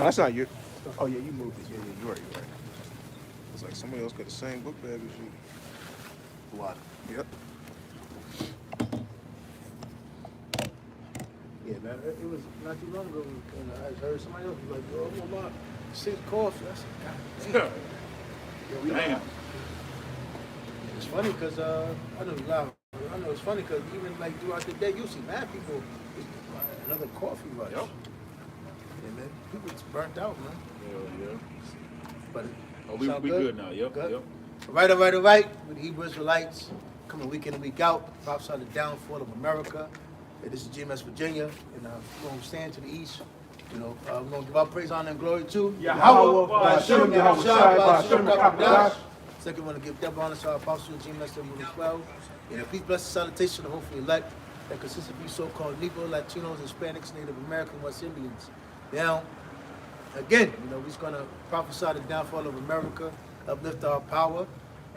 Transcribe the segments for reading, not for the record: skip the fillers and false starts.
No, that's not you. Oh yeah, you moved it. Yeah, yeah, you're right. You're right. It's like somebody else got the same book bag as you. What? Yep. Yeah, man. It was not too long ago when I heard somebody else was like, "Yo, I'm on my 6 coffee." I said, "God damn." Yeah, we Damn. It's funny because I know it's loud. I know it's funny because even like throughout the day, you see mad people. Another coffee rush. Yep. Yeah, man. People's burnt out, man. Yeah. But Oh, it's we all good now. Yep. Good. Yep. All right. With the Hebrew Israelites coming week in and week out, prophesy the downfall of America. This is GMS Virginia, and we're going to stand to the east. You know, we're going to give our praise, honor, and glory to Yahweh, Ba'ashem, Yahweh Shai, Ba'ashem, Makabadash. Second, we want to give double honor to our apostle, GMS W12. And a peace, blessed salutation to hopefully elect that consists of these so-called Negro, Latinos, Hispanics, Native American, West Indians. Now, again, you know, we're going to prophesy the downfall of America, uplift our power,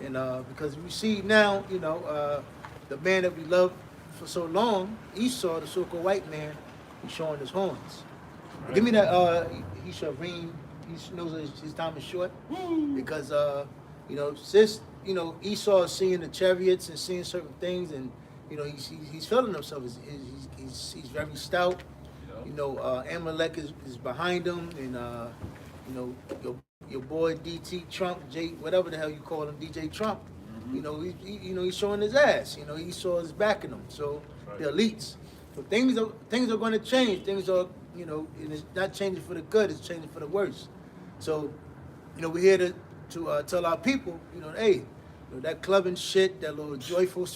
and because we see now, you know, the man that we love for so long, Esau, the so-called white man, he's showing his horns. Right. Give me that. He shall reign. He knows his time is short. Woo. Because you know, since you know Esau is seeing the chariots and seeing certain things, and you know he's feeling himself. He's very stout. Yeah. You know, Amalek is behind him, and you know your boy DT Trump, whatever the hell you call him, DJ Trump. You know, he's showing his ass. You know, Esau is backing him. So right. The elites. So things are going to change. Things are, you know, and it's not changing for the good. It's changing for the worse. So, you know, we're here to tell our people, you know, hey, you know, that clubbing shit, that little joyful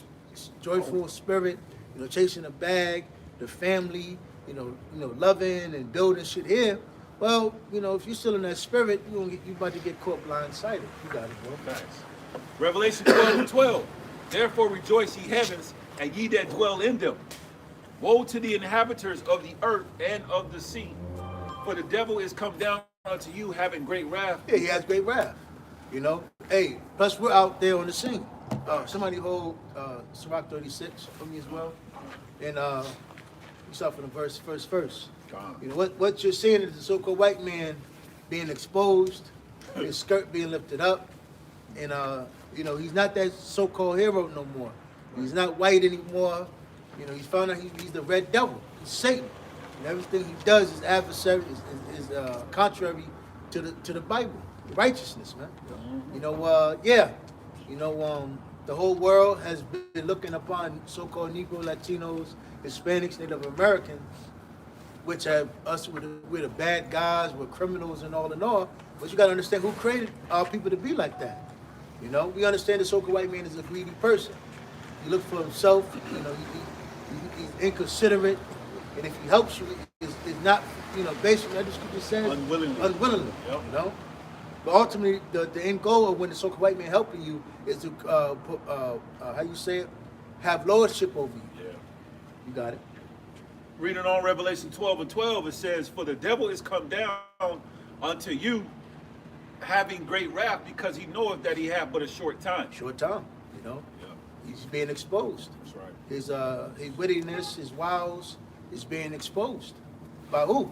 spirit, you know, chasing a bag, the family, you know, loving and building shit here. Well, you know, if you're still in that spirit, you about to get caught blindsided. You got it, bro. Thanks. Revelation 12:12. Therefore rejoice, ye heavens, and ye that dwell in them. Woe to the inhabitants of the earth and of the sea, for the devil is come down unto you, having great wrath. Yeah, he has great wrath. You know, hey, plus we're out there on the scene. Somebody hold Sirach 36 for me as well, and we start from the first verse. You know what you're seeing is the so-called white man being exposed, his skirt being lifted up. And, you know, he's not that so-called hero no more. He's not white anymore. You know, he's found out he's the red devil. He's Satan. And everything he does is adversary, is contrary to the Bible. Righteousness, man. You know, yeah. You know, the whole world has been looking upon so-called Negro, Latinos, Hispanics, Native American, which have us, we're the bad guys, we're criminals and all in all. But you got to understand who created our people to be like that. You know, we understand the so-called white man is a greedy person. He looks for himself. You know, he's inconsiderate, and if he helps you, it's not, you know, basically, that scripture says unwillingly. Yep. You know, but ultimately, the end goal of when the so-called white man helping you is to how you say it, have lordship over you. Yeah, you got it. Reading on Revelation 12:12, it says, "For the devil is come down unto you, having great wrath, because he knoweth that he hath but a short time." Short time, you know. Yeah. He's being exposed. That's right. His wittiness, his wiles is being exposed. By who?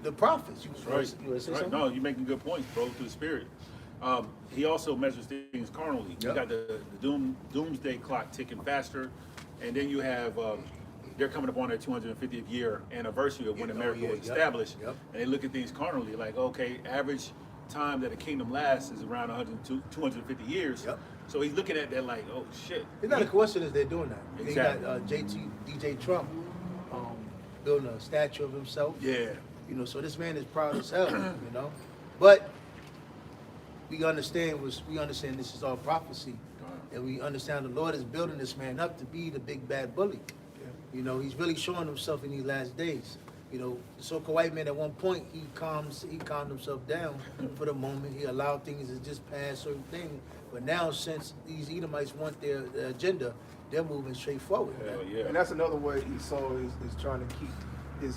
The prophets. That's right. You want to say something? No, you're making good points, bro, through the spirit. He also measures things carnally. Yep. You got the doomsday clock ticking faster, and then you have they're coming up on their 250th year anniversary of when America was established, and they look at things carnally, like, okay, average time that a kingdom lasts is around 250 years. Yep. So he's looking at that like, oh shit. It's not a coincidence they're doing that. Exactly. They got DJ Trump building a statue of himself. Yeah. You know, so this man is proud as hell, you know. But we understand this is all prophecy. And we understand the Lord is building this man up to be the big bad bully. You know, he's really showing himself in these last days. You know, the so-called white man at one point, he calmed himself down for the moment. He allowed things to just pass certain things. But now, since these Edomites want their agenda, they're moving straight forward. Hell yeah. And that's another way Esau is trying to keep his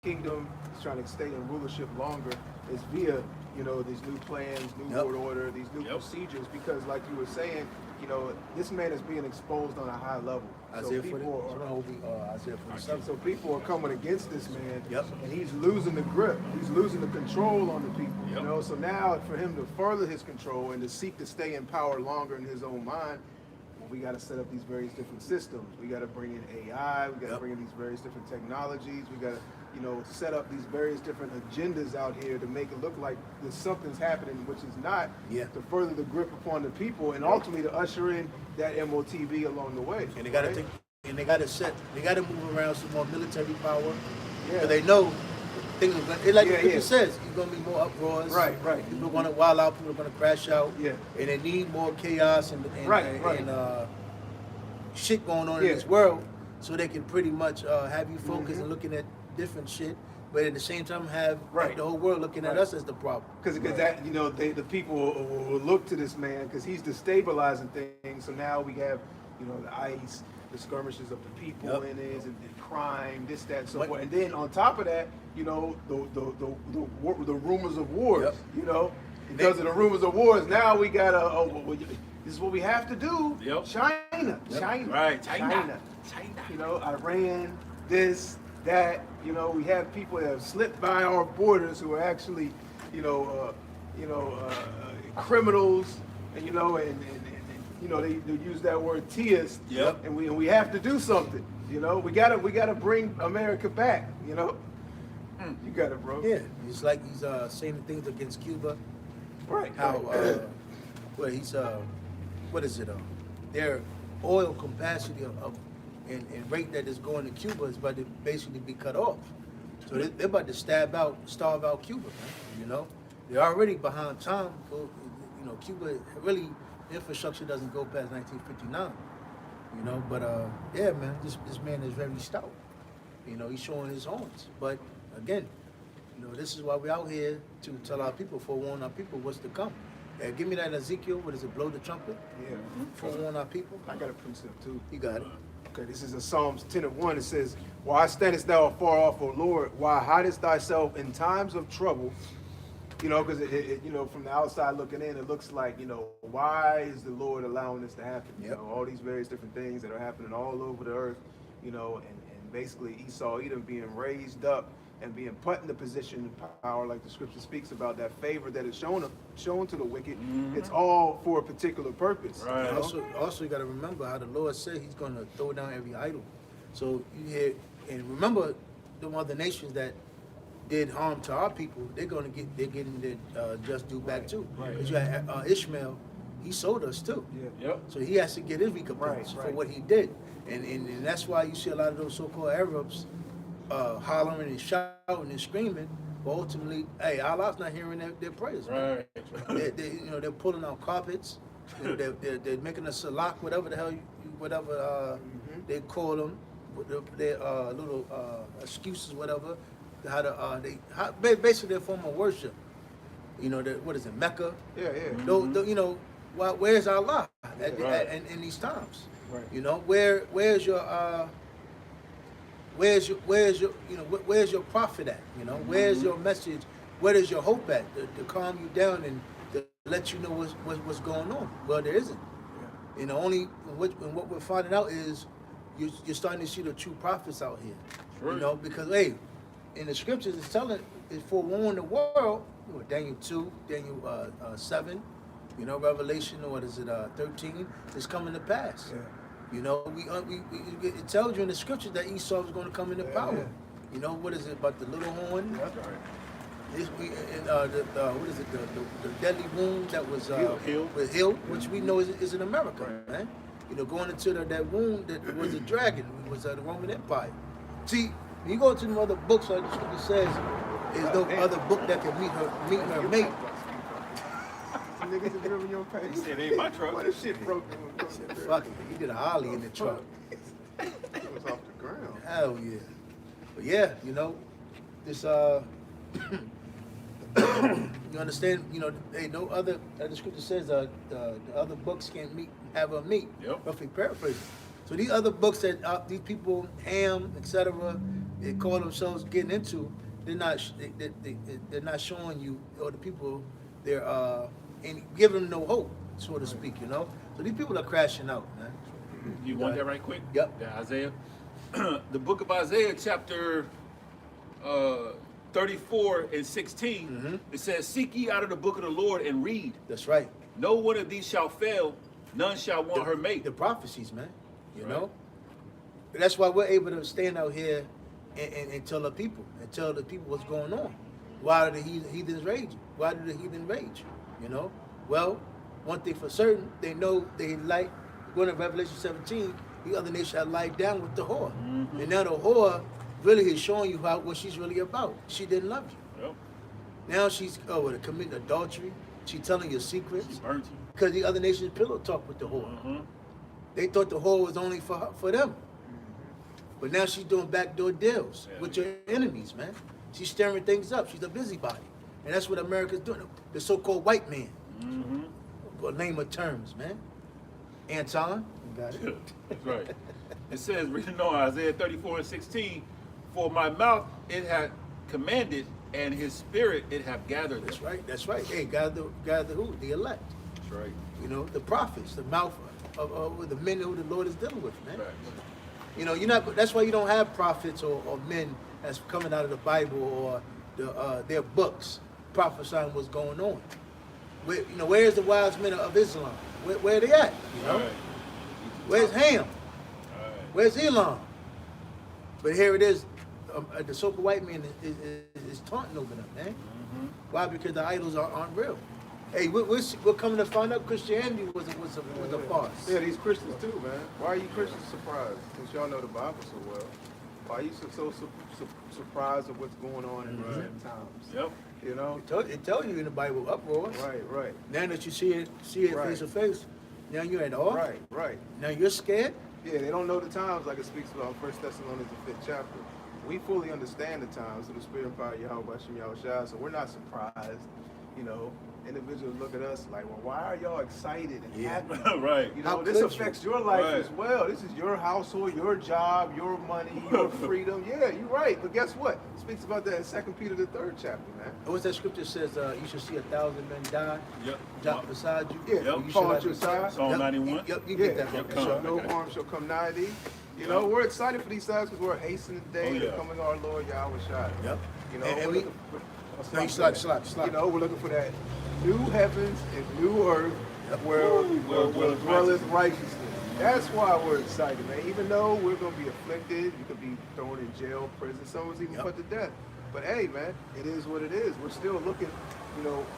kingdom is trying to stay in rulership longer is via, these new plans, new world order, these new procedures. Because, like you were saying, this man is being exposed on a high level. Isaiah 47. So people are coming against this man, and he's losing the grip. He's losing the control on the people. So now for him to further his control and to seek to stay in power longer in his own mind, we got to set up these various different systems. We got to bring in AI. We got to bring in these various different technologies. We got to, set up these various different agendas out here to make it look like there's something's happening, which is not, to further the grip upon the people and ultimately to usher in that MOTV along the way. And they got to think, and they got to move around some more military power. Yeah. They know things are going. Like it says, it's going to be more uproars. Right. People are going to wild out. People are going to crash out. Yeah. And they need more chaos and shit going on in this world, so they can pretty much have you focused and looking at different shit, but at the same time have the whole world looking at us as the problem. Because that the people will look to this man because he's destabilizing things. So now we have the ICE, the skirmishes of the people in it, and crime, this, that, and so forth. And then on top of that, the rumors of wars. Because of the rumors of wars, now we got this is what we have to do. China. Right. China. Iran, this, that. We have people that have slipped by our borders who are actually, criminals, and they use that word theist. And we have to do something. We gotta bring America back. You got it, bro. Yeah, it's like he's saying things against Cuba. Right. How where he's what is it? Their oil capacity and rate that is going to Cuba is about to basically be cut off. So they're about to starve out Cuba, man. They're already behind time. Cuba really infrastructure doesn't go past 1959. But yeah, man, this man is very stout. He's showing his horns. But again, this is why we're out here to tell our people, forewarn our people what's to come. Give me that Ezekiel. What is it? Blow the trumpet. Yeah. Forewarn our people. I got a precept too. You got it. Okay, this is in Psalms 10:1. It says, "Why standest thou afar off, O Lord? Why hidest thyself in times of trouble?" Because from the outside looking in, it looks like, why is the Lord allowing this to happen? All these various different things that are happening all over the earth, and basically Esau, Edom being raised up and being put in the position of power, like the scripture speaks about, that favor that is shown to the wicked. It's all for a particular purpose. Right. Also, you got to remember how the Lord said He's going to throw down every idol. So you hear, and remember, the other nations that did harm to our people, they're getting their just due back too. Because you had Ishmael, he sold us too. So he has to get his recompense for what he did, and that's why you see a lot of those so-called Arabs hollering and shouting and screaming, but ultimately, hey, Allah's not hearing their prayers. Right. They're pulling out carpets. They're making a salak, whatever the hell, they call them, their little excuses, whatever. Basically their form of worship. What is it, Mecca? Yeah. Where's Allah in these times? Right. Where's your prophet at? Where's your message? Where is your hope at to calm you down and to let you know what's going on? Well, there isn't. Only what we're finding out is you're starting to see the true prophets out here. Sure. Because in the scriptures it's forewarning the world. Daniel 2, Daniel 7, Revelation, 13 is coming to pass. It tells you in the scriptures that Esau is going to come into power. What is it about the little horn? That's right. What is it? The deadly wound that was healed, which we know is in America, man. Going into that wound that was a dragon, it was the Roman Empire. See, when you go to the other books, like the scripture says, there's no other book that can meet her mate. Niggas are driven your page. He said, "Ain't my truck." What this shit broke? Fuck it, he did a ollie in the truck. It was off the ground. Hell yeah. But yeah, this you understand, no other, the scripture says the other books can't have a meet. Yep. Roughly paraphrasing. So these other books that these people, Ham, etc., they call themselves getting into, they're not they're not showing you or the people they're and giving them no hope, so to speak. You know, so these people are crashing out, man. You want that right quick? Yep. Yeah, Isaiah. The book of Isaiah, chapter 34 and 16, it says, "Seek ye out of the book of the Lord and read. That's right. No one of these shall fail, none shall want her mate." The prophecies, man. You Right. know, that's why we're able to stand out here and tell the people what's going on. Why do the heathens rage? Why do the heathen rage? You know, well, one thing for certain, they know they like going to Revelation 17. The other nation shall lie down with the whore, and now the whore really is showing you what she's really about. She didn't love you. Yep. Now she's committing adultery. She's telling you She secrets burnt you. because the other nations pillow talk with the whore. They thought the whore was only for them. But now she's doing backdoor deals with your enemies, man. She's stirring things up. She's a busybody. And that's what America's doing. The so-called white man. For name of terms, man. Anton, you got it. That's right. It says, written on Isaiah 34 and 16, "For my mouth it hath commanded, and his spirit it hath gathered them." That's right. That's right. Hey, gather who? The elect. That's right. You know, the prophets, the mouth of the men who the Lord is dealing with, man. Right. You know, you're not. That's why you don't have prophets or men that's coming out of the Bible or their books prophesying what's going on. Where's the wise men of Islam? Where are they at? You know, Right. where's Ham? Right. Where's Elon? But here it is. The so-called white man is taunting over them, man. Why? Because the idols aren't real. Hey, we're coming to find out Christianity was a farce. Yeah, these Christians too, man. Why are you Christians surprised? Since y'all know the Bible so well, why are you so surprised of what's going on in these end times? Yep. You know? It tells you in the Bible uproar. Right. Now that you see it Right. face to face, now you're at awe. Right. Now you're scared. Yeah, they don't know the times like it speaks about 1 Thessalonians, the 5th chapter. We fully understand the times through the Spirit and power of Yahweh Hashem Yahushua, so we're not surprised. You know, individuals look at us like, well, why are y'all excited and happy? Right. You How know, this could you? affects your life Right. as well. This is your household, your job, your money, your freedom. Yeah, you're right. But guess what? It speaks about that in 2 Peter, the 3rd chapter, man. What's that scripture says? You should see 1,000 men die, Yep. drop beside you. Yeah, Yep. You fall should at your not be- side. Psalm Yep, 91. Yep, you Yeah, get that. Yep, for come sure. on. no Okay. harm shall come nigh thee. You know, we're excited for these times because we're hastening the day Oh, of yeah. the coming of our Lord Yahweh Shai. Yep. You know, And we're we- looking for, No, you slap. You know, we're looking for that new heavens and new earth where dwelleth dwelleth righteousness. That's why we're excited, man. Even though we're going to be afflicted, you could be thrown in jail, prison, some was even put to death. But hey, man, it is what it is. We're still looking,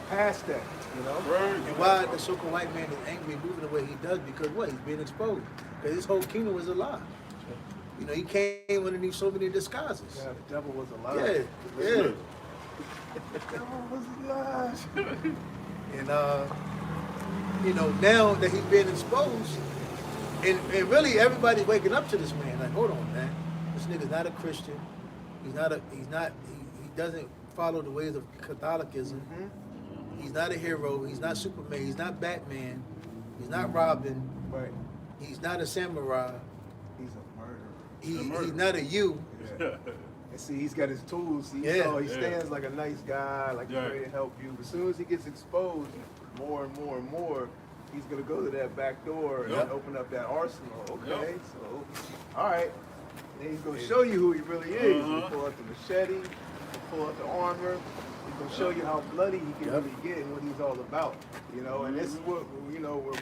past that, Right. And why the so-called white man is angry and moving the way he does? Because what? He's being exposed. Because his whole kingdom was a lie. You know, he came underneath so many disguises. Yeah, the devil was alive. Yeah. The devil was alive. And now that he's being exposed, and really everybody's waking up to this man. Like, hold on, man. This nigga's not a Christian. He doesn't follow the ways of Catholicism. He's not a hero. He's not Superman. He's not Batman. He's not Robin. Right. He's not a samurai. He's a murderer. He's not a you. Yeah. And see, he's got his tools. He stands like a nice guy, like he's ready to help you. But as soon as he gets exposed more and more and more, he's gonna go to that back door and open up that arsenal. Okay, so all right. Then he's gonna show you who he really is. He'll pull out the machete, he'll pull out the armor. He's gonna show you how bloody he can really get and what he's all about. And this is what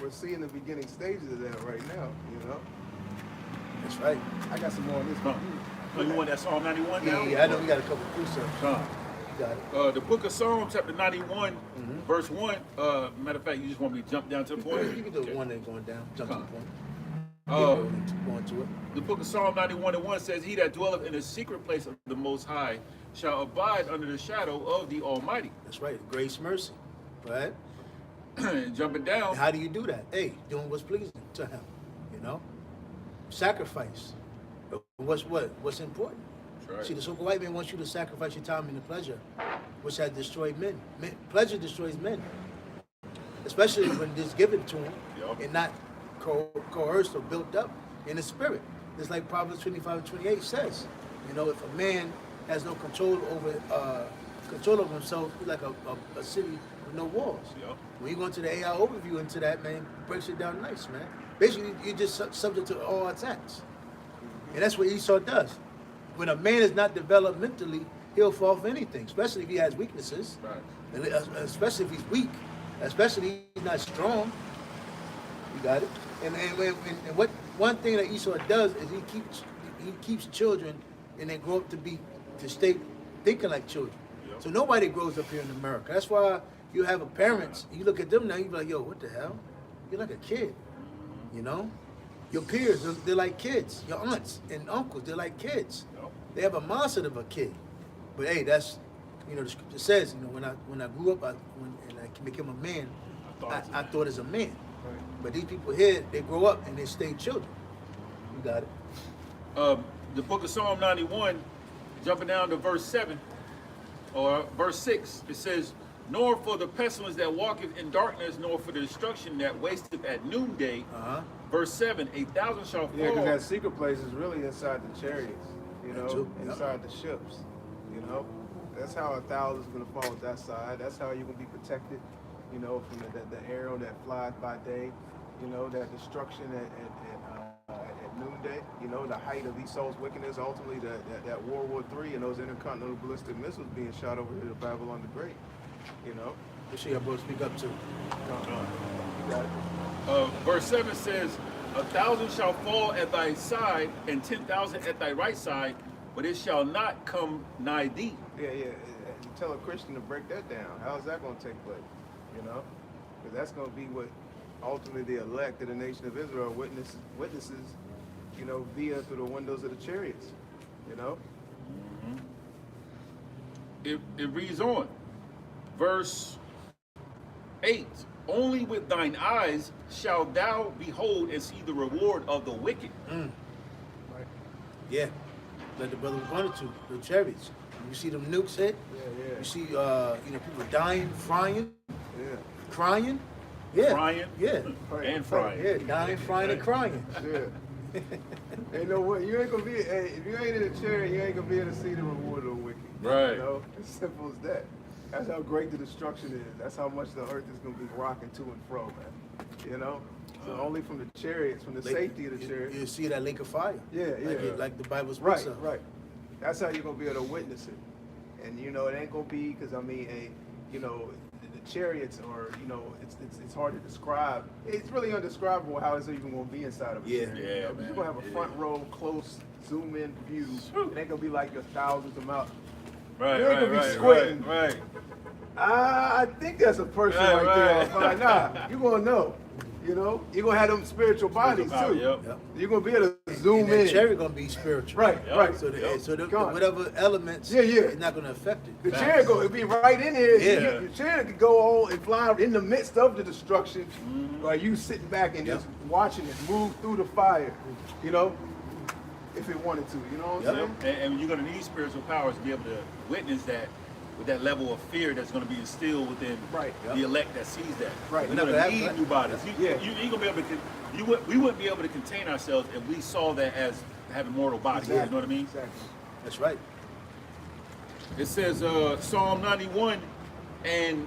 we're seeing the beginning stages of that right now. That's right. I got some more on this one. Oh, you want that Psalm 91 now? Yeah, I know we got a couple of precepts. Huh. You got it. The book of Psalms, chapter 91, verse 1. Matter of fact, you just want me to jump down to the point? You can do Okay. one that going down, jump to the point. Going to it. The book of Psalm 91 and 1 says, "He that dwelleth in the secret place of the Most High shall abide under the shadow of the Almighty." That's right. Grace, mercy. Right? Jumping down. And how do you do that? Hey, doing what's pleasing to him. Sacrifice. What's important? That's right. See, the so-called white man wants you to sacrifice your time and the pleasure, which has destroyed men. Pleasure destroys men, especially when it's given to him and not coerced or built up in the spirit. It's like Proverbs 25 and 28 says. You know, if a man has no control over himself, he's like a city with no walls. Yep. When you go into the AI overview into that, man, breaks it down nice, man. Basically, you're just subject to all attacks. And that's what Esau does. When a man is not developed mentally, he'll fall for anything, especially if he has weaknesses. Right. And especially if he's weak, especially if he's not strong. You got it? And what one thing that Esau does is he keeps children and they grow up to stay thinking like children. Yep. So nobody grows up here in America. That's why you have a parents, you look at them now, you be like, yo, what the hell? You're like a kid. You know? Your peers, they're like kids. Your aunts and uncles, they're like kids. Yep. They have a mindset of a kid. But hey, that's, you know, the scripture says, you know, when I grew up, and I became a man, I thought as a man. Right. But these people here, they grow up and they stay children. You got it. The book of Psalm 91, jumping down to verse 7 or verse 6, it says, "Nor for the pestilence that walketh in darkness, nor for the destruction that wasteth at noonday." Verse 7, 1,000 shall fall. Yeah, because that secret place is really inside the chariots, you know, too. Yep. inside the ships, you know. That's how 1,000 is going to fall at that side. That's how you're going to be protected, you know, from the arrow that flies by day, you know, that destruction at noonday, you know, the height of Esau's wickedness, ultimately that World War III and those intercontinental ballistic missiles being shot over here to Babylon the Great, you know. Make sure y'all both speak up too. You got it. Verse 7 says, 1,000 shall fall at thy side, and 10,000 at thy right side, but it shall not come nigh thee. Yeah. You tell a Christian to break that down. How is that going to take place? You know, because that's going to be what ultimately the elect of the nation of Israel witnesses, you know, via through the windows of the chariots. You know. It reads on. Verse 8, "Only with thine eyes shalt thou behold and see the reward of the wicked." Right. Yeah. Like the brother was going to, the chariots. You see them nukes hit. Yeah. You see, you know, people dying, frying, Yeah. crying. Yeah. Frying. Yeah. And frying. Yeah, dying, frying, and crying. Yeah. Ain't no way. You ain't gonna be. Hey, if you ain't in a chariot, you ain't gonna be able to see the reward of the wicked. Right. You know, as simple as that. That's how great the destruction is. That's how much the earth is gonna be rocking to and fro, man. You know. So only from the chariots, from the safety of the chariots. You see that lake of fire. Yeah. Like the Bible speaks of. Right. That's how you're gonna be able to witness it. And you know, it ain't gonna be because you know, the chariots are, you know, it's hard to describe. It's really undescribable how it's even gonna be inside of a chariot. Yeah, You know, man. you're gonna have a front row, close, zoom in view. It ain't gonna be like the thousands of miles. Right, You ain't gonna be right, squinting. right. I think that's a person right there. Right. Nah, you're gonna know. You know, you're gonna have them spiritual bodies Spiritual too. power, Yep. You're gonna be able to zoom And that in. chariot gonna be spiritual. Right, Yep. right. So, the God. whatever elements, Yeah. it's not gonna affect it. The chariot go be right in here. Yeah. The chariot could go on and fly in the midst of the destruction, while you sitting back and just watching it move through the fire. You know, if it wanted to. You know what I'm Yep. saying? And you're going to need spiritual powers to be able to witness that with that level of fear that's going to be instilled within Right. the elect that sees that. Right. We're We're going not to gonna need have- new bodies. Yeah. You ain't going to be able to, we wouldn't be able to contain ourselves if we saw that as having mortal bodies. Exactly. You know what I mean? Exactly. That's right. It says Psalm 91 and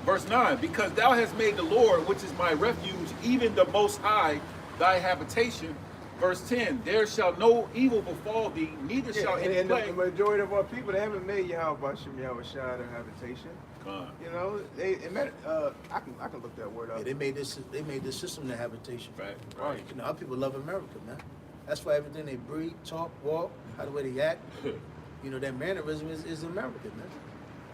verse 9, "Because thou hast made the Lord, which is my refuge, even the Most High, thy habitation." Verse 10, "There shall no evil befall thee, neither Yeah, shall and, any and the plague." majority of our people, they haven't made Yahweh Shem Shai their habitation. You know, I can look that word up. Yeah, they made this system their habitation. Right. You know, our people love America, man. That's why everything they breathe, talk, walk, how the way they act, you know, that mannerism is American, man.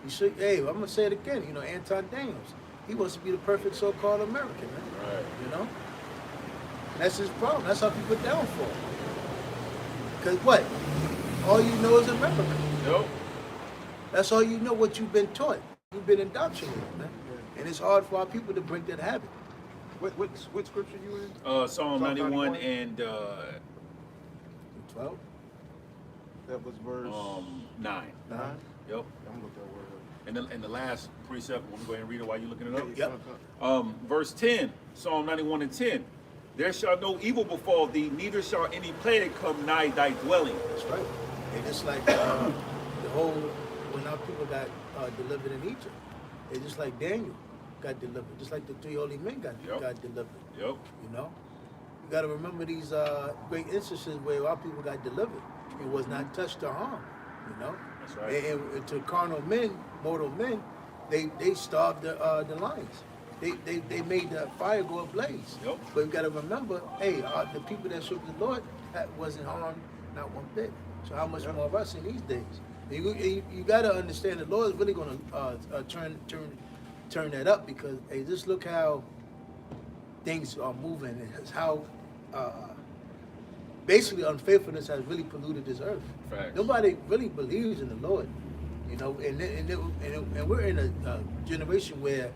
You should, hey, I'm gonna say it again. You know, Anton Daniels, he wants to be the perfect so-called American, man. Right. You know, that's his problem. That's how people downfall. Cause what? All you know is America. Nope. That's all you know. What you've been taught. You've been indoctrinated, man. And it's hard for our people to break that habit. What scripture you in? Psalm 91 and 12. That was verse 9. 9. Yep. I'm gonna look that word up. And the last precept, want to go ahead and read it while you're looking it up? Yep. Verse 10, Psalm 91 and 10. There shall no evil befall thee, neither shall any plague come nigh thy dwelling. That's right. And it's like the whole, when our people got delivered in Egypt, it's just like Daniel got delivered, just like the three holy men got delivered. Yep. You know? You got to remember these great instances where our people got delivered. It was not touched or harmed, you know? That's right. And to carnal men, mortal men, they starved the lions. They made the fire go ablaze. Yep. But you got to remember, hey, the people that served the Lord wasn't harmed not one bit. So how much more of us in these days? You got to understand the Lord is really going to turn that up, because hey, just look how things are moving, and how basically unfaithfulness has really polluted this earth. Facts. Nobody really believes in the Lord, you know, and we're in a generation where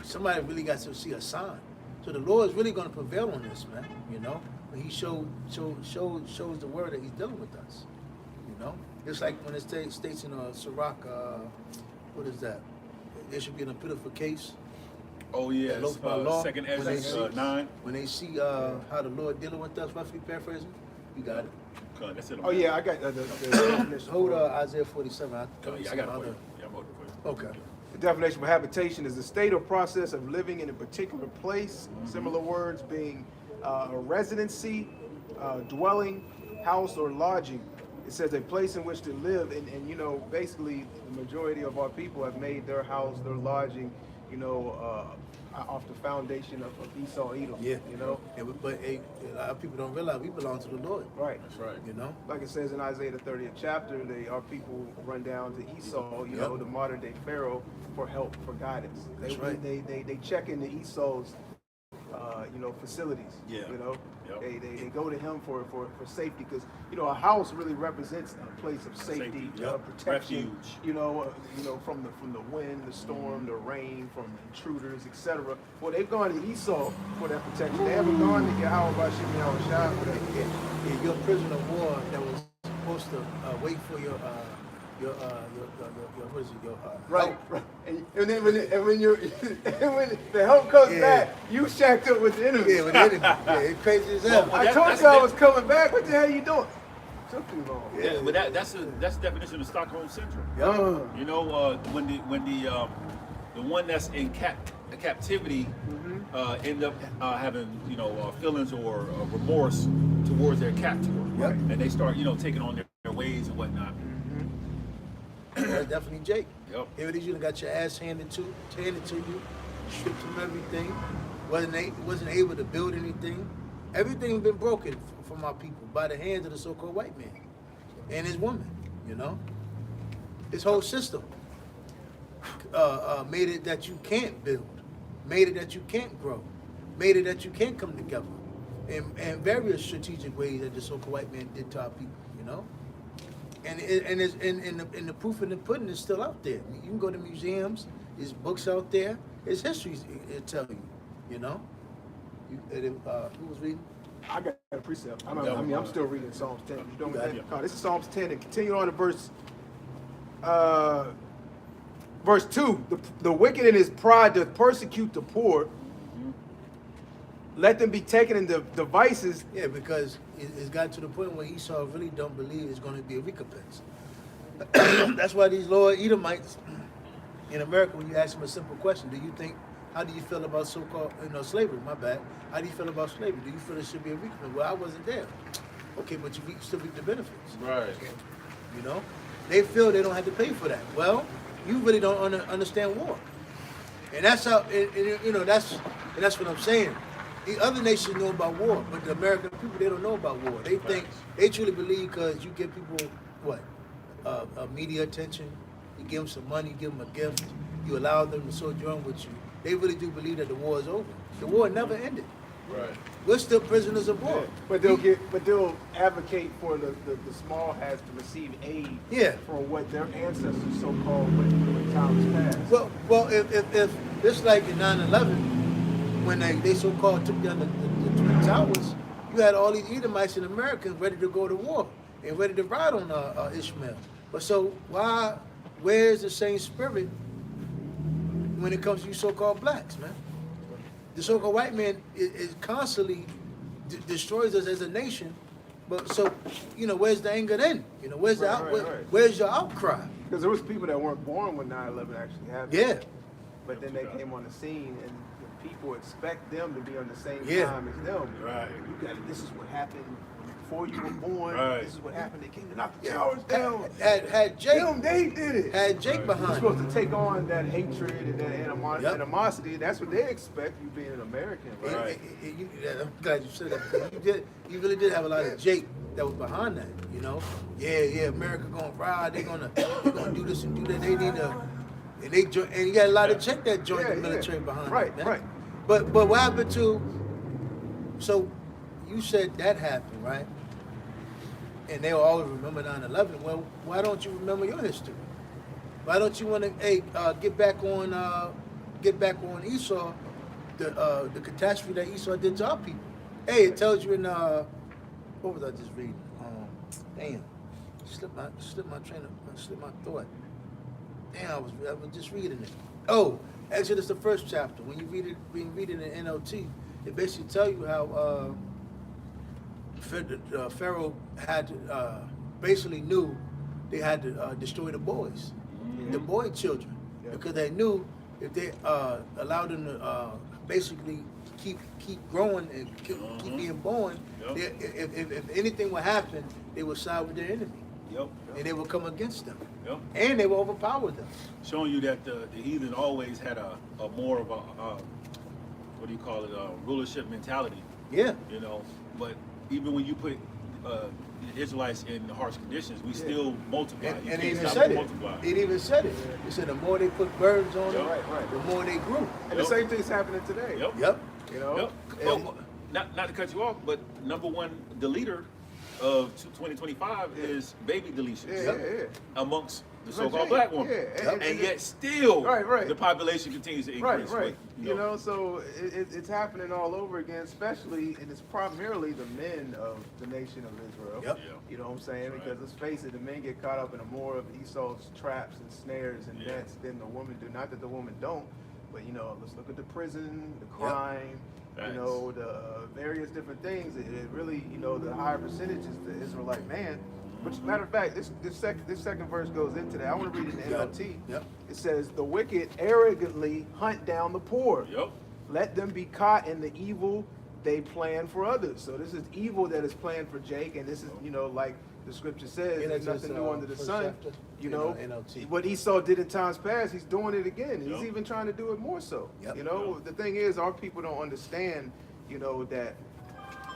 somebody really got to see a sign. So the Lord is really going to prevail on this, man. You know, when He shows the word that He's dealing with us. You know, it's like when it states in Sirach, what is that? There should be in a pitiful case. Oh yeah, second Ezra 9. When they see how the Lord dealing with us, roughly paraphrasing, you got it. That's it. Oh yeah, I got the definition. Hold Isaiah 47. Yeah, I got it for you. Yeah, I'm holding it for you. Okay. The definition for habitation is the state or process of living in a particular place. Similar words being a residency, dwelling, house, or lodging. It says a place in which to live, and you know, basically the majority of our people have made their house, their lodging, you know, off the foundation of Esau, Edom. Yeah. You know. But a lot of people don't realize we belong to the Lord. Right. That's right. You know. Like it says in Isaiah the 30th chapter, our people run down to Esau, you know, the modern day Pharaoh, for help, for guidance. That's right. They check into Esau's, you know, facilities. Yeah. You know, Yep. they go to him for safety, because you know a house really represents a place of safety, protection. Refuge. You know, from the wind, the storm, the rain, from intruders, etc. Well, they've gone to Esau for that protection. They haven't gone to Yahweh Bashim Yahweh Shah for that. Yeah, you're a prisoner of war that was supposed to wait for your what is it? Your Right, help. right. And then when the help comes back, you shacked up with the enemy. Yeah, with the enemy. Yeah, it's crazy as hell. I told you I was coming back. What the hell you doing? Took too long. Yeah, but that's the definition of Stockholm syndrome. Yeah. You know, when the one that's in captivity end up having feelings or remorse towards their captor, Yep. and they start taking on their ways and whatnot. That's definitely Jake. Yep. Here it is, you done got your ass handed to you, stripped from everything, wasn't able to build anything. Everything been broken from our people by the hands of the so-called white man and his woman, you know? This whole system made it that you can't build, made it that you can't grow, made it that you can't come together in various strategic ways that the so-called white man did to our people, you know? And the proof in the pudding is still out there. You can go to museums. There's books out there. There's history it tell you. You know. Who was reading? I got a precept. I'm still reading Psalms 10. You don't got it. This is Psalms 10, and continue on to verse 2. The wicked in his pride doth persecute the poor. Let them be taken into devices. Yeah, because it's got to the point where Esau really don't believe it's going to be a recompense. That's why these Lord Edomites in America, when you ask them a simple question, how do you feel about so-called slavery? My bad. How do you feel about slavery? Do you feel it should be a recompense? Well, I wasn't there. Okay, but you still reap the benefits. Right. You know, they feel they don't have to pay for that. Well, you really don't understand war, and that's how. That's what I'm saying. The other nations know about war, but the American people, they don't know about war. They think, they truly believe because you give people, media attention, you give them some money, you give them a gift, you allow them to sojourn with you. They really do believe that the war is over. The war never ended. Right. We're still prisoners of war. But they'll advocate for the small hats to receive aid. Yeah. For what their ancestors so-called went through in times past. Well, if just like in 9/11, when they so-called took down the Twin Towers, you had all these Edomites and Americans ready to go to war and ready to ride on Ishmael. But so where's the same spirit when it comes to you so-called blacks, man? The so-called white man is constantly destroys us as a nation. But so, where's the anger then? Where's the Right. where's your outcry? Because there was people that weren't born when 9/11 actually happened. Yeah. But then they came on the scene, and the people expect them to be on the same Yeah. time as them. Right. This is what happened before you were born. Right. This is what happened. They came to knock the towers down. Had Jake They did it. had Jake Right. You're behind supposed him. to take on that hatred and that Yep. animosity. That's what they expect you being an American. Right. I'm glad you said that, because you really did have a lot of Jake that was behind that. Yeah, America gonna ride. They're gonna do this and do that. They need to, and you got a lot of Jake that joined the military behind Right, it, man. right. But what happened to? So you said that happened, right? And they will always remember 9/11. Well, why don't you remember your history? Why don't you want to get back on Esau, the catastrophe that Esau did to our people? Hey, it tells you in what was I just reading? Damn, slipped my thought. Damn, I was just reading it. Oh, Exodus the first chapter. When you read it in NLT, it basically tell you how Pharaoh had to, basically knew they had to destroy the boys, the boy children, because they knew if they allowed them to basically keep growing and keep being born, if anything would happen, they would side with their enemy. Yep. And they would come against them. Yep. And they would overpower them. Showing you that the heathen always had a more of a what do you call it, rulership mentality. Yeah. But even when you put the Israelites in harsh conditions, we still multiply. And You it can't even stop said the it. multiply. It even said it. It said the more they put burdens on them, Right. the more they grew. And the same thing's happening today. Yep. Yep. Yep. And- Well, not to cut you off, but number one, the leader of 2025 is baby deletions Yeah. amongst the Right, so-called yeah, black woman, yeah. and yet still Right. the population continues to increase. Right. But, So it's happening all over again, especially, and it's primarily the men of the nation of Israel. Yep. Yeah. You know what I'm saying? Right. Because let's face it, the men get caught up in more of Esau's traps and snares and Yeah. nets than the women do. Not that the women don't, but let's look at the prison, the crime, Facts. the various different things. It really, the higher percentage is the Israelite man. Which, matter of fact, this second verse goes into that. I want to read it in the NLT. Yep. It says, "The wicked arrogantly hunt down the poor. Yep. Let them be caught in the evil they plan for others." So this is evil that is planned for Jake, and this is, like the scripture says, Yeah, there's that's nothing just, new under the first sun. chapter, NLT. What Esau did in times past, he's doing it again. He's Yep. even trying to do it more so. Yep. The thing is, our people don't understand, that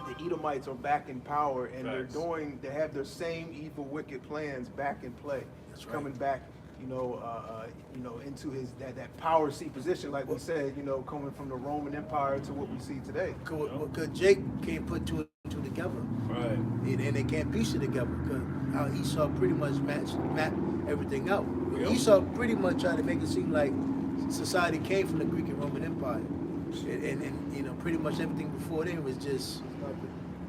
the Edomites are back in power, and Facts. they have their same evil, wicked plans back in play. That's right. Coming back, into that power seat position, like we said, coming from the Roman Empire to what we see today. Because Jake can't put two and two together. Right. And they can't piece it together because how Esau pretty much mapped everything out. Yep. Esau pretty much tried to make it seem like society came from the Greek and Roman Empire. And pretty much everything before then was just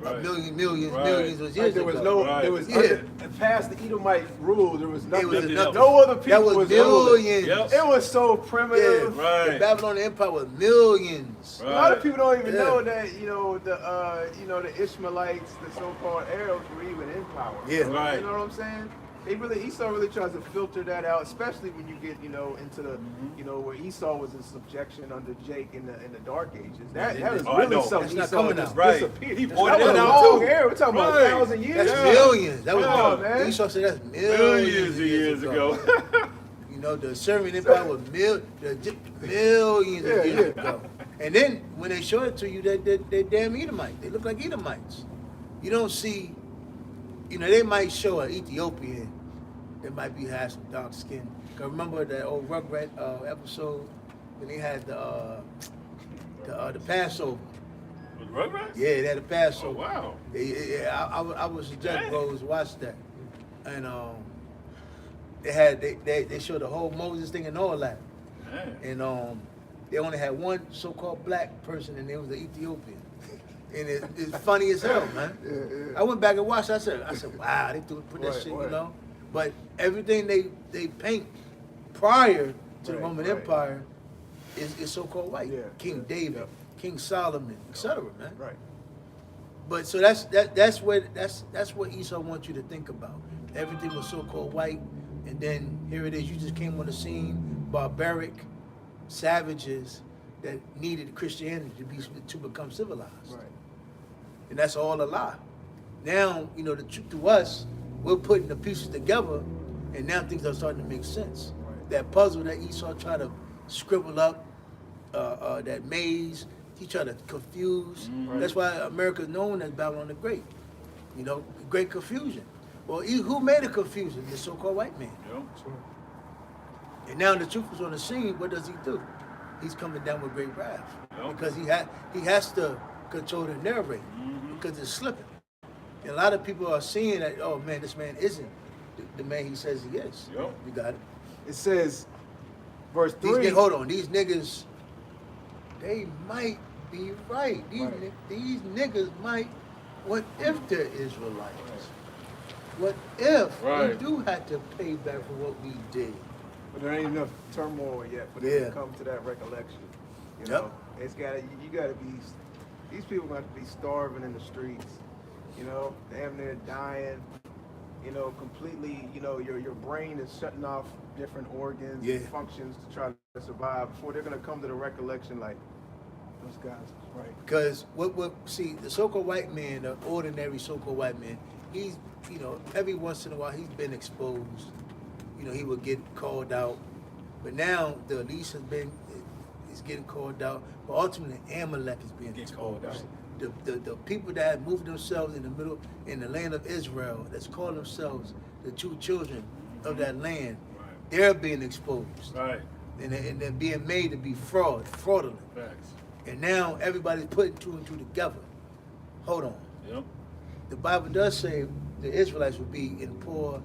Right. millions was Like years there was ago. no, Right. there was Yeah. past the Edomite rule, there was nothing. was nothing. No other people That was ruling. millions. Yep. It was so primitive. Right. The Babylonian Empire was millions. Right. A lot of people don't even Yeah. know that the Ishmaelites, the so-called Arabs, were even in power. Yeah. Right. You know what I'm saying? Esau really tries to filter that out, especially when you get into the where Esau was in subjection under Jake in the Dark Ages. That is Oh, I really know. something That's not Esau coming just out. Right. disappeared. He That pointed was that a out, long too. era. We're talking about Right. 1,000 years. That's Yeah. millions. That was Come on, man. Esau said that's Millions of millions years ago. The Assyrian Empire was millions of years ago. And then when they show it to you, they're damn Edomites. They look like Edomites. You don't see, they might show an Ethiopian that might have some dark skin. Cause remember that old Rugrat episode when they had the Passover? With Rugrats? Yeah, they had the Oh, wow. wow. I was a judge Dang. bro, was watched that, and they showed the whole Moses thing and all that, Man. and they only had one so-called black person, and it was the Ethiopian, and it's funny as hell, man. Yeah. I went back and watched. I said, wow, they put that Right, shit, right. But everything they paint prior to the Right, Roman right. Empire is so-called white. Yeah, King yeah, David, yeah. King Solomon, etc. Man. Right. But so that's what Esau wants you to think about. Everything was so-called white, and then here it is. You just came on the scene, barbaric savages that needed Christianity to become civilized. Right. And that's all a lie. Now, you know, the truth to us, we're putting the pieces together, and now things are starting to make sense. Right. That puzzle that Esau tried to scribble up, that maze, he tried to confuse. Right. That's why America is known as Babylon the Great. You know, great confusion. Well, who made the confusion? The so-called white man. Yep. Sure. And now the truth is on the scene. What does he do? He's coming down with great wrath Yep. because he has to control the narrative because it's slipping. And a lot of people are seeing that, oh man, this man isn't the man he says he is. Yep. You got it. It says, verse 3. Hold on, these niggas, they might be right. Right. These niggas might. What if they're Israelites? What if Right. we do have to pay back for what we did? But there ain't enough turmoil yet for them Yeah. to come to that recollection. You Yep. know, it's gotta, you gotta be, these people got to be starving in the streets, you know, damn near dying, you know, completely, you know, your brain is shutting off different organs Yeah. and functions to try to survive before they're gonna come to the recollection like, those guys was right. Because see, the so-called white man, the ordinary so-called white man, he's, you know, every once in a while he's been exposed. You know, he would get called out. But now the elite is getting called out. But ultimately Amalek is being Get exposed. called out. The people that have moved themselves in the land of Israel, that's called themselves the true children of that land, Right. they're being exposed. Right. And they're being made to be fraudulent. Facts. And now everybody's putting two and two together. Hold on. Yep. The Bible does say the Israelites would be in poor,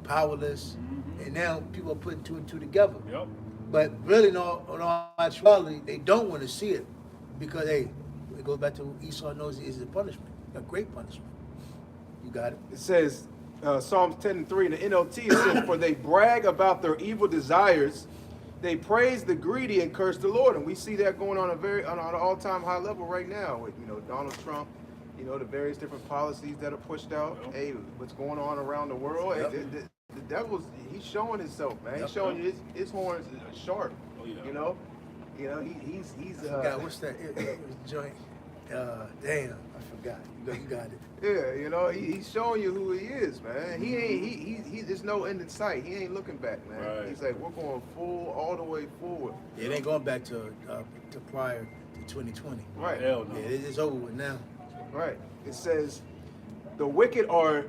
powerless, and now people are putting two and two together. Yep. But really, in all actuality, they don't want to see it because, hey, it goes back to Esau knows it is a punishment, a great punishment. You got it? It says, Psalms 10:3 in the NLT, it says, for they brag about their evil desires, they praise the greedy and curse the Lord. And we see that going on on an all-time high level right now with, you know, Donald Trump, you know, the various different policies that are pushed out. Yep. Hey, what's going on around the world? Yep. Hey, the devil's, he's showing himself, man. Yep. He's showing you his horns are sharp. Oh, yeah. You know, he's God, what's that joint? Damn, I forgot. You got it. yeah, you know, he's showing you who he is, man. He ain't he there's no end in sight. He ain't looking back, man. Right. He's like, we're going all the way forward. It ain't going back to prior to 2020. Right. Hell no. Yeah, it's over with now. Right. It says, the wicked are,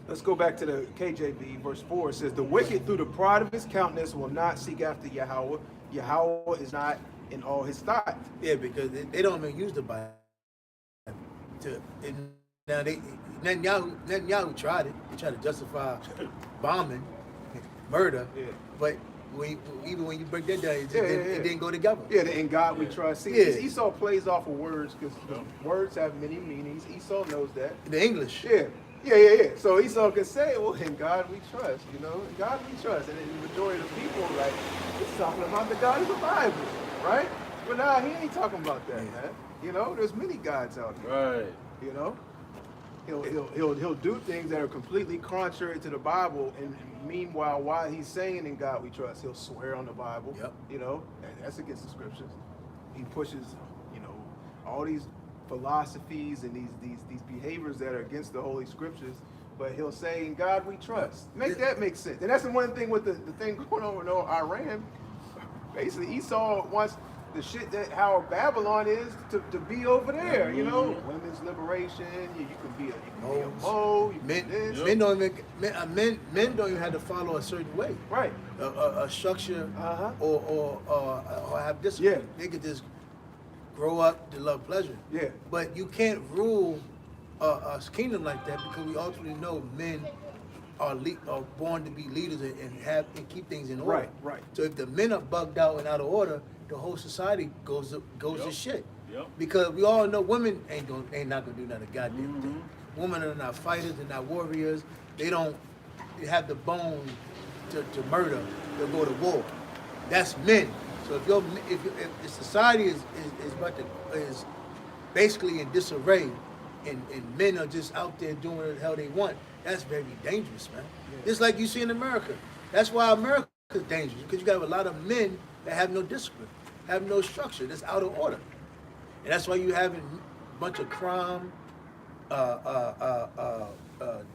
let's go back to the KJV, verse 4. It says, the wicked through the pride of his countenance will not seek after Yahweh. Yahweh is not in all his thought. Yeah, because they don't even use the Bible. Now Netanyahu tried it. He tried to justify bombing, murder. Yeah. But even when you break that down, it Yeah. didn't go together. Yeah, in God we trust. See, Yeah. Esau plays off of words because words have many meanings. Esau knows that. The English. Yeah. So Esau can say, well, in God we trust, you know, in God we trust. And the majority of the people, like, it's talking about the God of the Bible, right? But nah, he ain't talking about that, man. You know, there's many gods out there. Right. You know? He'll do things that are completely contrary to the Bible, and meanwhile, while he's saying in God we trust, he'll swear on the Bible. Yep. You know, and that's against the scriptures. He pushes, you know, all these philosophies and these behaviors that are against the Holy Scriptures, but he'll say in God we trust. That makes sense. And that's the one thing with the thing going on with Iran. Basically, Esau wants the shit that how Babylon is to be over there, you know, women's liberation. You can be a Mo, you can Men, be this. men don't even men don't even have to follow a certain way, Right. a structure, Uh-huh. or have discipline. Yeah. They could just grow up to love pleasure. Yeah. But you can't rule a kingdom like that because we ultimately know men are born to be leaders and keep things in order. Right. So if the men are bugged out and out of order, the whole society goes to shit. Yep. Because we all know women ain't not gonna do nothing goddamn thing. Women are not fighters, they're not warriors. They have the bone to murder. They'll go to war. That's men. So if the society is basically in disarray, and men are just out there doing what the hell they want, that's very dangerous, man. Just like you see in America. That's why America is dangerous, because you got a lot of men that have no discipline, have no structure, that's out of order. And that's why you having a bunch of crime,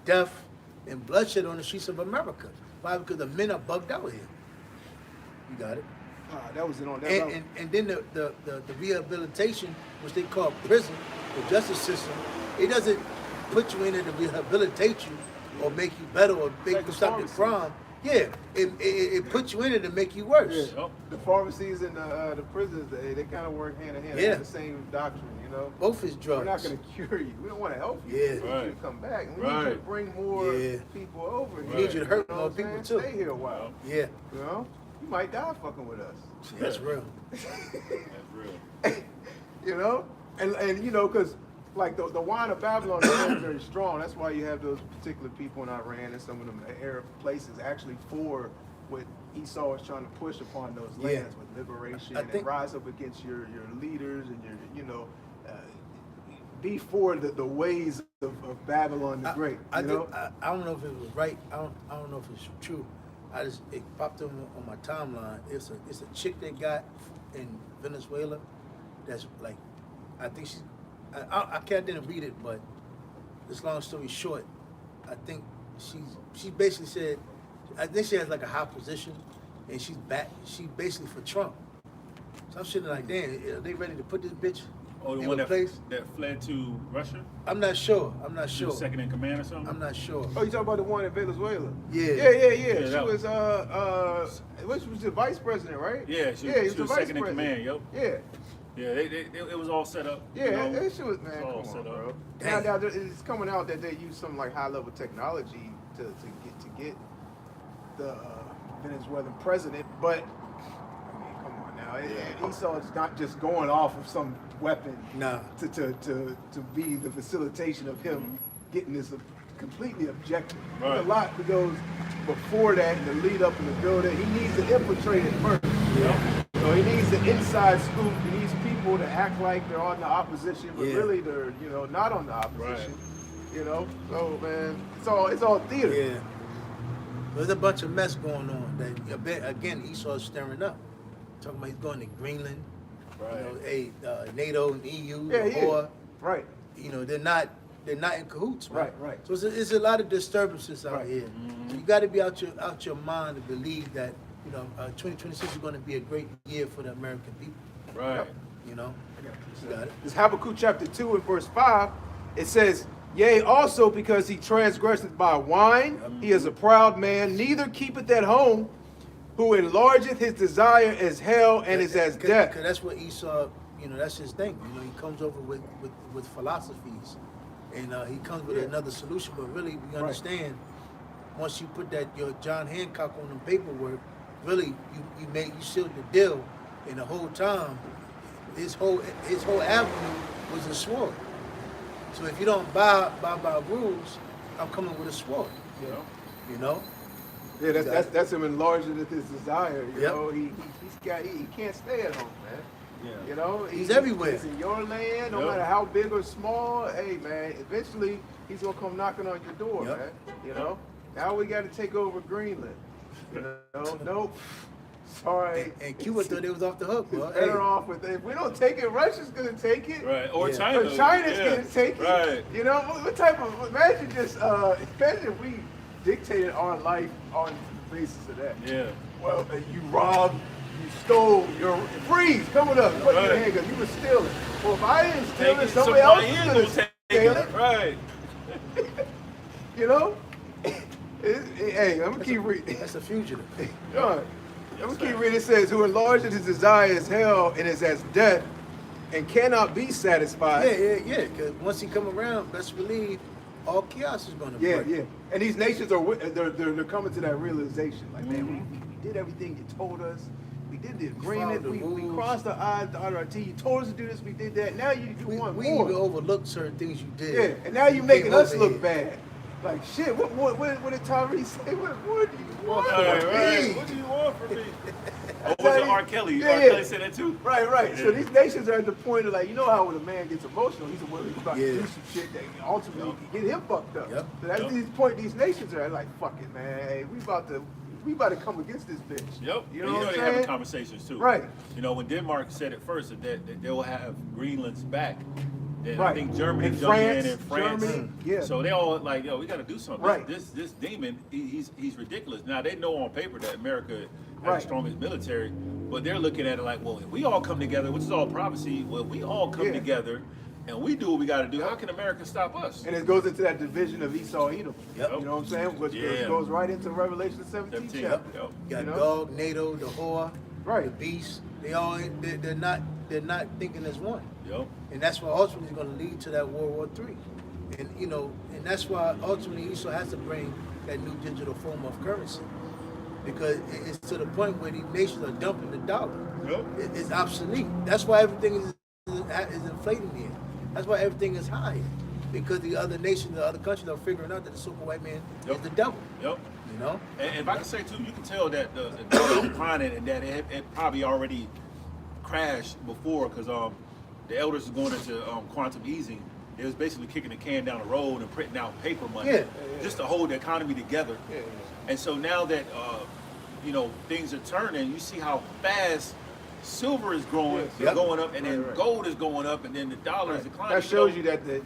death, and bloodshed on the streets of America. Why? Because the men are bugged out here. You got it. That was it on that. And then the rehabilitation, which they call prison, the justice system, it doesn't put you in it to rehabilitate you or make you better or make Like you the stop the crime. Yeah, it puts you in it to make you worse. Yeah. The pharmacies and the prisons, they kind of work hand in hand. They Yeah. have the same doctrine, you know. Both is drugs. We're not going to cure you. We don't want to help you. Yeah. We want you to come back. And we need you to bring more people over. We need you to hurt more what I'm people saying? too. Stay here a while. Yeah, You know, you might die fucking with us. that's real. That's real. You know, and you know, because like the wine of Babylon is very, very strong. That's why you have those particular people in Iran and some of them Arab places actually for what Esau is trying to push upon those lands with liberation I think- and rise up against your leaders and your, you know, be for the ways of Babylon the Great. I You know, don't know if it was right. I don't know if it's true. It popped up on my timeline. It's a chick they got in Venezuela. That's like, I think she's. I didn't read it, but this long story short, I think she basically said, I think she has like a high position, and she's basically for Trump. So I'm sitting like, damn, are they ready to put this bitch Oh, the in one a that place? fled to Russia? I'm not sure. She was second in command or something? I'm not sure. oh, you talking about the one in Venezuela? Yeah. Yeah. Yeah, She that was which was the vice president, right? Yeah, she he was the vice second in president. command, yo. Yeah. Yeah, it was all set up. Yeah, you know? it should, man. It's all Come on, set up. bro. Dang. Now it's coming out that they use some like high level technology to get the Venezuelan president, but I mean, come on now. Esau is not just going off of some weapon Nah. to be the facilitation of him getting this completely objective. Right. There's a lot that goes before that and the lead up and the build. He needs to infiltrate it first. Yeah. So he needs the inside scoop. He needs people to act like they're on the opposition, but really they're, you know, not on the opposition. Right. You know, so man, it's all theater. Yeah. There's a bunch of mess going on that again Esau's stirring up. Talking about he's going to Greenland. Right. You know, NATO and EU, Yeah. or Right. you know, they're not in cahoots, man. Right. So it's a lot of disturbances out Right. here. So you got to be out your mind to believe that, you know, 2026 is going to be a great year for the American people. Right. You know, you got it. This Habakkuk chapter 2 and verse 5, it says, yea, also because he transgresseth by wine, he is a proud man, neither keepeth at home, who enlargeth his desire as hell and is as death. Because that's what Esau, you know, that's his thing. You know, he comes over with philosophies, and he comes with another solution. But really, we understand once you put your John Hancock on the paperwork, really you sealed the deal, and the whole time, his whole avenue was a sword. So if you don't buy by rules, I'm coming with a sword. You know? You know. Yeah, that's him enlarging his desire. You Yep. know, he can't stay at home, man. Yeah. You know, He's everywhere. He's in your land, no Yep. matter how big or small. Hey, man, eventually he's gonna come knocking on your door, Yep. man. You know, now we got to take over Greenland. You know, nope. Sorry. And Cuba thought they was off the hook, bro. It's better off with it. If we don't take it, Russia's gonna take it. Right. Or Yeah. China. But China's Yeah. gonna take it. Right. You know, what type of, imagine if we dictated our life on the basis of that. Yeah. Well, you robbed, you stole, you're freeze, coming up, put your Right. hand, because you were stealing. Well, if I didn't steal Take it, it, somebody else somebody is is gonna gonna take steal it. it. Right. You know? Hey, I'm gonna keep reading. That's a fugitive. Go on. I'm gonna keep reading. It says, who enlarges his desire as hell and is as death and cannot be satisfied. Yeah. Because once he come around, best believe all chaos is going to Yeah, break. yeah. And these nations they're coming to that realization. Like, man, we did everything you told us. We did the agreement. followed the We rules. crossed the I's, dotted our T's. You told us to do this. We did that. Now you We want even more. overlooked certain things you did. Yeah, and now you came making us over look here. bad. Like, shit, what did Tyrese say? What do you want Right, from right. me? What do you want from me? Oh, was it R. Kelly? Yeah, R. yeah. Kelly said that too? Right. Yeah. So these nations are at the point of like, you know how when a man gets emotional, he's about to Yeah. do some shit that ultimately can get him fucked up. Yep. So that's Yep. these point these nations are like, fuck it, man. Hey, we about to come against this bitch. Yep. You And know what I'm they're having saying? conversations too. Right. You know, when Denmark said it first that they will have Greenland's back. And I Right. think Germany And jumped France, in and France. Germany, yeah. So they all like, yo, we got to do something. Right. This demon, he's ridiculous. Now they know on paper that America has the Right. strongest military, but they're looking at it like, well, if we all come together, which is all prophecy. Well, if we all come Yeah. together and we do what we got to do, how can America stop us? And it goes into that division of Esau Edom. Yep. You know what I'm saying? Which Yeah. goes right into Revelation 17 17. chapter. Yep. You got You know? Gog, NATO, the whore, Right. the beast. They're not thinking as one. Yep. And that's why ultimately is going to lead to that World War III. And and that's why ultimately Esau has to bring that new digital form of currency, because it's to the point where these nations are dumping the dollar. Yep. It's obsolete. That's why everything is inflating here. That's why everything is high, because the other nations, the other countries are figuring out that the super white man Yep. is the devil. Yep. You know. And if I can say too, you can tell that the dollar is declining and that it probably already crashed before, because the elders are going into quantum easing. It was basically kicking the can down the road and printing out paper money, Yeah. just to hold the economy together. Yeah. And so now that things are turning, you see how fast silver is growing, Yes. Yep. going up, and then Right. gold is going up, and then the dollar is declining. That shows you that the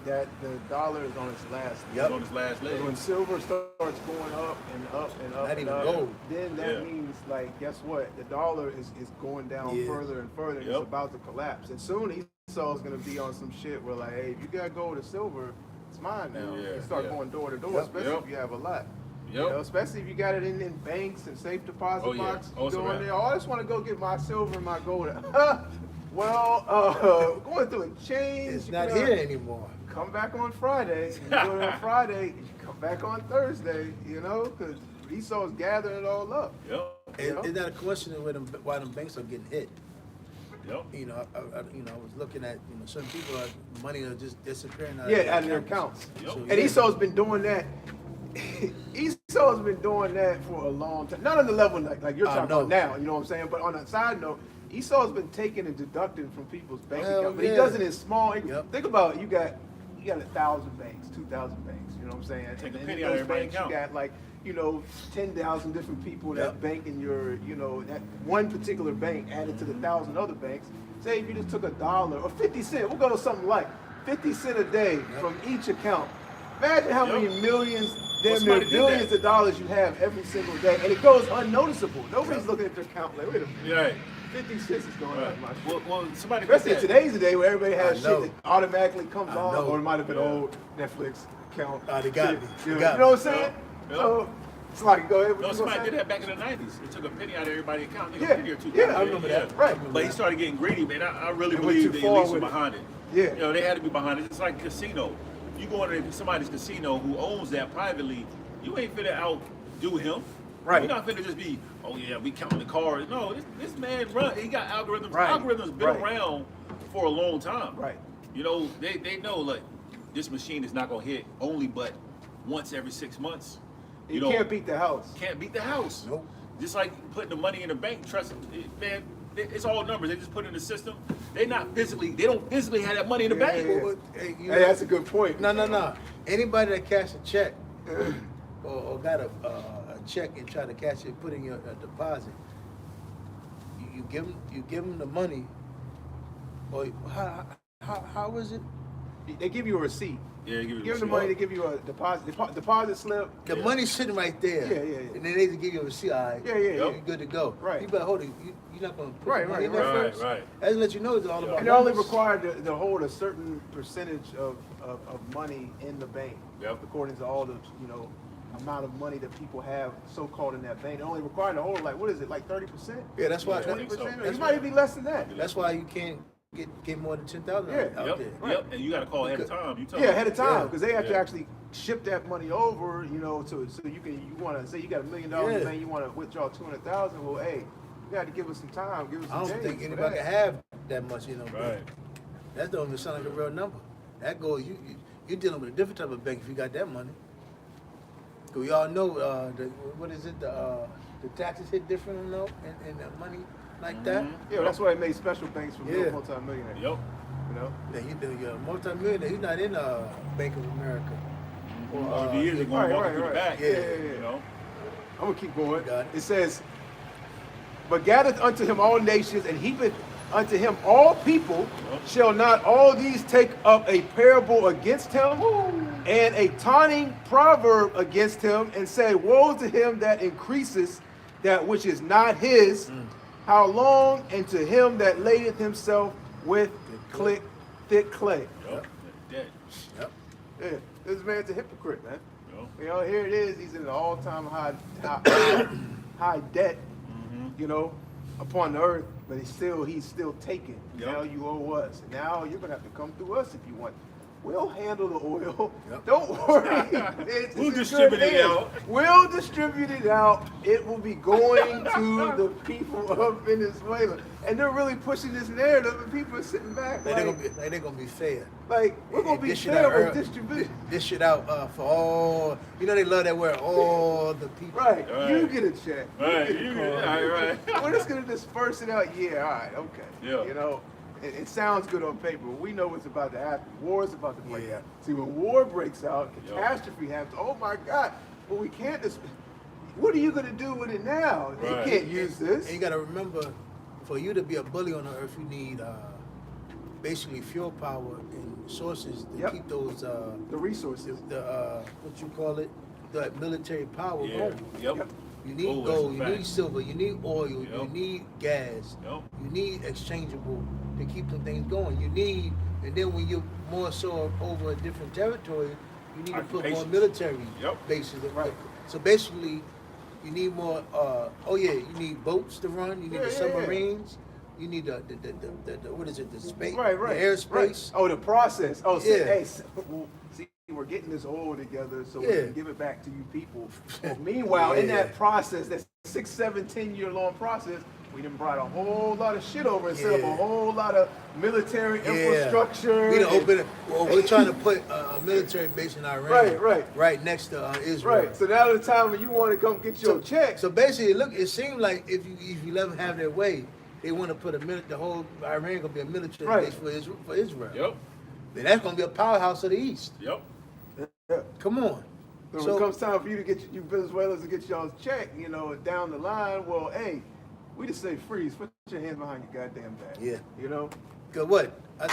dollar is on its last. Yep. on its last leg. When silver starts going up and up and up, Not and even up, gold. then that Yeah. means, like, guess what? The dollar is going down Yeah. further and further. And Yep. It's about to collapse. And soon Esau's going to be on some shit where, like, hey, if you got gold or silver, it's mine now. Yeah, You start yeah. going door to door, Yep. especially Yep. if you have a lot. Yep. You know, especially if you got it in banks and safe deposit Oh, yeah. boxes. Oh, You it's a go in wrap. there. Oh, I just want to go get my silver and my gold. Well, going through a change. It's you not know, here anymore. Come back on Friday. You go there on Friday. You come back on Thursday. You know, because Esau's gathering it all up. Yep. It's not a coincidence why them banks are getting hit. Yep. I was looking at certain people money are just disappearing out Yeah, out of their accounts. Yep. So, And yeah. Esau's been doing that. Esau's been doing that for a long time. Not on the level like you're talking know. about now. You know what I'm saying? But on a side note, Esau's been taking and deducting from people's bank Hell accounts. But he yeah. does it in small. Yep. Think about it. You got 1,000 banks, 2,000 banks. You know what I'm saying? Take a And penny in out of those everybody's banks, account. you got like 10,000 different people that Yep. bank in your that one particular bank added to the 1,000 other banks. Say if you just took $1 or 50 cents, we'll go to something like 50 cents a day from each account. Imagine how many Yep. millions, Well, damn somebody near did billions that. of dollars you have every single day, and it goes unnoticeable. Nobody's looking at their account like, wait a minute, Yeah. Right. 50 cents is going Right. up my shit. Well, somebody put Especially in that. today's day where everybody has I shit know. that automatically comes I on, know. or it might have been Yeah. old Netflix account. They got shit. me. You They know, got you know me. what I'm saying? Yeah. So it's like, go ahead. What No, you somebody gonna did say? that back in the 90s. They took a penny out of everybody's account. Nigga, Yeah. a penny or two. Yeah, dollars. I remember that. Right. But he started getting greedy, man. I really It went believe too the far elites were with it. behind it. Yeah. You know, they had to be behind it. It's like a casino. You go into somebody's casino who owns that privately, you ain't finna outdo him. Right. You're not finna just be, oh yeah, we counting the cards. No, this man he got algorithms. Right. Algorithms been Right. around for a long time. Right. You know, they know like this machine is not gonna hit only but once every 6 months. You know, can't beat the house. can't beat the house. Nope. Just like putting the money in the bank, trust man, it's all numbers. They just put it in the system. They don't physically have that money in the Yeah, bank. yeah, yeah. Well, hey, Hey, that's a good point. No. Anybody that cash a check or got a check and try to cash it, put in your deposit, you give them the money. Or how is it? They give you a receipt. Yeah, give You it give a them the money, they give you a deposit slip. The Yeah. money's sitting right there. Yeah. And then they just give you a receipt. All right, Yeah. you're good to go. Right. You better hold it. You're not going to put Right, the money in there right, right. first. Right. That's to let you know it's all about And they're only numbers. required to hold a certain percentage of money in the bank. Yep. According to all the, amount of money that people have so-called in that bank. They're only required to hold, like, what is it, like 30%? Yeah, that's why. Yeah, I think so. 20%? Or That's you might even be less than that. That's why you can't get more than 10,000 Yeah. out Yep, there. yep. And you got to call ahead of time. You tell Yeah, them. ahead of time, Yeah. because they have to Yeah. actually ship that money over, so you want to say you got $1 million in the Yeah. bank, you want to withdraw 200,000. Well, hey, you got to give us some time, give us I some don't days think for anybody that. can have that much, Right. That don't even sound like a real number. That goes, you're dealing with a different type of bank if you got that money. 'Cause we all know, what is it, the taxes hit different, and the money like that. Yeah, that's why he made special banks for Yeah. multi-millionaires. Yep. You know? Now, you're a multi-millionaire. He's not in Bank of America. Or if he is, they're going to walk him through the back. Yeah. You know? I'm gonna keep going. Got it. It says, but gathereth unto him all nations, and heapeth unto him all people. Shall not all these take up a parable against him, and a taunting proverb against him, and say, woe to him that increaseth that which is not his. How long? And to him that ladeth himself with thick clay. Yep. Dead. Yep. Yeah, this man's a hypocrite, man. Yep. You know, here it is. He's in an all-time high debt. You know, upon the earth, but he's still taking. Yep. Now you owe us. Now you're gonna have to come through us if you want. We'll handle the oil. Yep. Don't worry. It's We'll in good distribute it hands. out. We'll distribute it out. It will be going to the people of Venezuela. And they're really pushing this narrative, and people are sitting back They're like, gonna be fair. we're gonna And be dish it fair out with early. distribution. Dish it out for all. You know they love that word. All the people. Right. Right. You get a check. Right. get a You call. get right. We're just gonna disperse it out. Yeah, all right, okay. Yeah. You know, it sounds good on paper, but we know what's about to happen. War is about to break Yeah. out. See, when war breaks out, Yeah. catastrophe happens. Oh my God! But we can't. What are you gonna do with it now? Right. You can't use this. And you gotta remember, for you to be a bully on the earth, you need basically fuel power and sources to Yep. keep those The resources. the what you call it, the military power Yeah. going. Yep. You need Oh, that's gold, a you fact. need silver, you need oil, you Yep. need gas, Yep. you need exchangeable to keep them things going. You need, and then when you're more so over a different territory, you need to put more Occupations. military Yep. bases. Right. So basically, you need more. You need boats to run. You need Yeah, the yeah, yeah. submarines. You need the what is it? The space, Right. the airspace. Right. Oh, the process. Oh, see, Yeah. hey, see, we're getting this oil together so we Yeah. can give it back to you people. Meanwhile, in Yeah. that process, that 6, 7, 10-year long process, we done brought a whole lot of shit over and set up a Yeah. whole lot of military infrastructure. We done and- open it. Well, we're trying to put a military base in Iran. Right. next to Israel. Right. So now the time when you want to come get your check. So basically, look, it seems like if you let them have their way, they want to put the whole Iran gonna be a military Right. base for Israel. Yep. Then that's gonna be a powerhouse of the East. Yep. Yeah. Come on. So when it comes time for you to get you Venezuelans to get y'all's check, you know, down the line, well, hey, we just say freeze. Put your hands behind your goddamn back. Yeah. You know? Cause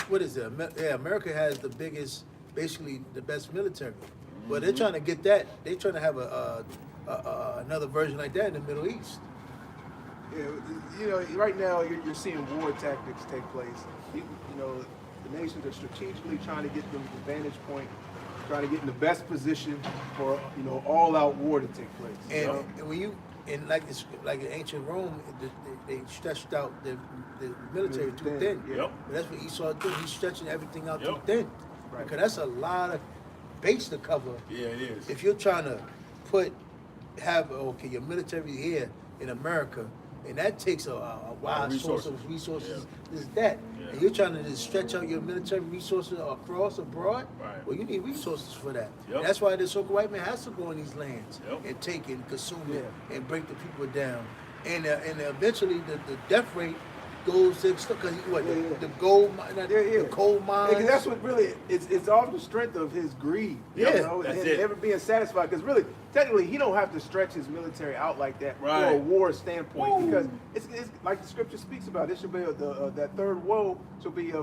what is it? America has the biggest, basically the best military. But they're trying to get that. They're trying to have another version like that in the Middle East. Yeah, you know, right now you're seeing war tactics take place. You know, the nations are strategically trying to get them the vantage point, trying to get in the best position for, you know, all-out war to take place. you know? And when you like in ancient Rome, they stretched out the military too thin. Yeah. Yep. But that's what Esau did. He's stretching everything out too Yep. thin. Right. Because that's a lot of base to cover. Yeah, it is. If you're trying to have your military here in America, and that takes a wide source of resources, is that. Yeah. And you're trying to just stretch out your military resources across abroad, Right. well, you need resources for that. Yep. And that's why the so-called white man has to go in these lands Yep. and take and consume it Yeah. and break the people down. And eventually the death rate goes to, because the gold mine, the coal mines. Because that's what really, it's off the strength of his greed. Yeah, you know, that's and it. never being satisfied. Because really, technically, he don't have to stretch his military out like that for a Right. war standpoint. Because it's like the scripture speaks about. It should be that third woe should be a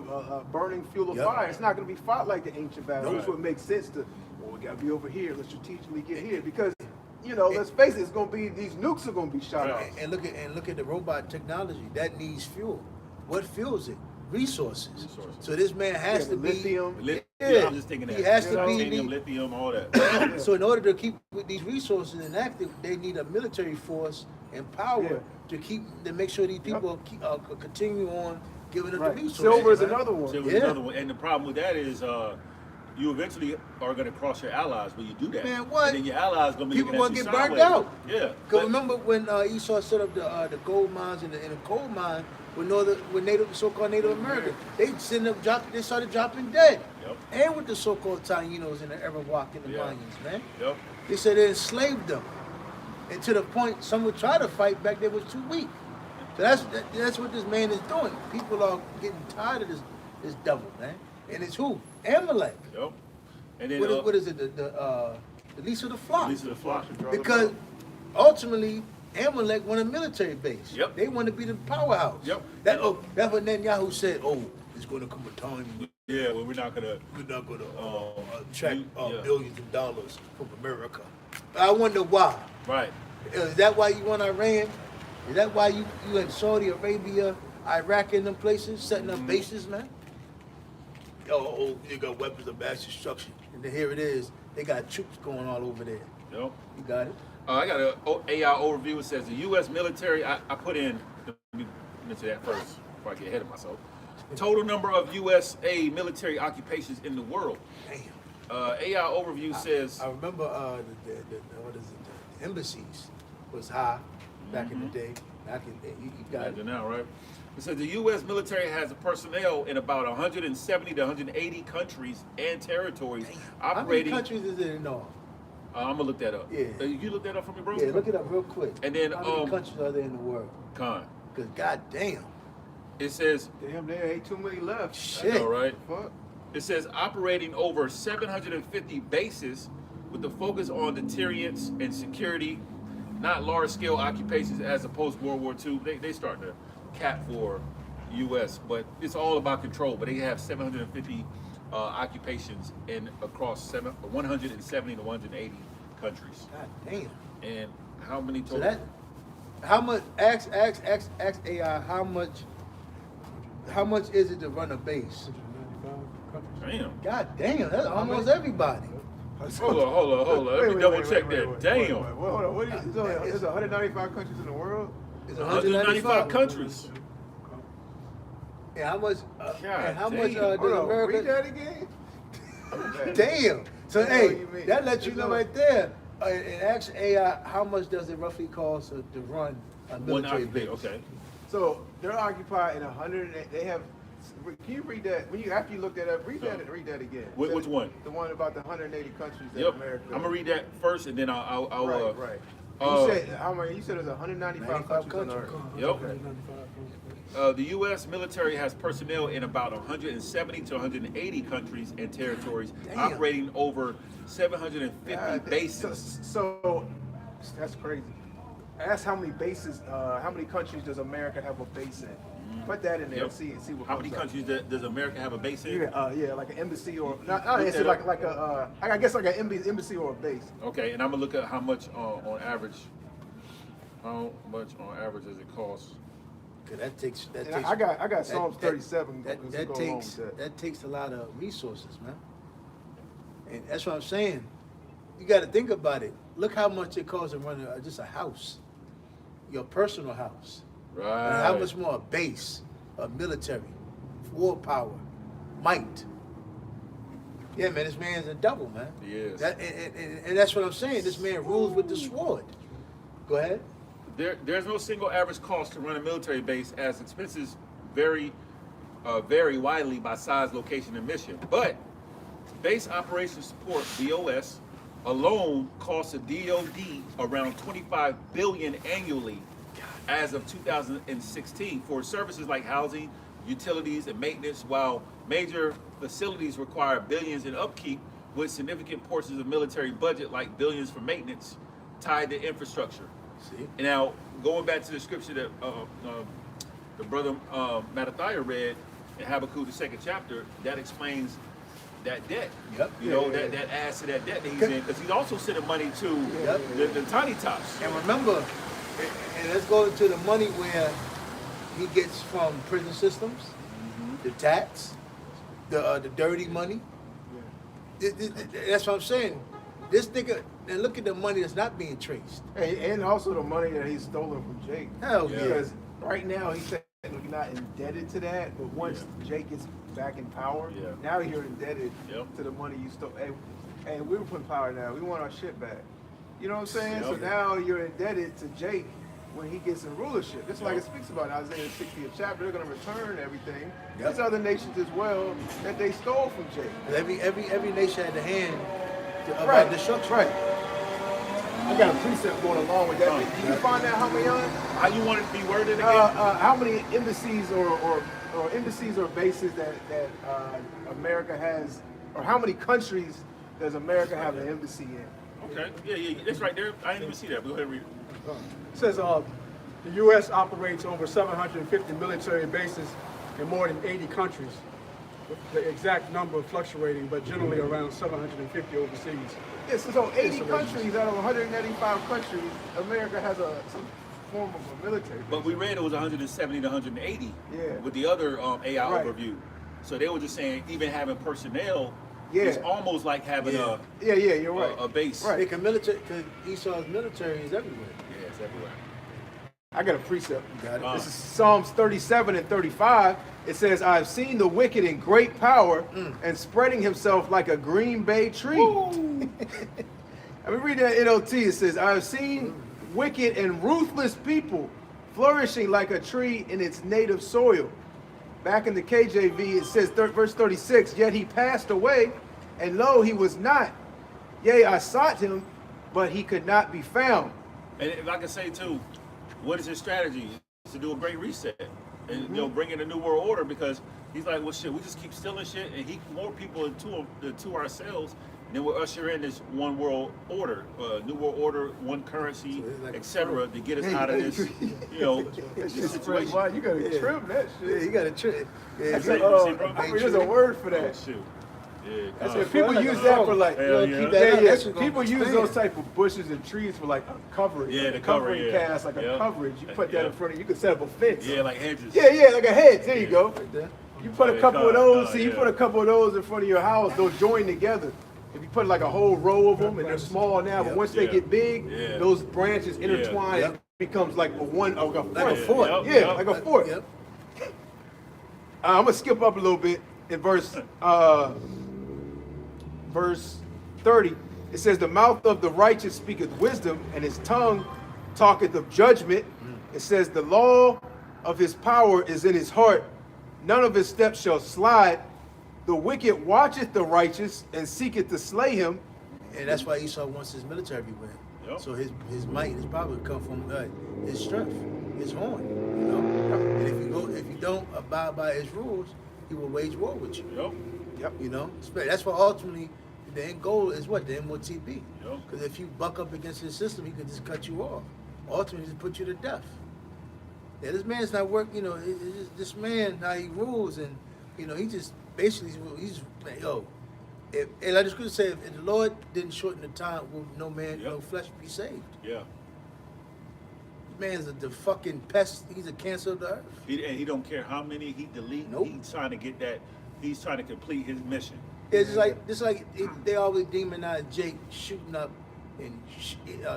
burning fuel of Yep. fire. It's not going to be fought like the ancient battles. Right. Which would make sense to, well, we got to be over here. Let's strategically get here. Because, you know, let's face it, it's going to be, these nukes are going to be shot off. Right. And look at the robot technology that needs fuel. What fuels it? Resources. So this man has to be. lithium. Yeah, I'm just thinking that. He has to be- Titanium, lithium, all that. So in order to keep with these resources inactive, they need a military force and power Yeah. to make sure these people continue on giving them Right. the resources. Silver is man. another one. So Yeah. another one. And the problem with that is you eventually are going to cross your allies when you do that. Man, what? And then your allies going to be People looking at gonna you get burnt sideways. out. Yeah. Cause but- remember when Esau set up the gold mines and the coal mine with so-called Native Americans, they started dropping dead. Yep. And with the so-called Tainos and the Arawak and the Yeah. Mayans, man. Yep. They said they enslaved them. And to the point, some would try to fight back, they was too weak. So that's what this man is doing. People are getting tired of this devil, man. And it's who? Amalek. Yep. And then What is it? The least of the flock. Least of the flock. Because ultimately, Amalek want a military base. Yep. They want to be the powerhouse. Yep. That's what Netanyahu said. Oh, it's going to come a time Yeah, well, we're not gonna attract yeah. billions of dollars from America. I wonder why. right. Is that why you want Iran? Is that why you in Saudi Arabia, Iraq, and them places setting up bases, man? Oh, you got weapons of mass destruction, and then here it is. They got troops going all over there. Yep. You got it. I got an AI overview. It says the U.S. military. I put in. Let me mention that first before I get ahead of myself. Total number of USA military occupations in the world. Damn. AI overview says. I remember the embassies was high back in the day. You got it. Imagine now, right? It says the U.S. military has personnel in about 170 to 180 countries and territories operating. How many countries is it in all? I'm gonna look that up. Yeah. You look that up for me, bro? Yeah, look it up real quick. And then, how many countries are there in the world? Because goddamn. It says. Damn, there ain't too many left. Shit. All right. Fuck. It says operating over 750 bases with the focus on deterrence and security, not large-scale occupations as opposed to World War II. They start to cap for U.S., but it's all about control. But they have 750 occupations in across 170 to 180 countries. God damn. And how many total? So that, how much? Ask AI. How much is it to run a base? Damn. God damn, that's almost everybody. Hold on. Let me double check that. Damn. Hold on. What is there's 195 countries in the world? It's 195 countries. And how much? And how much damn. does America? Read that again. Damn. So That's hey, all you mean. that lets you It's know all- right there. And ask AI, how much does it roughly cost to run a military base? Okay. So they're occupied in 100. They have. Can you read that? After you look that up, read that again. Which one? The one about the 180 countries that Yep. America. I'm gonna read that first, and then I'll Right. Uh, You said how many? You said there's 195 countries on Earth. Yep. Okay. The U.S. military has personnel in about 170 to 180 countries and territories, Damn. operating over 750 Yeah, bases. So that's crazy. Ask how many bases, how many countries does America have a base in? Put that in there and see what. How many comes up. countries does America have a base in? Yeah, like an embassy or not Look embassy, that like a I guess like an embassy or a base. Okay, and I'm gonna look at how much on average. How much on average does it cost? Cause that takes. And I got Psalms 37. That takes a lot of resources, man. And that's what I'm saying. You got to think about it. Look how much it costs to run just a house, your personal house. Right. And how much more a base, a military, war power, might. Yeah, man, this man's a double, man. He is. And that's what I'm saying. This man rules with the sword. Go ahead. There's no single average cost to run a military base, as expenses vary widely by size, location, and mission. But base operations support (BOS) alone costs a DoD around $25 billion annually, as of 2016, for services like housing, utilities, and maintenance. While major facilities require billions in upkeep, with significant portions of military budget, like billions for maintenance, tied to infrastructure. See? And now, going back to the scripture that the brother Mattathiah read in Habakkuk, the 2nd chapter, that explains that debt. Yep. You know, that adds to that debt that he's in, because he's also sending money to Yep. the tiny tops. And remember, and let's go into the money where he gets from prison systems, the tax, the dirty money. That's what I'm saying. This nigga, and look at the money that's not being traced. Hey, and also the money that he's stolen from Jake. Hell yeah. Because right now he's technically not indebted to that, but once Jake gets back in power, now you're indebted to the money you stole. Hey, we were putting power now. We want our shit back. You know what I'm saying? So now you're indebted to Jake when he gets in rulership. Just like it speaks about in Isaiah 60th chapter, they're going to return everything. There's other nations as well that they stole from Jake. Every nation had the hand about destruction. Right. I got a precept going along with that. Did you find out how many How you want it to be worded again? how many embassies or embassies or bases that America has, or how many countries does America have an embassy in? Okay. Yeah, that's right there. I didn't even see that. But go ahead and read it. It says the U.S. operates over 750 military bases in more than 80 countries, with the exact number fluctuating, but generally around 750 overseas. Yes, so 80 countries out of 185 countries, America has some form of a military base. But we read it was 170 to 180 Yeah. with the other AI Right. overview. So they were just saying even having personnel Yeah. is almost like having Yeah. You're right. a base. Right. Because military, because Esau's military is everywhere. Yeah, it's everywhere. I got a precept. You got it? This is Psalms 37 and 35. It says, I have seen the wicked in great power and spreading himself like a green bay tree. I mean, read that NLT. It says, I have seen wicked and ruthless people flourishing like a tree in its native soil. Back in the KJV, it says, verse 36, yet he passed away, and lo, he was not. Yea, I sought him, but he could not be found. And if I can say too, what is his strategy? It's to do a great reset and bring in a new world order, because he's like, well, shit, we just keep stealing shit and he more people into ourselves, and then we'll usher in this one world order, new world order, one currency, So like etc., to get us out of this, this situation. Wow, you gotta trim that Yeah, shit. you got to trick. Yeah, That's say- a- say, bro? I mean, there's a word for Oh, that. shoot. Yeah, That's God. it. People like use a that phone. for like, Hell yeah. keep that out. That's gonna people use expand. those type of bushes and trees for like a coverage. Yeah, like the a covering cover, yeah. cast, like a Yep. coverage. You put that in Yep. front of you. You could set up a fence. Yeah, like hedges. Yeah, like a hedge. There you Yeah. go. Right there. You put a Yeah, couple of God, those. God, See, you yeah. put a couple of those in front of your house. They'll join together. If you put like a whole row of them, and they're small now, but Yep. once they Yeah. get big, Yeah. those branches intertwine. Yep. It becomes like a fort. Like a fort. Yep. Yeah, like a fort. Yep. I'm gonna skip up a little bit in verse 30. It says, the mouth of the righteous speaketh wisdom, and his tongue talketh of judgment. It says, the law of his power is in his heart, none of his steps shall slide. The wicked watcheth the righteous and seeketh to slay him. And that's why Esau wants his military everywhere. Yep. So his might, his power come from his strength, his horn. You know. And if you don't abide by his rules, he will wage war with you. Yep. Yep. You know. That's why ultimately the end goal is what? The MOTB. Yep. Because if you buck up against his system, he could just cut you off. Ultimately, just put you to death. Yeah, this man's not work. You know, this man how he rules, and you know, he just basically he's like, yo. If, and I just could say, if the Lord didn't shorten the time, will no man, Yep. no flesh be saved. Yeah. This man's the fucking pest. He's a cancer of the earth. And he don't care how many he delete. Nope. He's trying to get that. He's trying to complete his mission. It's just like they always demonize Jake shooting up and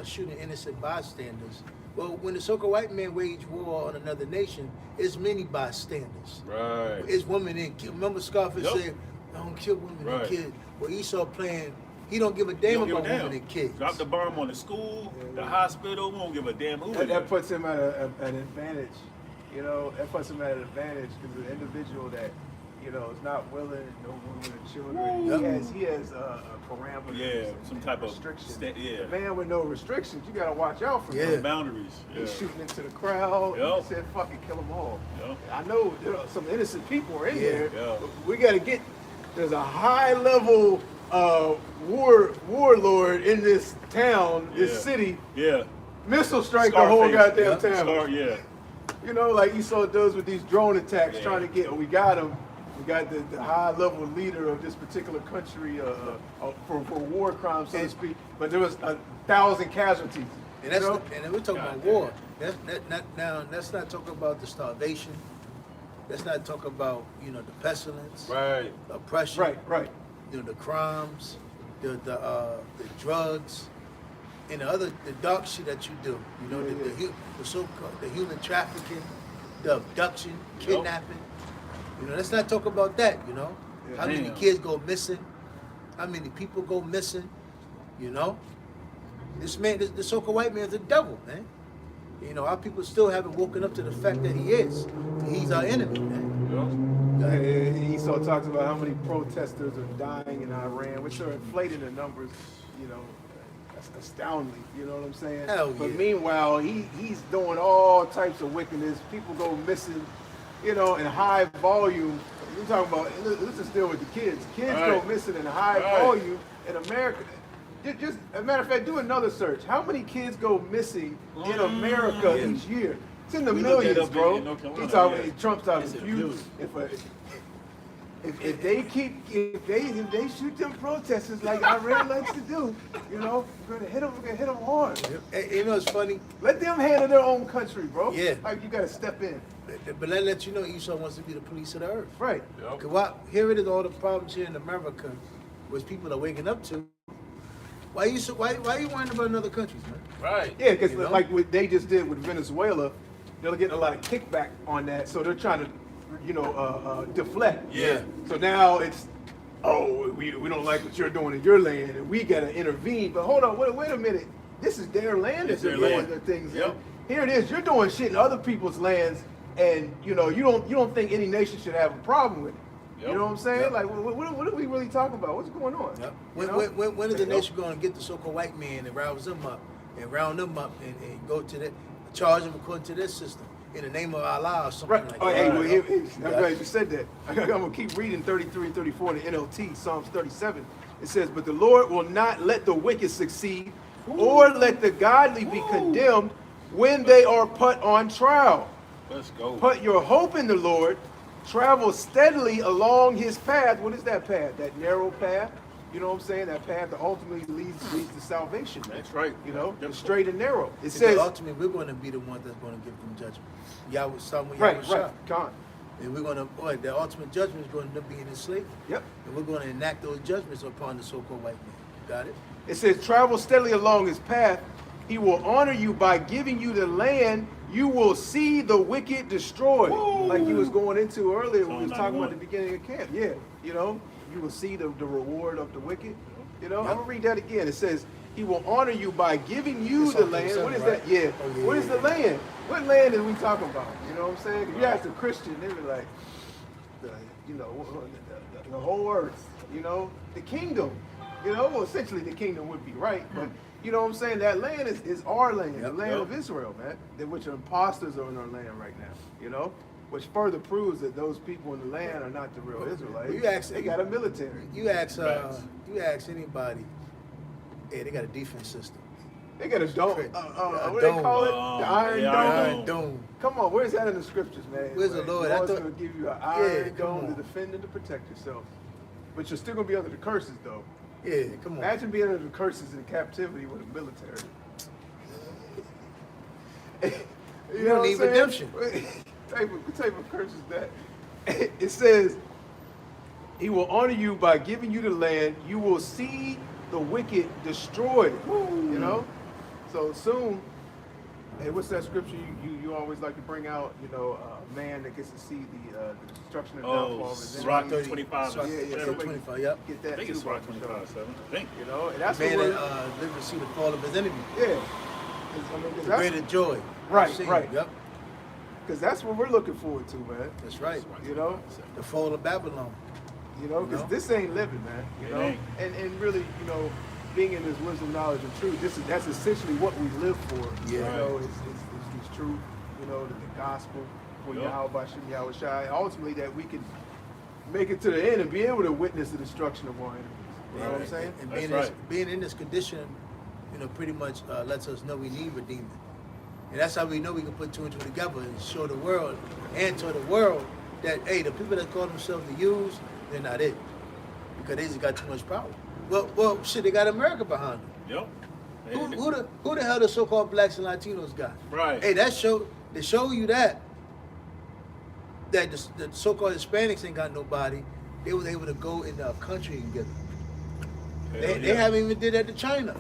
shooting innocent bystanders. Well, when the so-called white man wage war on another nation, it's many bystanders. Right. It's women and kids. Remember Scarface Yep. said, "Don't kill women Right. and kids." Well, Esau playing. He don't give a He damn don't give a about damn. women and kids. Drop the bomb on the school, the hospital. We don't give a damn who. That puts him at an advantage. You know, that puts him at an advantage because the individual that, you know, is not willing, no women and children. Yep. He has a parameter. Yeah, some type of restriction. yeah. A man with no restrictions, you gotta watch out for Yeah. him. Boundaries. Yeah. He's shooting into the crowd. Yep. He said, "Fucking kill them all." Yep. I know there are some innocent people are in Yeah. there. Yeah. But we gotta get. There's a high level warlord in this town, this Yeah. city. Yeah. Missile strike the whole Scarface. goddamn Yep. town. Yeah. You know, like Esau does with these drone attacks, Yeah. trying to get. We got him. We got the high level leader of this particular country for war crimes, so to speak. But there was 1,000 casualties. And that's you know? and then we're talking about war. That's not talking about the starvation. That's not talking about the pestilence, Right. oppression, Right. the crimes, the drugs, and the dark shit that you do. You know the so-called the human trafficking, the abduction, kidnapping. Let's not talk about that. How many Damn. kids go missing? How many people go missing? This man, the so-called white man, is the devil, man. Our people still haven't woken up to the fact that he is. He's our enemy, man. Yeah. Esau talks about how many protesters are dying in Iran, which are inflating the numbers. That's astounding. You know what I'm saying? Hell But yeah. meanwhile, he's doing all types of wickedness. People go missing, you know, in high volume. You're talking about, this is still with the kids. Kids go Right. missing in high Right. volume in America. Just as a matter of fact, do another search. How many kids go missing in America each year? It's in the We looked that millions, up bro. in North Carolina, He's talking. yeah. Trump's talking. It's If abuse. if they shoot them protesters like Iran likes to do, you know, we're gonna hit them hard. Hey, you know what's funny? Let them handle their own country, bro. Yeah. Like you gotta step in. But let you know Esau wants to be the police of the earth. Right. Cause here it is, all the problems here in America, which people are waking up to. Why you worrying about other countries, man? Right. Yeah, because You know? like what they just did with Venezuela, they're getting a lot of kickback on that, so they're trying to, you know, deflect. Yeah. So now it's, oh, we don't like what you're doing in your land, and we gotta intervene. But hold on, wait a minute. This is their land. It's that their they're doing land. their things in. Yep. Here it is. You're doing shit in other people's lands, and you know you don't think any nation should have a problem with it. Yep. You know what I'm saying? Yep. Like, what are we really talking about? What's going on? Yep. You When is the know? nation going to get the so-called white man and rouse them up and round them up and go to the charge them according to their system in the name of Allah or something Right. like Oh, that? hey, well, Right. I'm glad you said that. I'm going to keep reading 33 and 34 in the NLT, Psalms 37. It says, but the Lord will not let the wicked succeed or let the godly be condemned when they are put on trial. Let's go. Put your hope in the Lord. Travel steadily along his path. What is that path? That narrow path? You know what I'm saying? That path that ultimately leads to salvation, man. That's right. You know, Yep. the straight and narrow. It Because says, ultimately we're going to be the ones that's going to give them judgment. Yahweh, starting with right, Yahweh right, Con. And we're going to, the ultimate judgment is going to be in enslavement. Yep. And we're going to enact those judgments upon the so-called white man. Got it? It says, travel steadily along his path. He will honor you by giving you the land. You will see the wicked destroyed. Like you was going into earlier when we was talking about the beginning of camp. Yeah, you know, you will see the reward of the wicked. You know, I'm going to read that again. It says, he will honor you by giving you It's the on land. 27, What is right? that? Yeah. Oh, yeah, What is yeah, the land? What land are we talking about? You know what I'm saying? If you ask a Christian, they be like, the whole earth, you know, the kingdom. You know, well, essentially the kingdom would be right, but you know what I'm saying? That land is our land, the Yep. land Yep. of Israel, man. Which imposters are in our land right now, you know? Which further proves that those people in the land are not the real Israelites. You ask- they got a military. You ask Facts. anybody, hey, they got a defense system. They got a dome. Crazy. What A they dome. call it? The Iron the Dome. Iron Iron Dome. Come on, where's that in the scriptures, man? Where's the Lord? I Lord's thought- going to give you an iron come dome on. to defend and to protect yourself. But you're still going to be under the curses, though. Yeah, come on. Imagine being under the curses in captivity with a military. You don't need redemption. type of curse is that? It says, he will honor you by giving you the land. You will see the wicked destroyed. You know? So soon, hey, what's that scripture you always like to bring out? You know, a man that gets to see the destruction and downfall of his Sirach enemies. 25. Sirach Yeah, yeah, seven. somebody 25, yep. Get I that think too. it's Sirach Bobby, 25, 7. I think. You know, and that's Man what that we're, live to see the fall of his enemy. yeah. 'Cause, I mean, 'cause The that's, greater joy. Right, Sing. right. Yep, because that's what we're looking forward to, man. that's right. You know, The fall of Babylon. you know, because You know? this ain't living, man. You It know, ain't. and really, you know, being in this wisdom, knowledge, and truth. That's essentially what we live for. You Yeah. know, it's this truth. You know, the gospel for Yup. Yahweh Shem Yahweh Shai. Ultimately, that we can make it to the end and be able to witness the destruction of our enemies. You know what I'm saying? And That's being, right. being in this condition, you know, pretty much lets us know we need redeeming. And that's how we know we can put two and two together and show the world and to the world that, hey, the people that call themselves the Jews, they're not it. Because they just got too much power. Well, shit, they got America behind them. Yep. Who the hell the so-called blacks and Latinos got? Right. Hey, they show you that the so-called Hispanics ain't got nobody. They was able to go in a country and get them. They haven't even did that to China.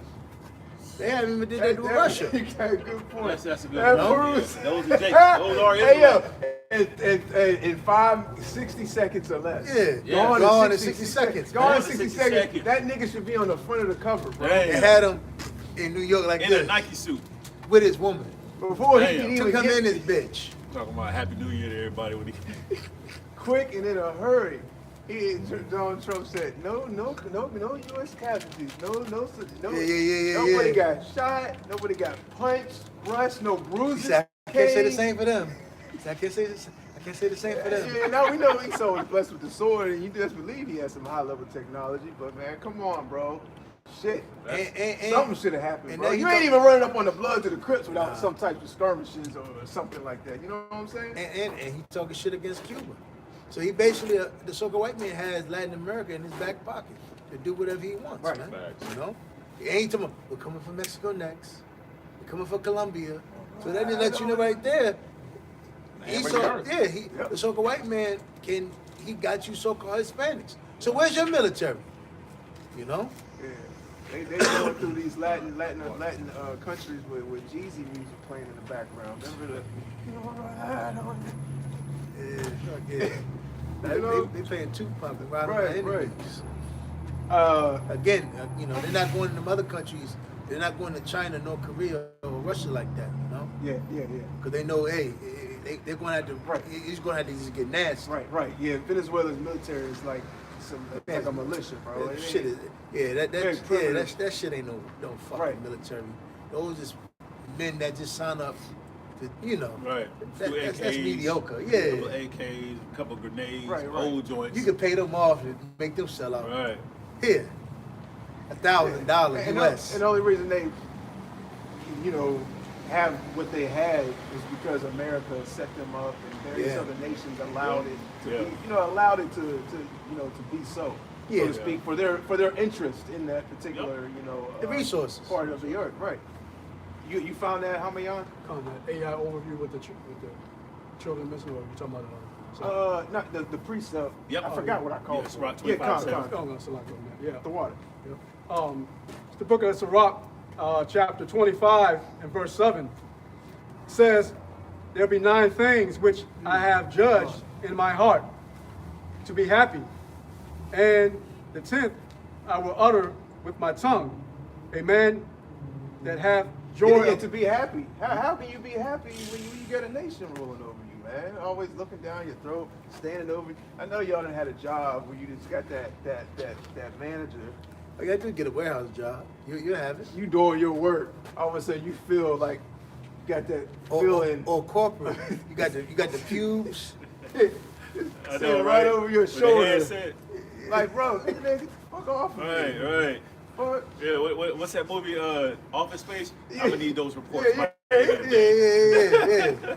They haven't even did that to Russia. You got a good point. That's a good That one. proves- Yeah, those are Jake. Those are Hey, yo, Israelites. in 60 seconds or less. Yeah. Gone, Gone in in 60 60 seconds. seconds. Gone in Gone in 60 60 seconds. seconds. That nigga should be on the front of the cover, bro. Damn. They had him in New York like In a this Nike suit. with his woman. Before he Damn. can Took even him get in his bitch. Talking about Happy New Year to everybody. When he... quick and in a hurry. Donald Trump said, no U.S. casualties, no, Yeah. nobody got shot, nobody got punched, brushed, no He bruises. said, I can't say the same for them. He said, I can't say the same for them. Yeah, now we know Esau was blessed with the sword, and you just believe he has some high-level technology. But man, come on, bro, shit, something should have happened, bro. You ain't even running up on the Bloods or the Crips without some type of skirmishes or something like that. You know what I'm saying? And he talking shit against Cuba. So he basically, the so-called white man has Latin America in his back pocket to do whatever he wants, Right. man. Facts. You know? He ain't talking about, we're coming for Mexico next. We're coming for Colombia. So that just let you know right there. The so-called white man he got you so-called Hispanics. So where's your military? You know? Yeah. They going through these Latin countries with Jeezy music playing in the background. Remember Yeah. You know? They playing Tupac and Ride Right, My right. Enemies. Again, you know, they're not going to them other countries. They're not going to China, North Korea, or Russia like that, you know? Yeah. Because they know, hey, they're going to have to, Right. he's going to have to just get nasty. Right. Yeah, Venezuela's military is like like a militia, bro. That It shit ain't- is, that very privileged. that shit ain't no fucking Right. military. Those just men that just sign up to, you know. Right. That's mediocre. A Yeah. couple AKs, a couple grenades, Right. old joints. You can pay them off and make them sell out. Right. Here, $1,000 And US. the only reason they, have what they had is because America set them up and various Yeah. other nations allowed it to Yeah. be, allowed it to be so Yeah. to speak, for their interest in that particular, The resources. part of the earth. Right. You found that, Hamayan? Come on, AI overview with the children missing, or you talking about it? Not the precept. Yep. I forgot what I called Yeah, it. Sirach Yeah, 25:7. Oh, no, it's a lot going on. Yeah. the water. It's the book of Sirach, chapter 25 and verse 7. Says, there be 9 things which I have judged in my heart to be happy. And the 10th I will utter with my tongue. A man that hath joy. Yeah, to be happy. How can you be happy when you get a nation rolling over you, man? Always looking down your throat, standing over you. I know y'all done had a job where you just got that manager. All you got to do is get a warehouse job. You have it. You doing your work. All of a sudden you feel like you got that feeling. Or corporate. You got the pubes. I Sitting right over your With the shoulder. headset. Like, bro, get the fuck off of me. Right. Fuck. Yeah, what's that movie, Office Space? I'm gonna need those reports. Yeah.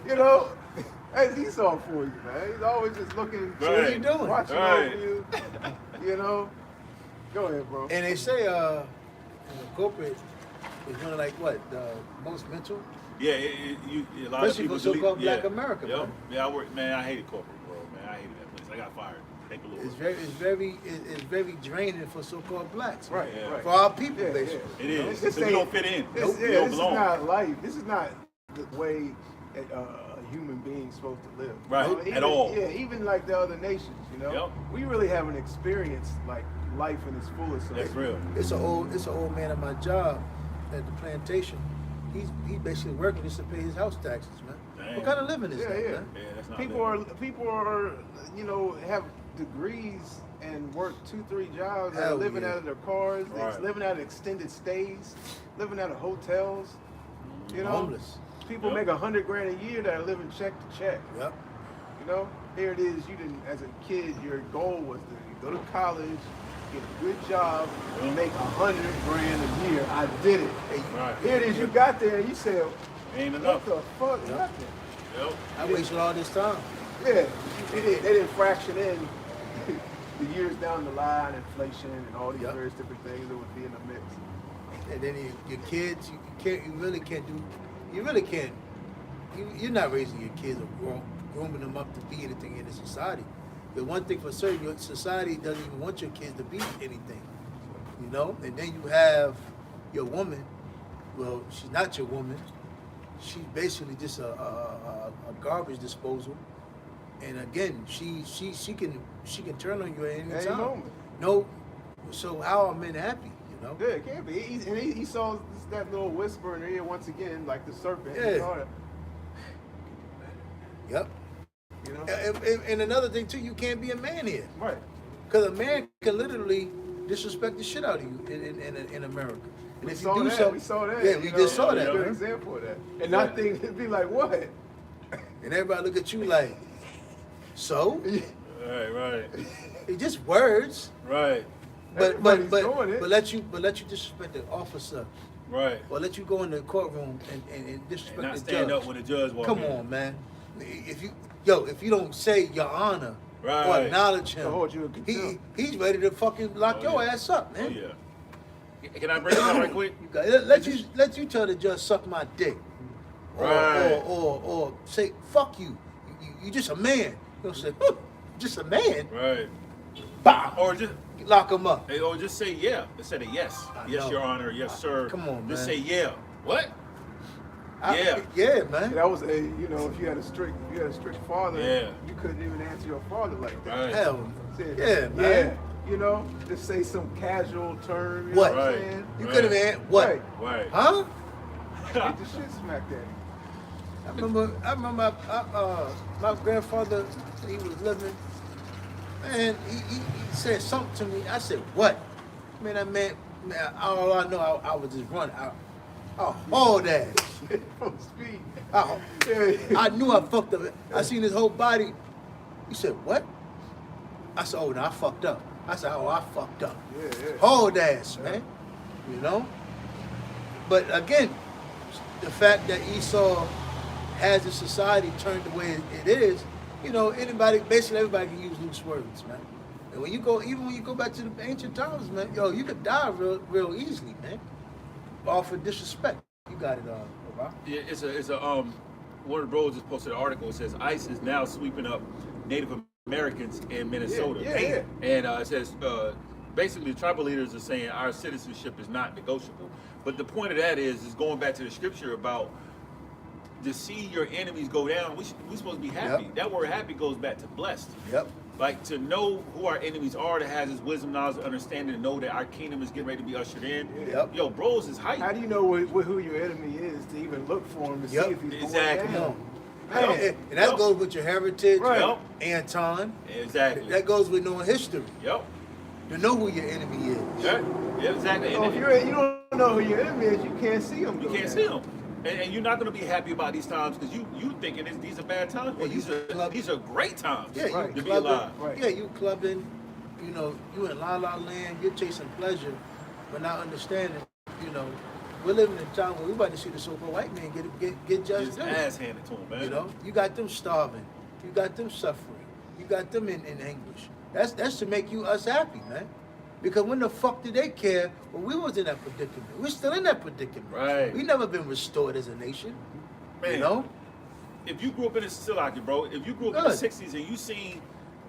Yeah. That's Esau for you, man. He's always just looking, So what you doing? watching Right. over you. Go ahead, bro. And they say corporate is one of like what the most mental. Yeah, a lot of Especially people for so-called delete- Black yeah. America, Yep. man. Yeah, I hated corporate, bro. Man, I hated that place. I got fired. Thank the Lord. It's very draining for so-called blacks. man. Right, Yeah. right. For our people, Yeah, basically. It is. This So we don't fit in. This, We don't this is belong. not life. This is not the way a human being's supposed to live. Right, Even, at all. Yeah, even like the other nations, Yep. We really haven't experienced like life in its fullest. That's real. It's an old man at my job at the plantation. He's basically working just to pay his house taxes, man. Dang. What kind of living is Yeah, that, yeah. man? Yeah, that's not People are have degrees and work 2-3 jobs, and are Hell living yeah. out of their cars, Right. living out of extended stays, living out of hotels. Homeless. People Yep. make $100 grand a year that are living check to check. Yep. Here it is. You didn't, as a kid, your goal was to go to college, get a good job, and make $100 grand a year. I did it. Right. Here it is. You got there and you said, Ain't "What enough. the fuck? Nothing." Yep. I wasted all this time. Yeah, they didn't fraction in the years down the line, inflation, and all these Yep. various different things that would be in the mix. And then your kids, you really can't. You're not raising your kids or grooming them up to be anything in the society. The one thing for certain, your society doesn't even want your kids to be anything, And then you have your woman. Well, she's not your woman. She's basically just a garbage disposal. And again, she can turn on you at any Any time. moment. No, so how are men happy? Yeah, it can't be. He saw that little whisper in her ear once again, like the serpent. Yeah. He saw it, Yep. And another thing too, you can't be a man here. Right. Because a man can literally disrespect the shit out of you in America. And We if saw you do that. something, We saw that. yeah, we just saw that, Good man. example of that. And I think it'd be like, what? And everybody look at you like, so? Right. It's just words. Right. Everybody's doing it. But let you disrespect the officer, Right. or let you go in the courtroom and And disrespect not the stand judge. up when the judge walks Come in. on, man. If you don't say your honor or Right. acknowledge him, They'll hold you in contempt. he's ready to fucking lock Oh, your yeah. ass up, Oh man. yeah. Can I bring it up right quick? Let you tell the judge suck my dick, Right. or say fuck you. You just a man. He'll say just a man. Right. Bah! Or just Lock him up. or just say yeah instead of yes. I Yes, know. Your Honor. Yes, sir. Come on, Just man. say yeah. What? Yeah. Yeah, man. That was if you had a strict father, Yeah. you couldn't even answer your father like that. Right. Hell, Said, yeah, man. Just say some casual term. You What? know what I'm Right. saying? You Right. could have had what? Right. Right. Huh? Get the shit smacked at him. I remember my grandfather, he was living, and he said something to me. I said, what? Man, all I know, I was just running. I hauled ass. Full speed. I knew I fucked up. I seen his whole body. He said, what? I said, oh, no, I fucked up. I said, oh, I fucked up. Yeah. Hauled ass, man. You know? But again, the fact that Esau has the society turned the way it is, basically everybody can use loose words, man. And when you go back to the ancient times, man, you could die real easily, man. Off of disrespect. You got it, Rob. Yeah, it's a one of the bros just posted an article. It says ICE is now sweeping up Native Americans in Minnesota. Yeah. And it says basically the tribal leaders are saying our citizenship is not negotiable. But the point of that is going back to the scripture about to see your enemies go down. We supposed to be happy. Yep. That word happy goes back to blessed. Yep. Like to know who our enemies are, to have this wisdom, knowledge, understanding, to know that our kingdom is getting ready to be ushered in. Yep. Yo, bros is hype. How do you know who your enemy is to even look for him to Yep. see if he's Exactly. going down? And that goes with your heritage, Right. Anton. Exactly. That goes with knowing history. Yep. To know who your enemy is. Yeah, exactly. So if you don't know who your enemy is, you can't see him. You can't see them. And you're not going to be happy about these times because you thinking these are bad times. Well, Yeah, these are great times Yeah, Right. you to be clubbing. alive. Right. Yeah, you clubbing. You in La La Land. You're chasing pleasure, but not understanding. We're living in a time where we're about to see the so-called white man get judged. His ass handed to him, man. You got them starving. You got them suffering. You got them in anguish. That's to make us happy, man. Because when the fuck did they care when we was in that predicament? We're still in that predicament. Right. We never been restored as a nation. Man, if you grew up in the Silaki, bro, if you grew up in the Good. 60s and you seen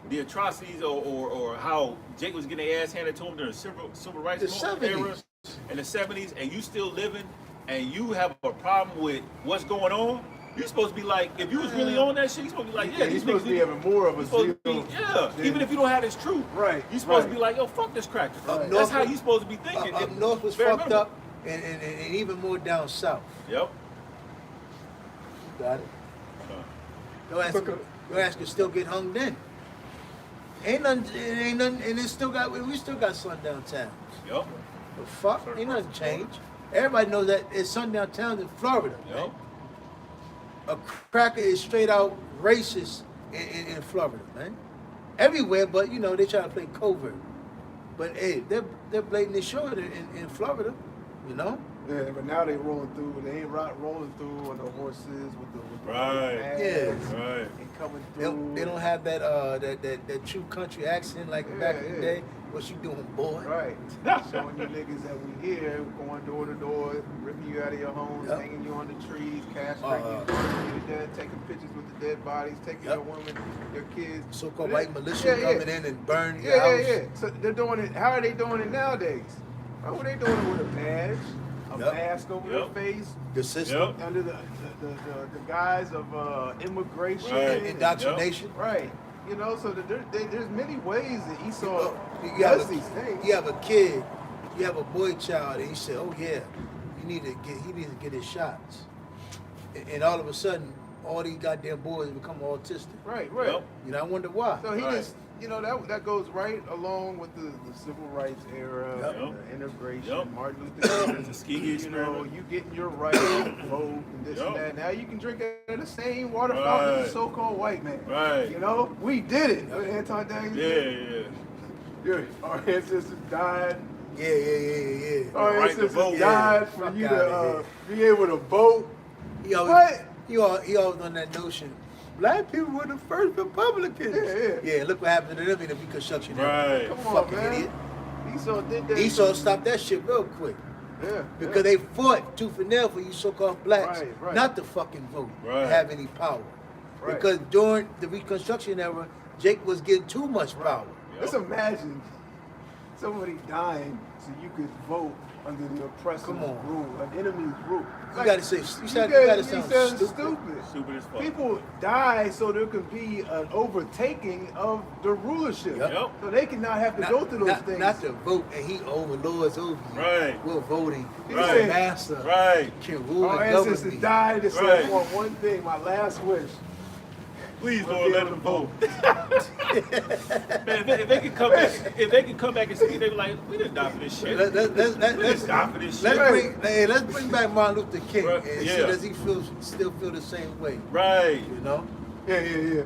the atrocities or how Jake was getting their ass handed to him during the civil rights The era 70s. and the 70s, and you still living and you have a problem with what's going on, you're supposed to be like, if you was really on that shit, you're supposed to be like, Yeah, these he's supposed niggas to be having more of a you're supposed to zeal. be, yeah, than- even if you don't have this truth. Right, You're supposed to right. be like, yo, fuck this cracker. Up That's north- how you supposed to be thinking. Up north was Bare fucked minimum. up, and even more down south. Yep. Got it. Your ass can still get hung then. Ain't nothing, and we still got sundown towns. Yep. The fuck? Ain't nothing changed. Everybody knows that it's sundown towns in Florida. Yep. A cracker is straight out racist in Florida, man. Everywhere, but they try to play covert. But hey, they're blatantly showing it in Florida, Yeah, but now they rolling through. They ain't rolling through on the horses with the Right. mags Yeah. Right. and coming They through. don't have that true country accent like back in the Yeah. day. What you doing, boy? Right. Showing you niggas that we here, going door to door, ripping you out of your homes, Yep. hanging you on the trees, castrating you dead, taking pictures with the dead bodies, taking Yep. your women, your kids. So-called Yeah. white militia Yeah, yeah. coming in and burn your house. Yeah. So they're doing it. How are they doing it nowadays? How are they doing it with a badge, a Yep. mask over Yep. their face, The system, Yep. under the guise of immigration, Right. indoctrination. Right. So there's many ways that Esau You does have, these things. you have a kid, you have a boy child, and you say, "Oh yeah, he needs to get his shots," and all of a sudden, all these goddamn boys become autistic. Right. Yep. I wonder why. So he Right. just you know, that goes right along with the civil rights era, Yep. the integration, Yep. Martin Luther King. Tuskegee You know, experiment. you getting your right to vote and this and Yep. that. Now you can drink out of the same water fountain as Right. a so-called white man. Right. You know, we did it. What Anton Daniels did. Yeah. Our ancestors died. Yeah. Our Right to ancestors vote. died for Fuck you outta to be able to vote. He always, What? he always on that notion. Black people were the first Republicans. Yeah. Look what happened to them in the Reconstruction era. Right. Come on, Fucking man. idiot. Esau did that. Esau stopped that shit real quick. Yeah. Because they fought tooth and nail for you so-called blacks Right. not to fucking vote Right. and have any power. Right. Because during the Reconstruction era, Jake was getting too much power. Just imagine somebody dying so you could vote under the oppressor's Come on. rule, an enemy's rule. You gotta say, you gotta sound stupid. Stupid as fuck. People die so there could be an overtaking of the rulership. Yep. So they can not have to go through those things. Not to vote and he overlords over you. Right. We're voting. Right. The master Right. can rule Our and govern ancestors me. died to say, Right. I want one thing, my last wish. Please, Lord, let them vote. Man, if they could come back and see, they be like, we didn't die for this shit. Let's We didn't die for this shit. let's bring back Martin Luther King Right, and yeah. see does he still feel the same way. Right. You know? Yeah.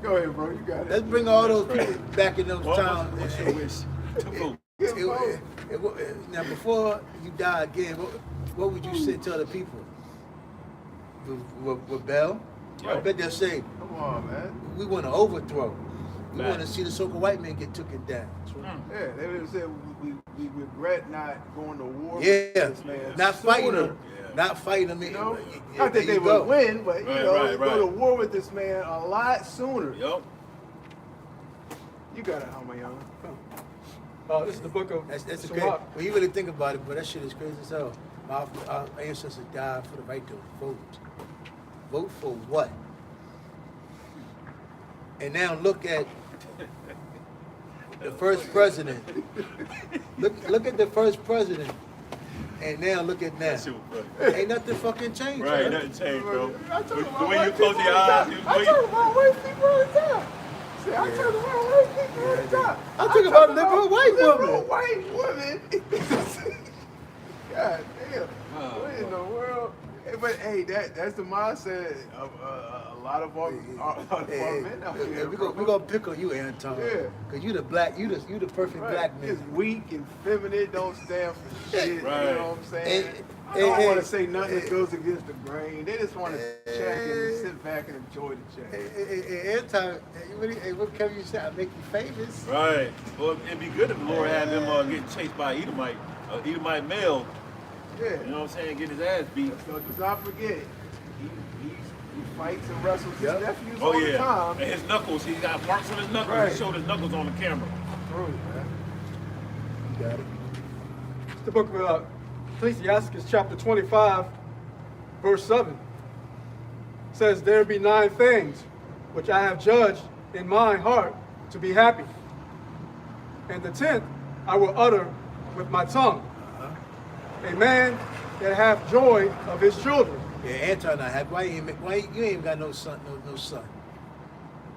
Go ahead, bro. You got it. Let's bring all those That's people back in those towns. What's your wish to vote? Now, before you die again, what would you say to the people? Rebel? I Yeah. bet they'll say, Come on, man. we want to overthrow. We Right. want to see the so-called white man get taken down. Yeah, they would have said we regret not going to war Yeah, with this man. not fighting sooner. them. Not fighting them. You know, Yeah, not that there they you go. would win, but you Right, know, right, go to right. war with this man a lot sooner. Yup. You got it, Hamayan. This is the book of That's crazy. Sirach. When you really think about it, but that shit is crazy as hell. Our ancestors died for the right to vote. Vote for what? And now look at the first president. Look at the first president. And now look at now. That shit was funny. Ain't nothing fucking changed. Right, man. nothing changed, bro. I talk The about way you white close people your all the eyes, time. the I way talk you... about white people all the time. See, I talk about white people all the time. I talk about liberal white liberal women. white women. God damn. What in the world? Hey, but hey, that's the mindset of a lot of our men out here. We're gonna pick on you, Anton. Yeah. Cause you the perfect Right. black man. It's weak and feminine, don't stand for shit. Right. You know what I'm saying? I And- don't want to and- say nothing that goes against the grain. They just want to check and sit back and enjoy the check. Anton, what can you say? I make you famous. Right. Well, it'd be good if the Lord had them getting chased by Edomite male. Yeah. You know what I'm saying? Get his ass beat. So does not forget, he fights and wrestles his Yep. nephews Oh all the yeah. time. And his knuckles, he got marks on his knuckles. Right. He showed his knuckles on the camera. True, man. You got it. It's the book of Ecclesiastes, chapter 25, verse 7. It says, there be 9 things which I have judged in my heart to be happy. And the 10th I will utter with my tongue. A man that hath joy of his children. Yeah, Anton, why you ain't got no son, no son.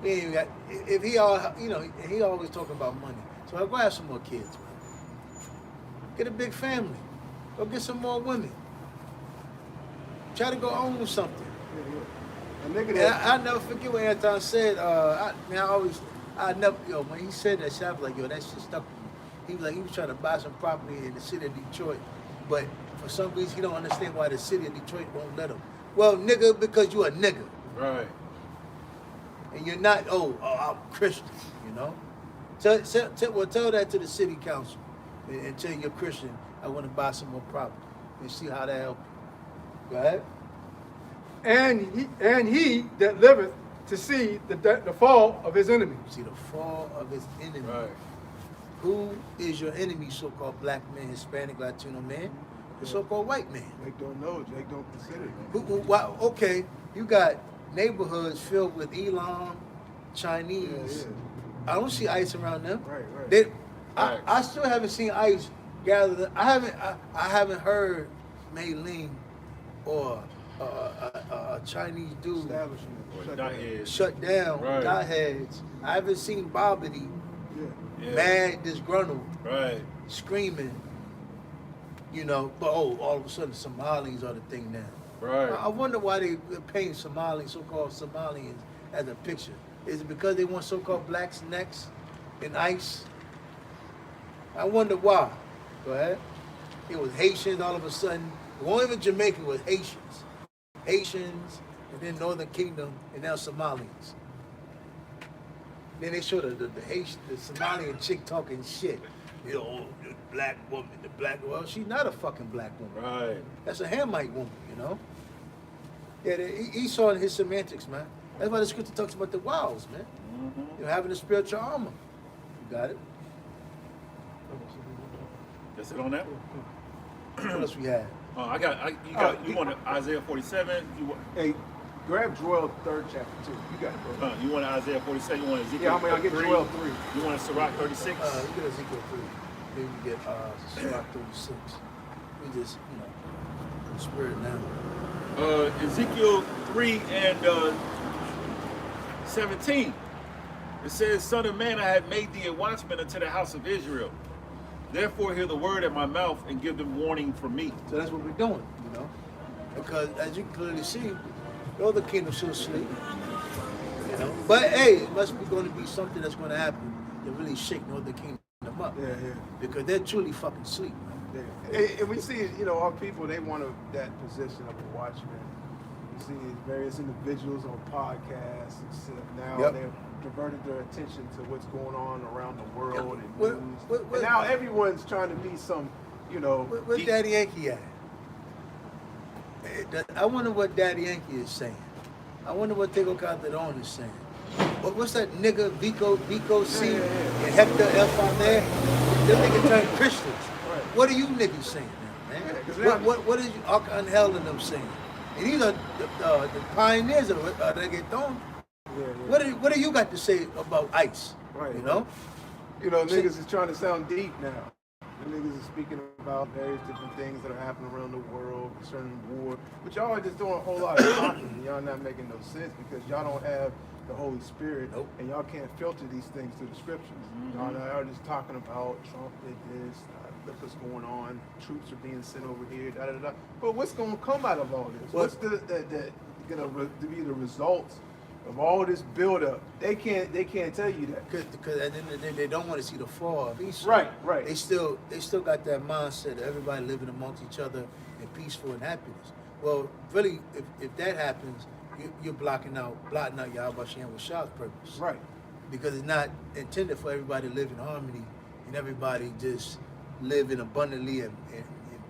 He ain't got. If he he always talking about money. So go have some more kids, man. Get a big family. Go get some more women. Try to go own something. A nigga And that, I never forget what Anton said. When he said that shit, I was like, yo, that shit stuck with me. He was trying to buy some property in the city of Detroit, but for some reason he don't understand why the city of Detroit won't let him. Well, nigga, because you a nigga. Right. And you're not, I'm Christian, you know? Tell that to the city council and tell you're Christian, I want to buy some more property and see how that help you. Go ahead. And he that liveth to see the fall of his enemy. See the fall of his enemy. Right. Who is your enemy, so-called black man, Hispanic, Latino man? The so-called white man. Jake don't know, Jake don't consider Why, okay, you got neighborhoods filled with Elam, Chinese. Yeah. I don't see ICE around them. Right. I still haven't seen ICE gather. I haven't heard Mei Ling or Chinese dude Establishment. Or Shut dot down. head. shut down Right. dot heads. I haven't seen Bobbity Yeah. Yeah. mad, disgruntled, Right. screaming, you know, but all of a sudden Somalis are the thing now. Right. I wonder why they paint Somalis, so-called Somalians, as a picture. Is it because they want so-called blacks next in ICE? I wonder why. Go ahead. It was Haitians all of a sudden. It wasn't even Jamaican, it was Haitians. Haitians, and then Northern Kingdom, and now Somalians. Then they showed the Haitian, the Somalian chick talking shit. You know, the black woman, well, she's not a fucking black woman. Right. That's a Hamite woman, you know? Yeah, Esau and his semantics, man. That's why the scripture talks about the wiles, man. Mm-hmm. You know, having a spiritual armor. You got it? That's it on that? What else we had? You want Isaiah 47? Hey, grab Joel 3rd chapter 2. You got it, bro. You want Isaiah 47? You want Ezekiel? Yeah, I'll get 3? Joel 3. You want Sirach 36? You get Ezekiel 3. Then you get Sirach 36. We just, you know, spirit now. Ezekiel 3 and 17. It says, Son of man, I have made thee a watchman unto the house of Israel. Therefore hear the word at my mouth and give them warning from me. So that's what we're doing, you know? Because as you can clearly see, the other kingdom still asleep. You know? But hey, it must be going to be something that's going to happen to really shake the other kingdom up. Yeah, yeah. Because they're truly fucking asleep. Yeah. And we see, you know, our people, they want that position of a watchman. You see various individuals on podcasts and stuff. Now Yep. they've diverted their attention to what's going on around the world and What- news. what- And now everyone's trying to be some, you know, Where's Daddy Yankee at? I wonder what Daddy Yankee is saying. I wonder what Tego Calderon is saying. What's that nigga Vico C Yeah. and Hector F on there? Them niggas turned Christians. Right. What are you niggas saying now, man? Yeah, 'cause now- What is Arcangel and them saying? And these are the pioneers of reggaeton. yeah. What do you got to say about ICE? Right, You know? You know, niggas is trying to sound deep now. The niggas is speaking about various different things that are happening around the world concerning war. But y'all are just doing a whole lot of talking and y'all not making no sense because y'all don't have the Holy Spirit. Nope. And y'all can't filter these things through the scriptures. Y'all are just talking about Trump did this, look what's going on, troops are being sent over here, da da da. But what's going to come out of all this? What's going to be the results of all this buildup? They can't tell you that. Because at the end of the day, they don't want to see the fall of Esau. Right. They still got that mindset of everybody living amongst each other in peaceful and happiness. Well, really, if that happens, you're blotting out Yahweh Shem Shah's purpose. Right. Because it's not intended for everybody to live in harmony and everybody just live in abundantly and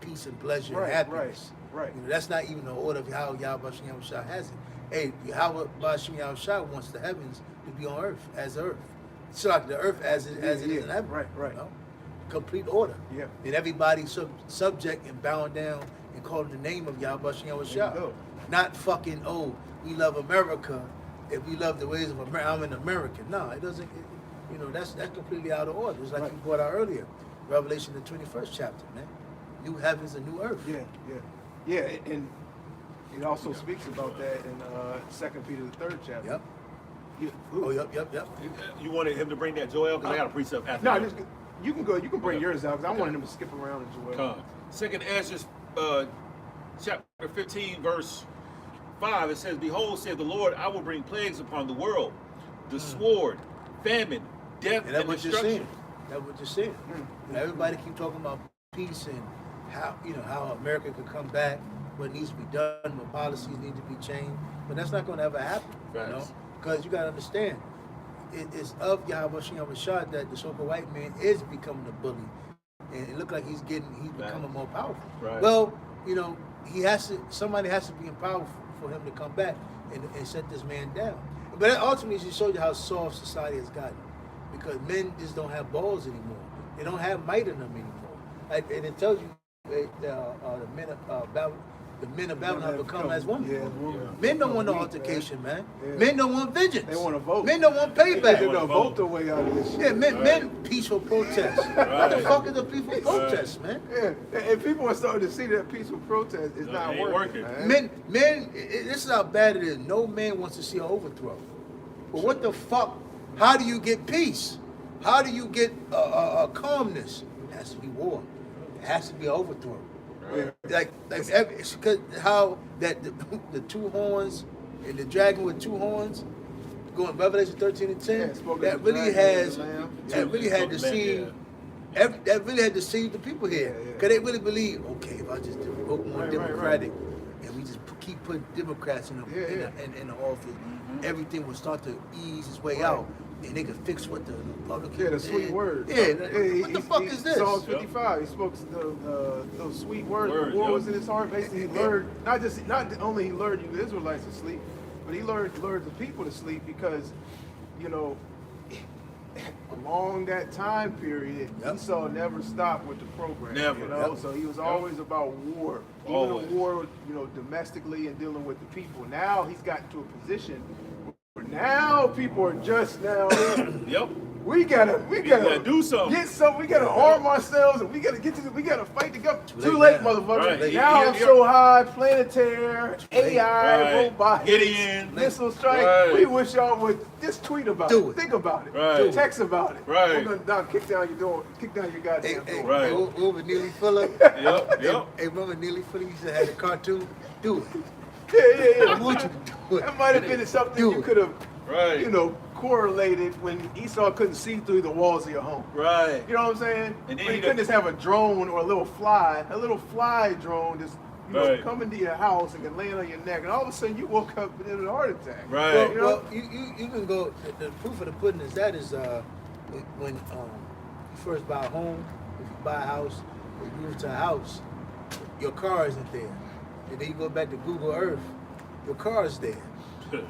peace and pleasure and happiness. Right. You know, that's not even the order of how Yahweh Shem Shah has it. Hey, Yahweh Shem Shah wants the heavens to be on earth as earth. It's like the earth as it is in heaven. Right. You know? Complete order. Yeah. And everybody subject and bowing down and calling the name of Yahweh Shem Shah. go. Not fucking, we love America. If we love the ways of America, I'm an American. No, it doesn't. That's completely out of order. It's like you brought out earlier, Revelation the 21st chapter, man. New heavens and new earth. Yeah. And it also speaks about that in 2 Peter the 3rd chapter. Yep. Yep. You wanted him to bring that Joel? Because I got a precept after No, that. you can go. You can bring yours out because I wanted him to skip around and Joel. Second Ezra, chapter 15, verse 5. It says, "Behold, saith the Lord, I will bring plagues upon the world, the sword, famine, death, And that's and what you're destruction." saying. That's what you're saying. And everybody keep talking about peace and how America could come back, what needs to be done, what policies need to be changed. But that's not going to ever happen. Facts. Because you got to understand, it's of Yahweh Shem Shah that the so-called white man is becoming a bully, and it looks like he's becoming more powerful. Right. Well, somebody has to be in power for him to come back and set this man down. But that ultimately just shows you how soft society has gotten, because men just don't have balls anymore. They don't have might in them anymore. And it tells you the men of the men of Babylon have become as women. Yeah, women. Men don't want no Weak, altercation, man. Yeah. Men don't want vengeance. They want to vote. Men don't want They're payback. gonna vote their way out of this shit. Yeah, men peaceful protest. What the fuck is a peaceful protest, man? Yeah, and people are starting to see that peaceful protest is No, not it ain't working. working. Man. This is how bad it is. No man wants to see an overthrow. But what the fuck? How do you get peace? How do you get calmness? It has to be war. It has to be an overthrow. Yeah. Because how that the two horns and the dragon with two horns, going Revelation 13 and 10, Yeah, spoke that of the really dragon and has the lamb. that really had deceived. That really had deceived the people here, Yeah, yeah. because they really believe, okay, if I just vote more Right, Democratic, and we just keep putting Democrats in Yeah, yeah. the office, everything will start to ease its way Right. out, and they can fix what the Republicans Yeah, the did. sweet words. Yeah, what the fuck is this? Psalm 55. He spoke those sweet words. Words, The war yep. was in his heart. Basically, he lured not only he lured you Israelites to sleep, but he lured the people to sleep because, you know, along that time period, Yep. Esau never stopped with the program. Never. You know, Yep. so he was always about war. Always. Even a war, you know, domestically and dealing with the people. Now he's gotten to a position where now people are just now. Yep. We gotta do something. Get something. We gotta arm ourselves, and we gotta get to. We gotta fight to go. Too Too late late, now. motherfucker. Right. Now Yeah, I'm yeah. so high, planetary, late. AI, Right. robots, Gideon. missile strike. Right. We wish y'all would just tweet about Do it. it. Think about it. Right. Text about it. Right. We're gonna kick down your door. Kick down your goddamn Hey, door. Right. Over Neely Fuller. Yep. Yep. Hey, remember Neely Fuller used to have the cartoon? Do it. Yeah. I want you to do it. That might have been something Do you it. could have, Right. you know, correlated when Esau couldn't see through the walls of your home. Right. You know what I'm saying? And then But he you couldn't got- just have a drone or a little fly drone just Right. come into your house and can land on your neck, and all of a sudden you woke up with a heart attack. Right. Well, You know? well, you can go. The proof of the pudding is when you first buy a home, if you buy a house, or you move to a house, your car isn't there, and then you go back to Google Earth, your car is there.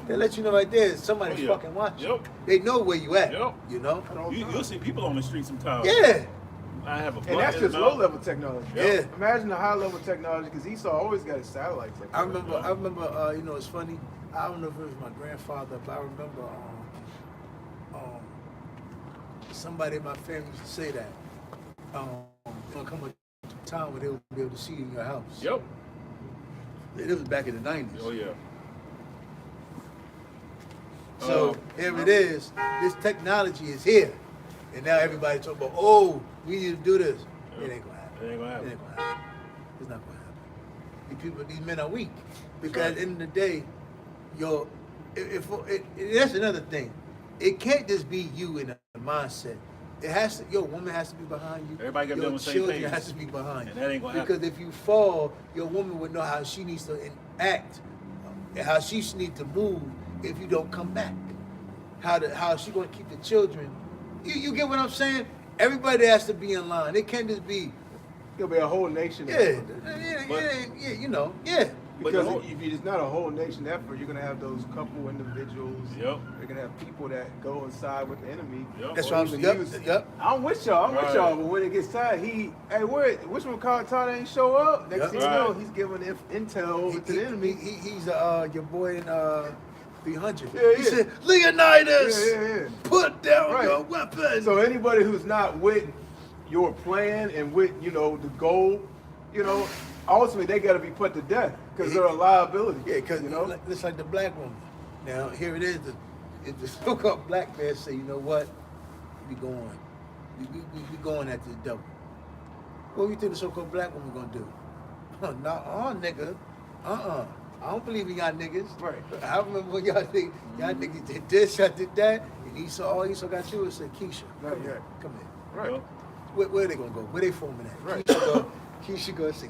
They let you know right there somebody's Oh, yeah. fucking watching. Yep. They know where you at. Yep. You know. You'll see people on the street sometimes. Yeah. I have a And that's just low level technology. Yeah. Imagine the high level technology, because Esau always got his satellites. Like I that. remember. You know, it's funny. I don't know if it was my grandfather, but I remember somebody in my family used to say that. Gonna come a time where they'll be able to see you in your house. Yep. It was back in the 90s. Oh yeah. So here it is. This technology is here, and now everybody talking about, oh, we need to do this. It ain't gonna happen. It ain't gonna happen. It ain't gonna happen. It's not gonna happen. These men are weak, because Right. at the end of the day, that's another thing. It can't just be you in a mindset. It has to. Your woman has to be behind you. Everybody gotta be your on the same children page. has to be behind you. And that ain't gonna because happen. if you fall, your woman would know how she needs to act, and how she needs to move if you don't come back. How she gonna keep the children? You get what I'm saying? Everybody has to be in line. It can't just be There'll be a whole nation. yeah, effort. you know, yeah. But Because the whole- if it's not a whole nation effort, you're gonna have those couple individuals. Yep. You're gonna have people that go inside with the enemy. Yep. That's Or what I'm even saying. use- Yep. I'm with y'all. Right. But when it gets tight, which one called Todd ain't show up? Next Yep. thing you know, Right. he's giving intel over to the enemy. He's your boy in 300. Yeah, He yeah. said, Leonidas, Yeah. put down Right. your weapon. So anybody who's not with your plan and with, you know, the goal, you know, ultimately they got to be put to death because they're a liability. yeah, because you know, it's like the black woman. Now here it is. The so-called black man say, you know what? We going. We going at this devil. What do you think the so-called black woman gonna do? Nigga. I don't believe in y'all niggas. Right. I remember when y'all niggas did this, y'all did that, and all Esau got to do is say, Keisha, Right, come here, right. come here. right? Yep. Where they gonna go? Where they forming at? Right. Keisha gonna say,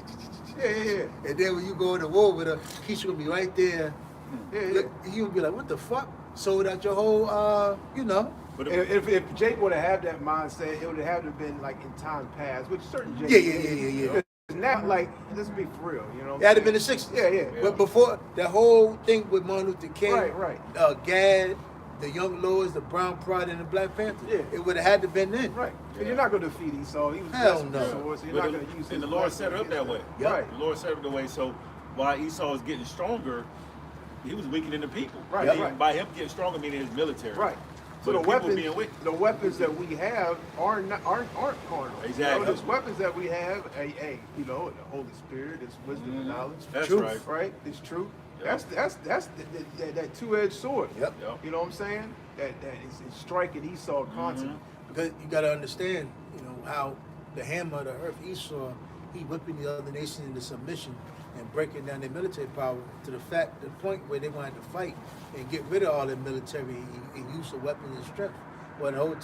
Yeah. and then when you go to war with her, Keisha gonna be right there. Yeah. Look, you gonna be like, what the fuck? Sold out your whole, you know. But And if Jake would have had that mindset, it would have to been like in time past, which certain Jake. Yeah. Because now, like, let's be for real, you know. It had to been the 60s. Yeah. But before, that whole thing with Martin Luther King, Right. Gad, the Young Lords, the Brown Pride, and the Black Panther. Yeah. It would have had to been then. Right. And you're not going to defeat Esau. He was Hell blessed with no. the sword, so you're But not going to use his and the Lord blessing set it up against that way. him. Right. The Lord set it up that way. So while Esau was getting stronger, he was weakening the people. Right, And right. By him getting stronger, meaning his military. Right. So So the people being wicked. the weapons that we have aren't carnal. Exactly. You know, there's weapons that we have. You know, the Holy Spirit is wisdom and knowledge. That's truth, right. It's truth. Yep. That's that two-edged sword. Yep. You know what I'm saying? That is striking Esau constantly. Because you got to understand, you know, how the hammer of the earth, Esau, he whipping the other nations into submission and breaking down their military power to the point where they wanted to fight and get rid of all their military and use of weapons and strength. When the whole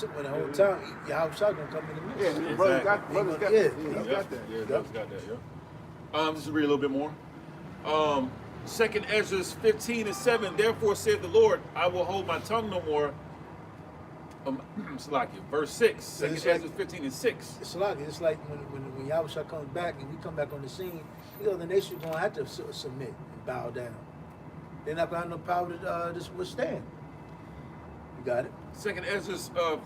time, Yahweh gonna come in the midst. Yeah, Exactly. brother's got Yeah. that. He's got that. Yeah, brothers got that. Yeah. Just to read a little bit more. 2nd Ezra 15:7. Therefore said the Lord, I will hold my tongue no more. Salakia, verse 6. So 2nd it's Ezra like- 15:6. It's like when Yahweh comes back and we come back on the scene, you know, the nation gonna have to submit and bow down. They're not gonna have no power to just withstand. You got it? 2nd Ezra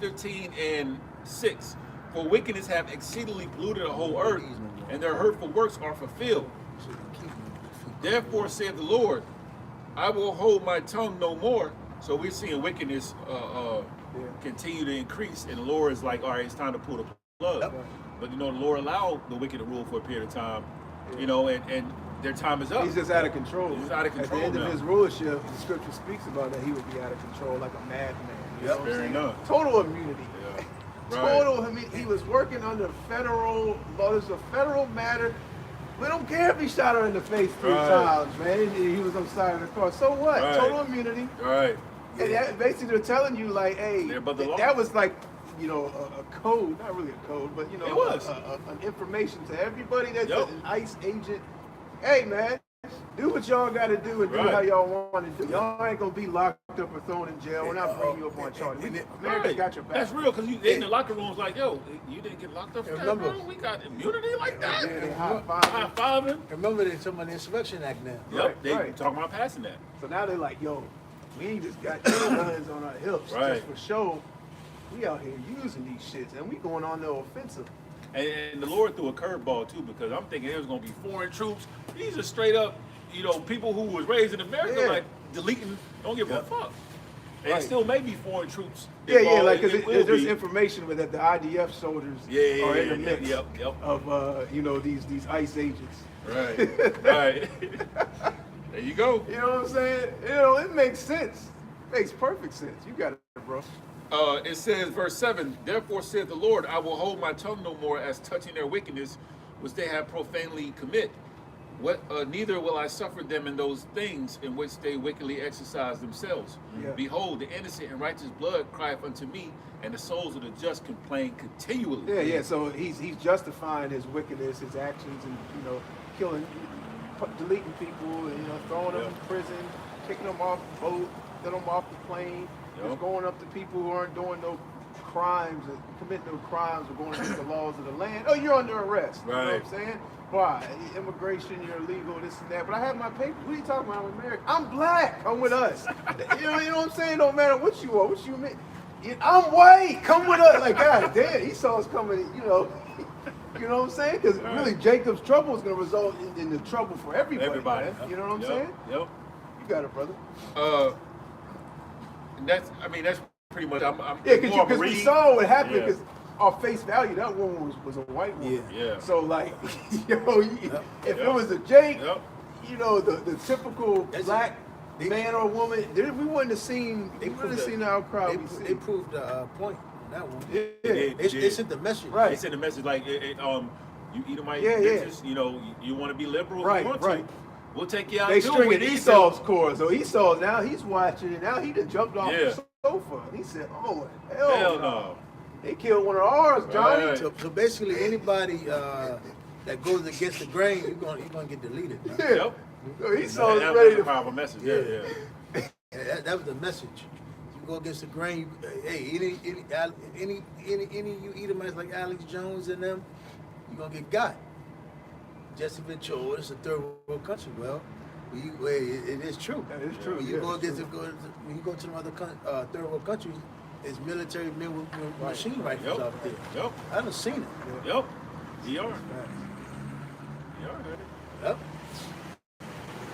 15:6. For wickedness have exceedingly polluted the whole earth, and their hurtful works are fulfilled. So you keep them. Therefore said the Lord, I will hold my tongue no more. So we're seeing wickedness continue to increase, and the Lord is like, all right, it's time to pull the plug. Yep. But you know, the Lord allowed the wicked to rule for a period of time, you know, and their time is up. He's just out of control. He's out of control At the end now. of his rulership, the scripture speaks about that he would be out of control like a madman. You know what I'm Fair saying? enough. Total immunity. Yeah. Right. Total. I mean, he was working under federal law. It's a federal matter. We don't care if he shot her in the face 3 Right. times, man. He was on the side of the car. So what? Right. Total immunity. All right. And that, basically, they're telling you, like, hey, They're above the law. that was like, you know, a code. Not really a code, but, you know, It was. an information to everybody that's Yep. an ICE agent. Hey, man, do what y'all got to do and do Right. how y'all want to do. Y'all ain't going to be locked up or thrown in jail. We're not bringing you up on charges. America's Right. got your back. That's real, because they in the locker rooms like, yo, you didn't get locked up for that, Remember- bro? We got immunity like that? Yeah, they high High five. fiving. Remember they're talking about the Insurrection Act now. Yep, Right, they right. talking about passing that. So now they're like, yo, we ain't just got guns on our hips Right. just for show. We out here using these shits, and we going on the offensive. And the Lord threw a curveball too, because I'm thinking there was gonna be foreign troops. These are straight up, you know, people who was raised in America, Yeah. like deleting, don't give a Yep. fuck. And Right. still may be foreign troops. Yeah, involved. like, It because will there's be. information with that the IDF soldiers Yeah, are in the yeah, mix yep. of, you know, these ICE agents. Right, right. There you go. You know what I'm saying? You know, it makes sense. Makes perfect sense. You got it, bro. It says, verse 7, therefore said the Lord, I will hold my tongue no more as touching their wickedness, which they have profanely commit. Neither will I suffer them in those things in which they wickedly exercise themselves. Yeah. Behold, the innocent and righteous blood crieth unto me, and the souls of the just complain continually. Yeah. So he's justifying his wickedness, his actions, and, you know, killing, deleting people, and, you know, throwing them in prison, kicking them off the boat, getting them off the plane, just going up to people who aren't doing no crimes, or committing no crimes, or going against the laws of the land. Oh, you're under arrest. You know what I'm Right. saying? Why? Immigration, you're illegal, this and that. But I have my papers. What are you talking about? I'm American. I'm black. Come with us. you know what I'm saying? Don't matter what you are, what you mean. I'm white. Come with us. Like, God damn, Esau's coming, you know. You know what I'm saying? Because really, Jacob's trouble is going to result in the trouble for everybody. Man. You know what I'm saying? Yep. You got it, brother. And that's pretty much, I'm Yeah, more of a because we read. saw what happened. Yeah. Because our face value, that woman was a white woman. Yeah. So like, if Yep. it was a Jake, Yep. you know, the typical That's- black they- man or woman, we wouldn't have seen. We wouldn't have seen the outcry. we They see. proved the point on that one. Yeah. They sent the message. Right. They sent a message like, you Edomite Yeah, bitches, you know, you want to be liberal, Right, you want right. to. We'll take you out. They and do stringing what he Esau's said. core. So Esau now he's watching, and now he done jumped off Yeah. the sofa. And he said, "Oh hell, Hell no. no. They killed one of ours, Johnny." Right. So basically, anybody that goes against the grain, you're gonna get deleted. Man. Yeah. Yep. So Esau's That ready was a to. powerful message. Yeah, Yeah. yeah. And that was the message. You go against the grain. Hey, any you Edomites like Alex Jones and them, you're gonna get got. Jesse Ventura, oh, it's a third world country. Well, it is true. That is true, When you yeah, go it's against true. when you go to some other third world countries, it's military men with machine rifles Yep. out there. Yep. I haven't seen it. Yep. DR. DR. Yep.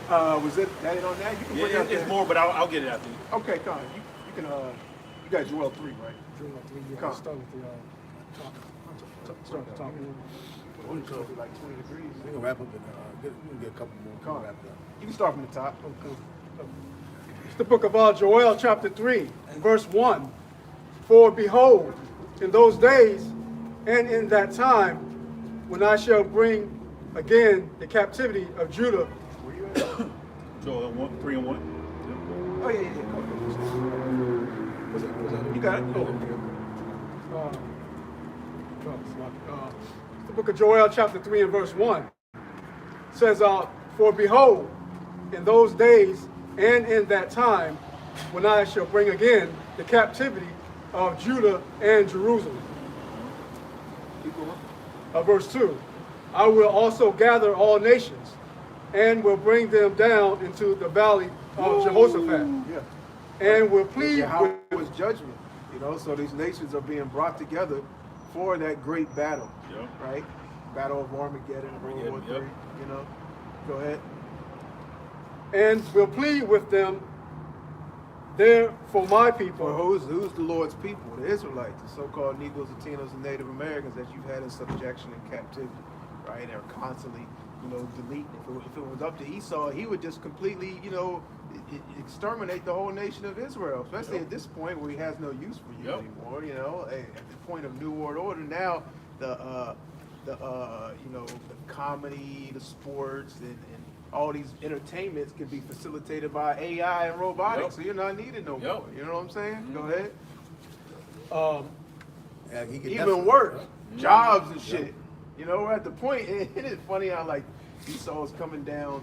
Was it that on that? You can bring Yeah, out it's that. more, but I'll get it after you. Okay, Con. You can. You got Joel 3, right? Come. Start with the start the talking. Only close to like 20 degrees. We can wrap up and we can get a couple more. Con. Wrapped up. You can start from the top. It's the book of Joel, chapter 3, and verse 1. For behold, in those days and in that time, when I shall bring again the captivity of Judah. Where you at? Joel 3 and 1. Oh yeah. You got it. The book of Joel, chapter 3 and verse 1 says, for behold, in those days and in that time, when I shall bring again the captivity of Judah and Jerusalem. Keep going. Verse 2, I will also gather all nations and will bring them down into the valley of Jehoshaphat, Yeah. and will plead Yahweh with was judgment. So these nations are being brought together for that great battle. Yep. Right? Battle of Armageddon, World War Yep. III. Go ahead. and will plead with them there for my For people. who's the Lord's people? The Israelites, the so-called Negroes, Latinos, and Native Americans that you've had in subjection and captivity, right? They're constantly, deleting. If it was up to Esau, he would just completely, exterminate the whole nation of Israel. Especially at this point where he has no use for you anymore. At the point of New World Order, now the comedy, the sports, and all these entertainments can be facilitated by AI and robotics, so you're not needed no more. You know what I'm saying? Go ahead. Yeah, he can Even definitely- worse, jobs and shit. We're at the point, and it's funny how like Esau's coming down,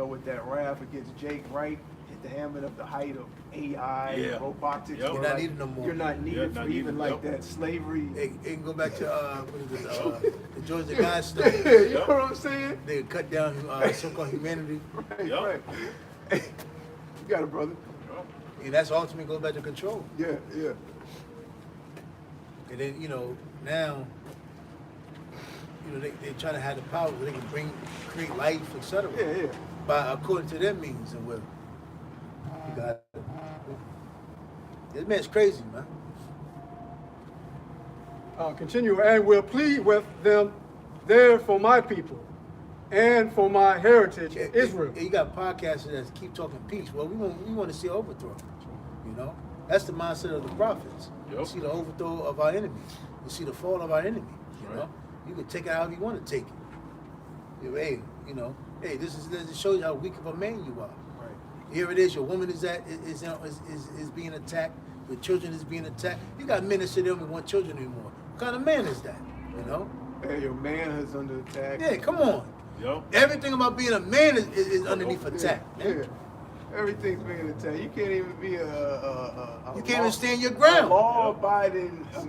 with that wrath against Jake, right? At the hammering of the height of AI and robotics. Yep. where, You're not needed no more. You're not needed not for even needed. like that slavery. Hey, it can go back to what is it? The George the Guy story. You know what I'm saying? They cut down so-called humanity, Right, Yep. right. You got it, brother. and that's ultimately goes back to control. Yeah. And then now they try to have the power where they can create life, etc. Yeah. By according to their means and will. You got it. This man's crazy, man. Continue, and will plead with them there for my people and for my heritage, Israel. You got podcasters that keep talking peace. Well, we want to see overthrow. That's the mindset of the prophets. Yep. You see the overthrow of our enemies. You see the fall of our enemy. Right. You can take it however you want to take it. Hey, this shows you how weak of a man you are. Right. Here it is. Your woman is being attacked. Your children is being attacked. You got men that say they don't want children anymore. What kind of man is that? Hey, your man is under attack. Yeah, come on. Yep. Everything about being a man is underneath attack. Yeah. Everything's being attacked. You can't even be You can't even stand your ground. law-abiding a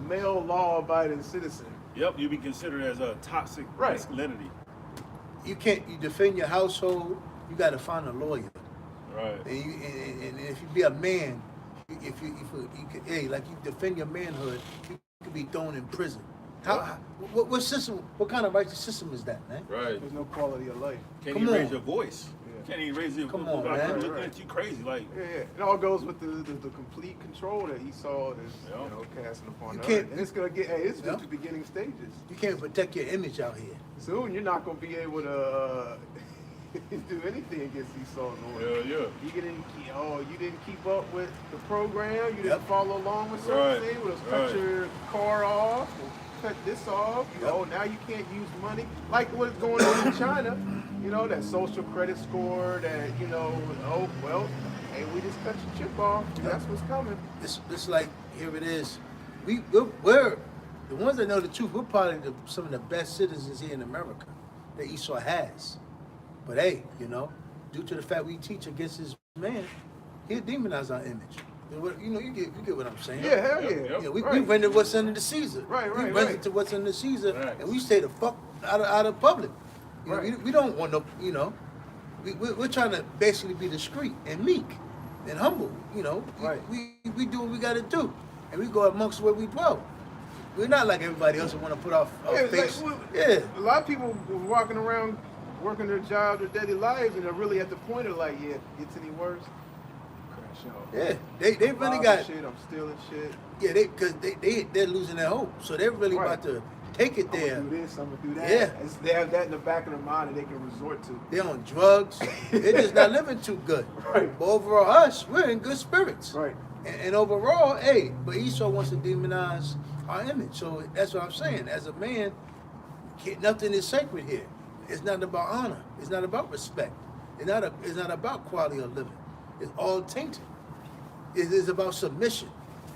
male law-abiding citizen. Yep, you be considered as a toxic Right. masculinity. You defend your household. You got to find a lawyer. Right. And if you be a man, if you defend your manhood, you could be thrown in prison. What system? What kind of righteous system is that, man? Right. There's no quality of life. Can't Come even on. raise your voice. Yeah. Can't even raise your Come voice. on, Like, man. I'm looking Right. at you crazy. Like, Yeah. It all goes with the complete control that Esau is, casting upon You us. can't- And it's gonna get. Hey, it's Yeah. just the beginning stages. You can't protect your image out here. Soon, you're not gonna be able to do anything against Esau. No more. yeah. You didn't keep up with the program. You didn't Yep. follow along with certain Right, things. Let's cut right. your car off. Or cut this off. Now you can't use money like what's going on in China. That social credit score. That hey, we just cut your chip off. That's what's coming. It's like here it is. We're the ones that know the truth. We're probably some of the best citizens here in America that Esau has. But hey, due to the fact we teach against his man, he'll demonize our image. You get what I'm saying? Yeah, hell yeah. Yep. We Right. render what's under the Caesar. Right, We right, render right. to what's under Caesar, Right. and we stay the fuck out of public. Right. We don't want no. We're trying to basically be discreet and meek and humble. Right. We do what we got to do, and we go amongst where we dwell. We're not like everybody else who want to put our Yeah, face. like, Yeah. A lot of people were walking around working their jobs, their daily lives, and they're really at the point of like, yeah, if it gets any worse, crash out. Yeah, they I'm really robbing got. shit. I'm stealing shit. Yeah, because they're losing their hope, so they're really Right. about to take it I'm there. gonna do this. I'm gonna do that. Yeah. They have that in the back of their mind that they can resort to. They're on drugs. They're just not living too good. Right. But overall, us, we're in good spirits. Right. And overall, hey, but Esau wants to demonize our image. So that's what I'm saying. As a man, nothing is sacred here. It's not about honor. It's not about respect. It's not about quality of living. It's all tainted. It is about submission.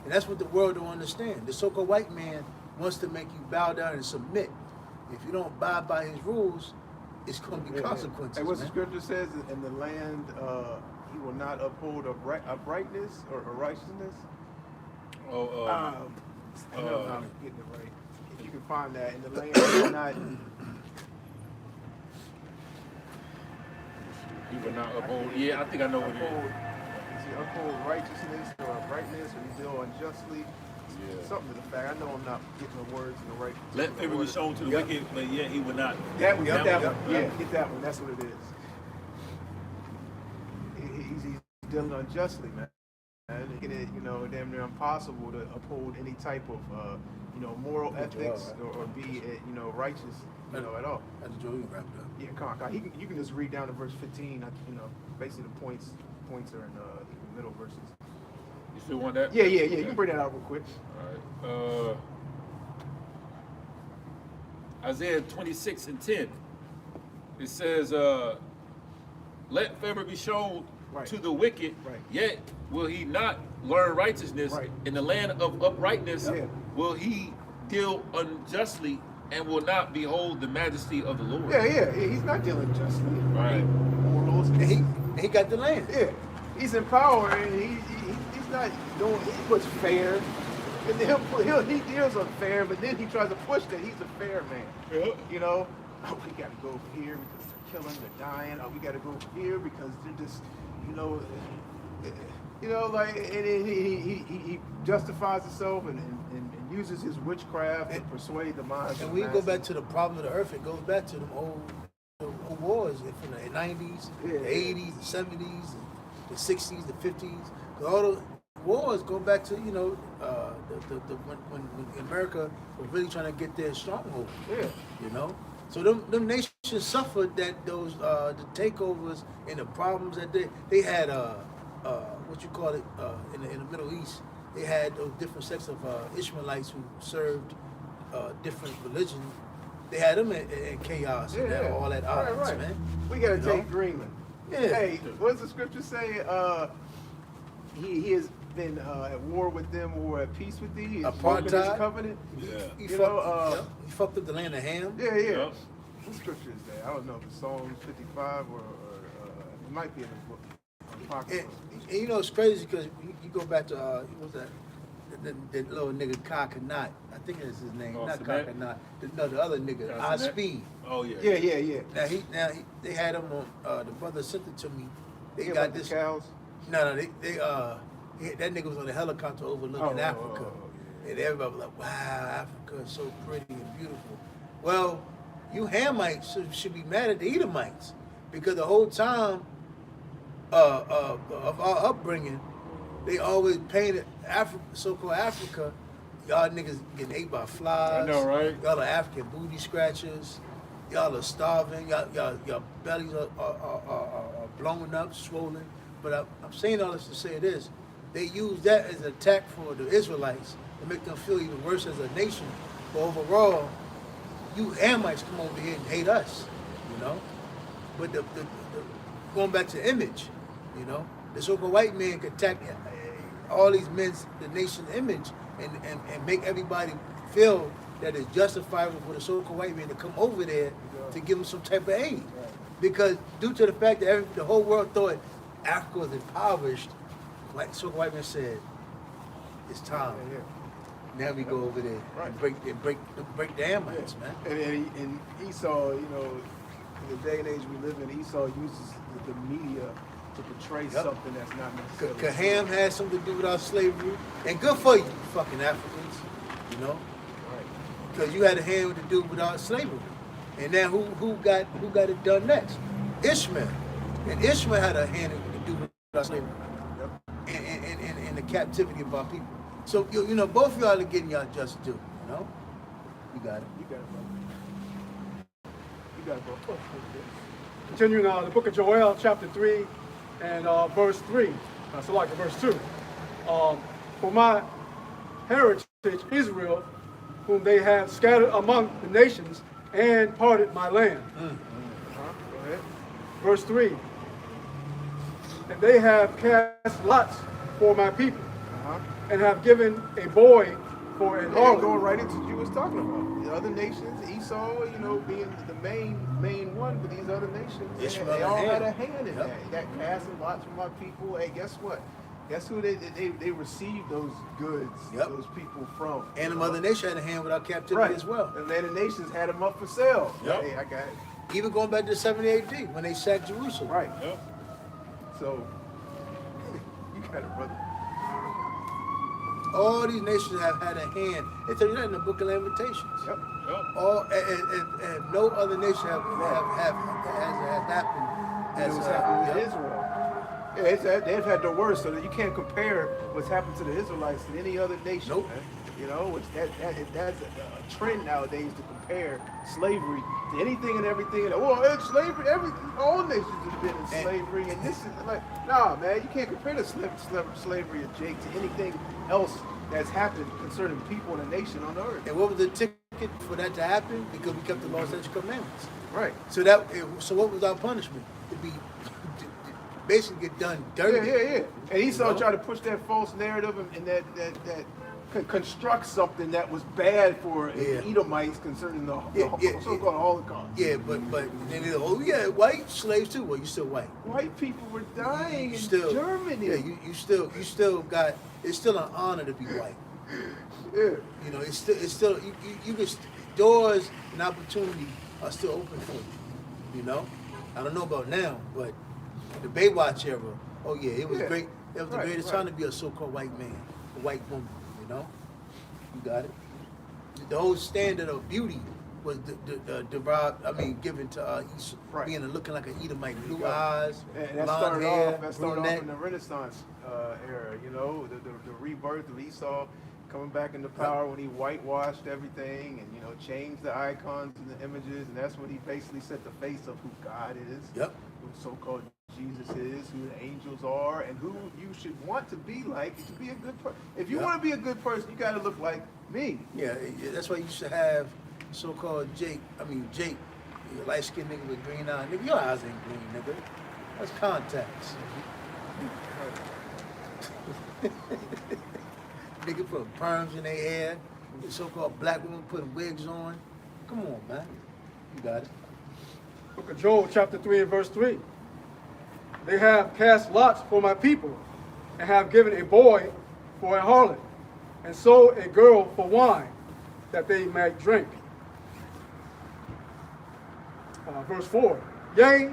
And that's what the world don't understand. The so-called white man wants to make you bow down and submit. If you don't abide by his rules, it's going to be consequences. And what the man. scripture says, in the land, he will not uphold uprightness or righteousness. I don't know how I'm getting it right. If you can find that in the land, he will not. He will not uphold. Yeah, I think I know what it uphold, is. is he uphold righteousness or uprightness, or he deal unjustly? Yeah. Something to the fact. I know I'm not getting the words in the right. Let favor be shown to the Yep. wicked, but yet he will not. That one, get that Yep, one. yep. Yeah, get that one. That's what it is. He's dealing unjustly, man. And making it, damn near impossible to uphold any type of, moral ethics or be, righteous, at all. That's Joe, you wrapped up. Yeah, you can just read down to verse 15. Basically the points are in the middle verses. You still want that? Yeah. You can bring that out real quick. All right. Isaiah 26:10. It says, "Let favor be shown Right. to the wicked, Right. yet will he not learn righteousness. Right. In the land of uprightness Yeah. will he deal unjustly, and will not behold the majesty of the Lord." Yeah. He's not dealing justly. Right. Morals. And he got the land. Yeah, he's in power, and he's not doing. He puts fair, and then he deals unfair, but then he tries to push that he's a fair man. Yeah. Oh, we got to go over here because they're killing, they're dying. Oh, we got to go over here because they're just, like, and then he justifies himself and uses his witchcraft to persuade the minds. And of we the go masses. back to the problem of the earth. It goes back to them old wars from the 90s, Yeah. the 80s, the 70s, the 60s, the 50s. Because all those wars go back to, when America was really trying to get their stronghold. Yeah. So them nations suffered those the takeovers and the problems that they had what you call it in the Middle East. They had those different sects of Ishmaelites who served different religions. They had them in chaos and all that odds, right. man. We gotta You take know? Greenland. Yeah. Hey, what does the scripture say? He has been at war with them or at peace with thee. He's broken his Apartheid. covenant. Yeah. He You fucked, know, he fucked up the land of Ham. Yeah. Yeah. What scripture is that? I don't know if it's Psalm 55 or it might be in the book. Apocrypha. And it's crazy because you go back to what was that? The little nigga Kai Kanat. I think that's his name. Oh, Not Kai Samet? Kanat. The other nigga, Samet? I Speed. Oh yeah. Yeah. They had him on. The brother sent it to me. They Yeah, got about the this. cows. No, that nigga was on a helicopter overlooking Oh, Africa, and everybody was like, "Wow, Africa is so pretty and beautiful." Well, you Hamites should be mad at the Edomites because the whole time of our upbringing, they always painted so-called Africa. Y'all niggas getting ate by flies. I know, right? Y'all are African booty scratchers. Y'all are starving. Y'all bellies are blown up, swollen. But I'm saying all this to say this. They use that as an attack for the Israelites to make them feel even worse as a nation. But overall, you Hamites come over here and hate us, But the going back to image, the so-called white man could attack all these men's, the nation's image, and make everybody feel that it's justifiable for the so-called white man to come over there to give them some type of aid. Because due to the fact that the whole world thought Africa was impoverished, so-called white man said, it's time. Yeah. Now we go over there and break the Hamites, man. And Esau, in the day and age we live in, Esau uses the media to portray something that's not necessarily. Cause Ham had something to do with our slavery, and good for you, fucking Africans, Right. Because you had a hand to do with our slavery. And then who got it done next? Ishmael. And Ishmael had a hand to do with our slavery and the captivity of our people. So you know, both of y'all are getting y'all just due. You know, you got it. You got it, bro. You got it, bro. Continuing the book of Joel, chapter 3 and verse 3. So like verse 2. For my heritage Israel, whom they have scattered among the nations and parted my land. Go ahead. Verse 3. And they have cast lots for my people, and have given a boy for an Going harlot. right into what you was talking about. The other nations, Esau, you know, being the main one, but these other nations, Ishmael they all had had a hand in Yep. that. That casting lots for my people. Hey, guess what? Guess who they received those goods, Yep. those people from? And the you Mother know? Nation had a hand with our captivity Right. as well. And then the nations had them up for sale. Yep. Hey, I got it. Even going back to 70 AD when they sacked Jerusalem. Right. Yep. So you got it, brother. All these nations have had a hand. They tell you that in the Book of Lamentations. Yep. Yep. All and no other nation has happened It as was happening to yep. Israel. Yeah, they've had the worst, so that you can't compare what's happened to the Israelites to any other nation. Nope. Man. You know, which that's a trend nowadays to compare slavery to anything and everything. Well, it's slavery. All nations have been in slavery, and this is like, nah, man, you can't compare the slavery of Jake to anything else that's happened concerning people and a nation on the earth. And what was the ticket for that to happen? Because we kept the law, statutes, commandments. Right. So what was our punishment? To be basically get done dirty. Yeah. And Esau You know? tried to push that false narrative and that construct something that was bad for Yeah. Edomites concerning the Yeah. so-called Holocaust. Yeah, but then they white slaves too. Well, you still white. White people were dying You in still Germany. Yeah, you still got. It's still an honor to be white. Yeah. You know, it's still you can doors and opportunity are still open for you. You know, I don't know about now, but the Baywatch era. Oh yeah, it was Yeah. great. It was the Right, greatest right. time to be a so-called white man, a white woman. You know, you got it. The whole standard of beauty was derived. I mean, given to Esau, Right. being looking like an Edomite, You blue got it. eyes, And that blonde started hair, off. That started off brunette. in the Renaissance era. You know, the rebirth of Esau coming back into power when he whitewashed everything and changed the icons and the images, and that's when he basically set the face of who God is. Yep. Who so-called Jesus is, who the angels are, and who you should want to be like to be a good person. If you Yep. want to be a good person, you got to look like me. Yeah, that's why you should have so-called Jake, you light-skinned nigga with green eyes. Nigga, your eyes ain't green, nigga. That's contacts. Nigga put perms in their hair. The so-called black women putting wigs on. Come on, man. You got it. Book of Joel, chapter 3 and verse 3. They have cast lots for my people, and have given a boy for a harlot, and sold a girl for wine, that they might drink. Verse 4. Yea,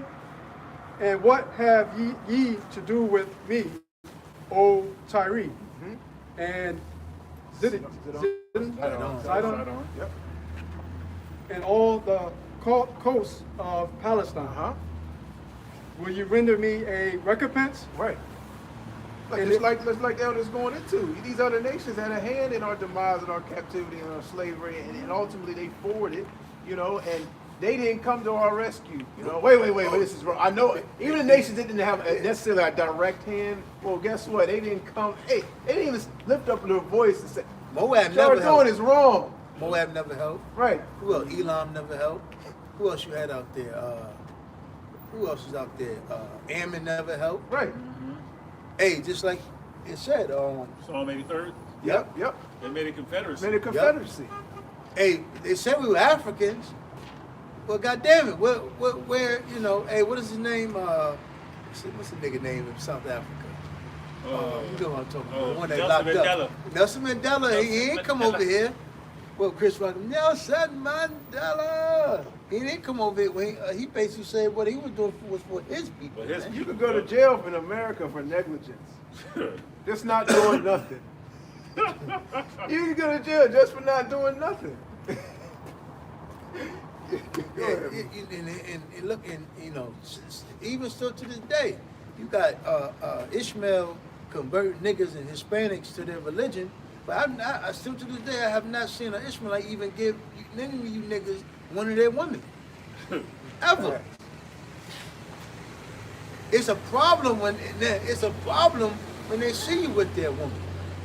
and what have ye to do with me, O Tyre? And Zidon, Yep. and all the coasts of Palestine. Will you render me a recompense? Right. Like, And just like the elders going into. These other nations had a hand in our demise and our captivity and our slavery, and ultimately they forwarded, and they didn't come to our rescue. Wait, this is wrong. I know even the nations didn't have necessarily a direct hand. Well, guess what? They didn't come. Hey, they didn't even lift up their voice and say, Moab "What never y'all helped. doing is wrong." Moab never helped. Right. Who else? Elam never helped. Who else you had out there? Who else was out there? Ammon never helped. Right. Hey, just like it said, Psalm 83rd. Yep. They made a confederacy. Made a confederacy. hey, they said we were Africans. Well, goddamn it, where hey, what is his name? What's the nigga name in South Africa? You know what I'm talking about? The one that Nelson locked Mandela. up. Nelson Mandela. He ain't come Mandela. over here. Well, Chris Rock, Nelson Mandela. He didn't come over here. He basically said what he was doing was for his people. For his man. You could go to jail in America for negligence. Just not doing nothing. You can go to jail just for not doing nothing. Go ahead. And look, and you know, even still to this day, you got Ishmael convert niggas and Hispanics to their religion, but I still to this day I have not seen an Ishmaelite even give any of you niggas one of their women, ever. It's a problem when they see you with their woman,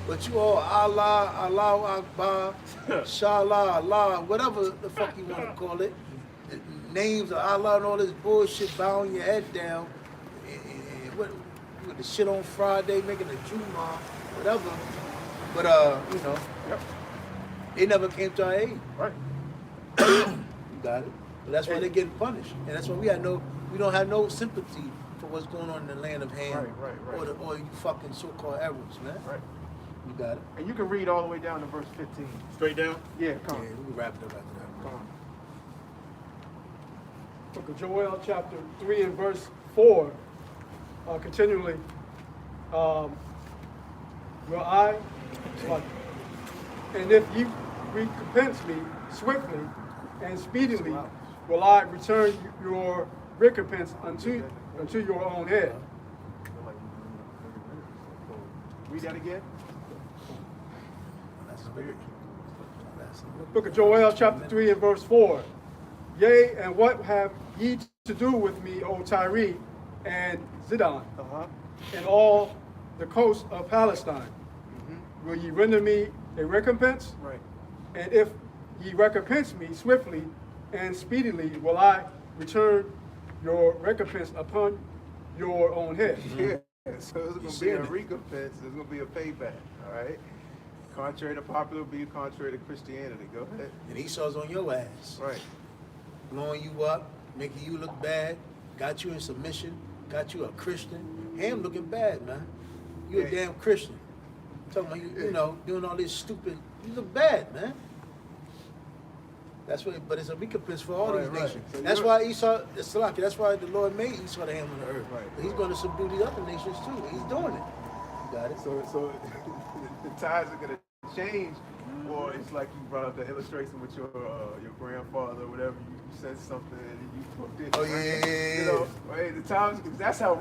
but you all Allah, Allahu Akbar, Shallah, Allah, whatever the fuck you want to call it, the names of Allah and all this bullshit, bowing your head down, and what with the shit on Friday, making a Juma, whatever. But you know, it never came to our aid. Right. You got it. But that's why they're getting punished, and that's why we don't have no sympathy for what's going on in the land of Ham, Right. or you fucking so-called Arabs, man. Right. You got it. And you can read all the way down to verse 15. Straight down? Yeah, come Yeah, on. we can wrap it up after that. Come on. Book of Joel, chapter 3 and verse 4, continually, and if you recompense me swiftly and speedily, will I return your recompense unto your own head. Read that again. That's weird. Book of Joel, chapter 3 and verse 4. Yea, and what have ye to do with me, O Tyre and Zidon, and all the coast of Palestine? Will ye render me a recompense? Right. And if ye recompense me swiftly and speedily, will I return your recompense upon your own head. Yeah. So it's going to be a recompense. It's going to be a payback. All right. Contrary to popular belief, contrary to Christianity. Go ahead. And Esau's on your ass. Right. Blowing you up, making you look bad, got you in submission, got you a Christian. Ham looking bad, man. You a damn Christian. Talking about you know, doing all this stupid, you look bad, man. That's what, but it's a recompense for all these nations. So that's why Esau, that's why the Lord made Esau the ham on the earth. Right. He's going to subdue these other nations too. He's doing it. You got it? So the tides are going to change. Or it's like you brought up the illustration with your grandfather or whatever. You said something and you put it. Oh, yeah. You know, right? The times, that's how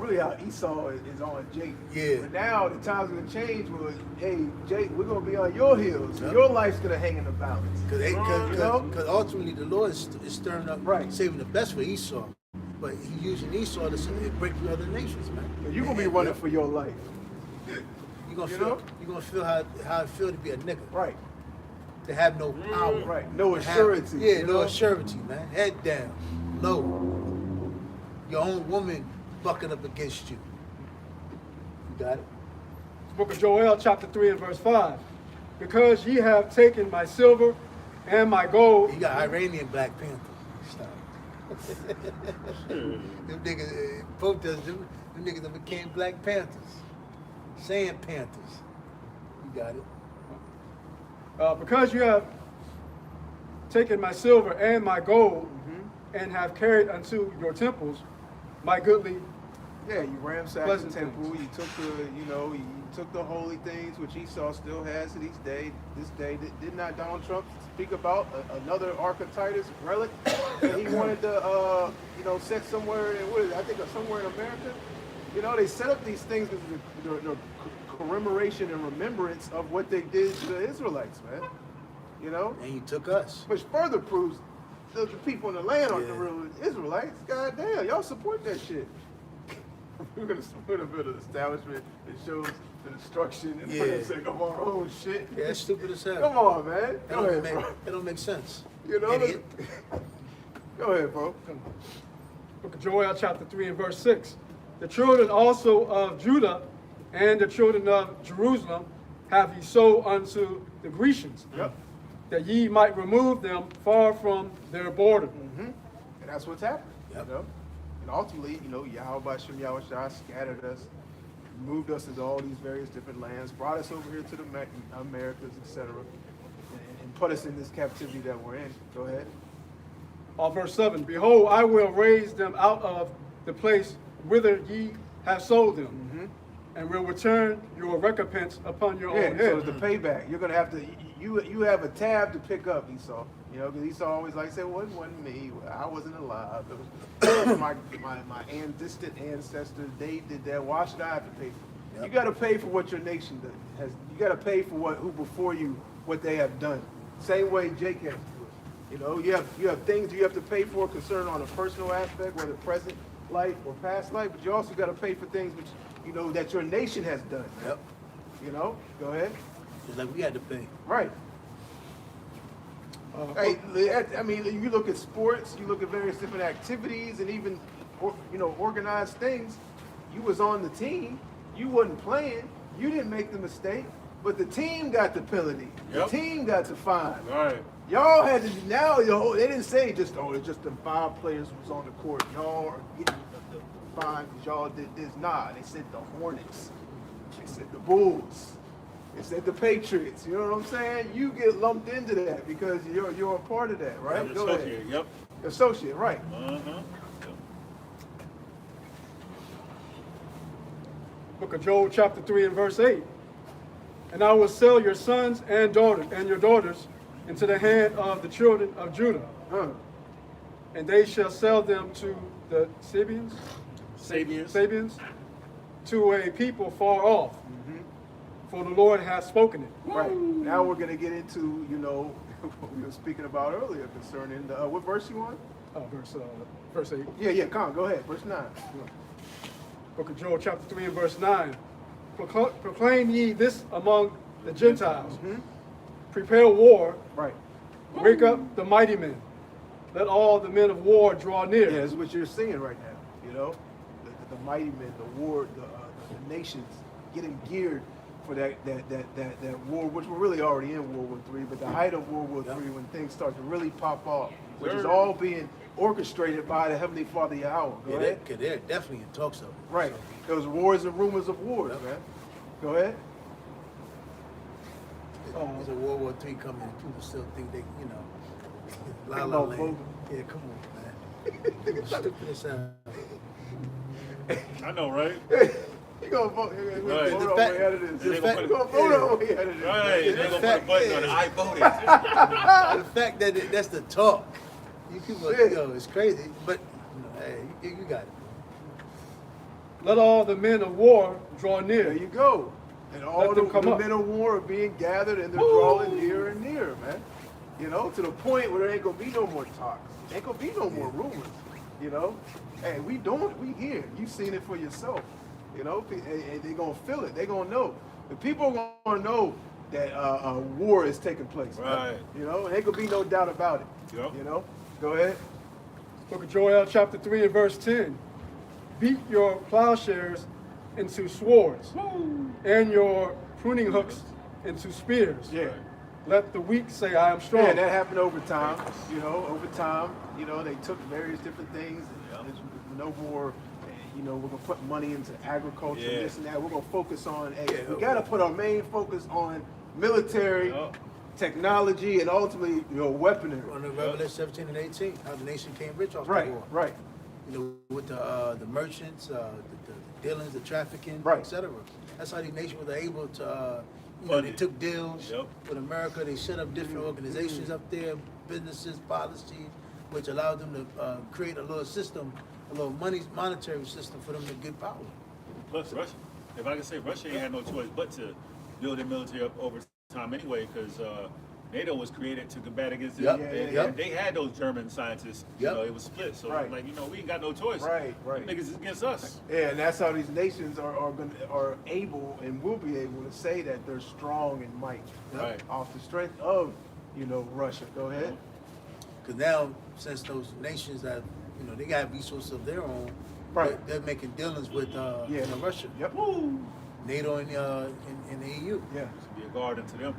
Esau is on Jake. Yeah. But now the times are going to change. Well, hey, Jake, we're going to be on your heels. So your life's going to hang in the balance. Because ultimately the Lord is stirring up, Right. saving the best for Esau. But he's using Esau to break through other nations, man. You're going to be running for your life. You're gonna feel how it feel to be a nigga. Right. To have no power. Right. No assurance. No assurance, man. Head down, low. Your own woman bucking up against you. You got it? Book of Joel, chapter 3 and verse 5. Because ye have taken my silver and my gold. You got Iranian Black Panther. Stop. Them niggas, protesters, them niggas that became Black Panthers. Sand Panthers. You got it? Because you have taken my silver and my gold and have carried unto your temples my goodly. Yeah, you ransacked Pleasant the temple. things. You took you took the holy things which Esau still has to this day. Did not Donald Trump speak about another Archetypus relic that he wanted to set somewhere in I think somewhere in America. You know, they set up these things because the commemoration and remembrance of what they did to the Israelites, man. You know? And you took us. Which further proves the people in the land aren't the real Israelites. God damn, y'all support that shit. We're going to support a bit of establishment that shows the destruction and the sake of our own shit. Yeah, that's stupid as hell. Come on, man. Go ahead, bro. It don't make sense. You know? Idiot. Go ahead, bro. Book of Joel, chapter 3 and verse 6. The children also of Judah and the children of Jerusalem have ye sold unto the Grecians, that ye might remove them far from their border. And that's what's happening. Yep. You know? And ultimately, Yahweh Shem Yahushua scattered us, moved us into all these various different lands, brought us over here to the Americas, etc., and put us in this captivity that we're in. Go ahead. Verse 7. Behold, I will raise them out of the place whither ye have sold them, and will return your recompense upon your own So head. it's the payback. You're gonna have to. You have a tab to pick up, Esau. You know, because Esau always like say, well, it wasn't me. I wasn't alive. It was my distant ancestors. They did that. Why should I have to pay for it? Yep. You got to pay for what your nation has. You got to pay for who before you, what they have done. Same way Jake has to do it. You know, you have things you have to pay for concerning on a personal aspect, whether present life or past life, but you also got to pay for things which, you know, that your nation has done. Yep. You know, go ahead. It's like we had to pay. Right. Hey, I mean, you look at sports, you look at various different activities, and even, you know, organized things. You was on the team, you wasn't playing, you didn't make the mistake, but the team got the penalty. Yep. The team got the fine. All right. Y'all had to now. They didn't say just it's just the 5 players who was on the court. Y'all are getting the fine because y'all did this. Nah, they said the Hornets. They said the Bulls. They said the Patriots. You know what I'm saying? You get lumped into that because you're a part of that, right? Go Associate, ahead. yep. Associate, right? Uh-huh. Book of Joel, chapter 3 and verse 8. And I will sell your sons and daughters and your daughters into the hand of the children of Judah, and they shall sell them to the Sabians, to a people far off. For the Lord has spoken it. Right. Now we're going to get into, you know, what we were speaking about earlier concerning the, what verse you on? Verse 8. Yeah, come on, go ahead. Verse 9. Book of Joel, chapter 3 and verse 9. Proclaim ye this among the Gentiles. Prepare war. Right. Wake up the mighty men. Let all the men of war draw near. Yeah, that's what you're seeing right now. You know, the mighty men, the war, the nations getting geared for that war, which we're really already in World War III, but the height of World War III when things start to really pop off, which is all being orchestrated by the Heavenly Father Yahweh. Go ahead. They're definitely in talks of it. Right. Those wars and rumors of wars, man. Go ahead. There's a World War III coming, and people still think they, you know, la Think la about land. voting. Yeah, come on, man. People stupid as hell. I know, right? You gonna vote? You're gonna Right. vote The on fact- way out of this. the You're fact- gonna vote on way out of this. Right. They're going to put a fact button on it. is- I voted. The fact that that's the talk, you people, Yeah. yo, it's crazy. But you know, hey, you got it. Let all the men of war draw There near. you go. And all Let them come the up. men of war are being gathered and they're drawing nearer and nearer, man. You know, to the point where there ain't gonna be no more talks. Ain't gonna be no more rumors. You know, hey, we doing it. We here. You seen it for yourself. You know, and they gonna feel it. They gonna know. The people are gonna know that a war is taking place. Right. You know, and ain't gonna be no doubt about it. Yep. You know, go ahead. Book of Joel, chapter 3 and verse 10. Beat your plowshares into swords, and your pruning hooks into spears. Yeah. Let the weak say, I am strong. Yeah, that happened over time. You know, over time, you know, they took various different things. And there's no more, you know, we're gonna put money into agriculture, Yeah. this and that. We're gonna focus on, hey, Yeah. we gotta put our main focus on military, Yup. technology, and ultimately, you know, weaponry. On the Revelation 17 and 18, how the nation came rich off Right, the war. right. You know, with the merchants, the dealings, the trafficking, Right. etc. That's how these nations were able to, you know, Fund they it. took deals Yep. with America. They set up different organizations up there, businesses, policies, which allowed them to create a little system, a little monetary system for them to get power. Plus, Russia. If I can say, Russia ain't had no choice but to build their military up over time anyway, because NATO was created to combat against it. Yep, And yep. they had those German scientists. Yep. You know, it was split. So, Right. like, you know, we ain't got no choice. Right, right. Them niggas is against us. Yeah, and that's how these nations are able and will be able to say that they're strong in might. Right. Off the strength of, you know, Russia. Go ahead. Because now, since those nations have, you know, they got resources of their own, Right. they're making dealings with you know, Russia, Yep. NATO, and the EU. Yeah. Be a guardian to them.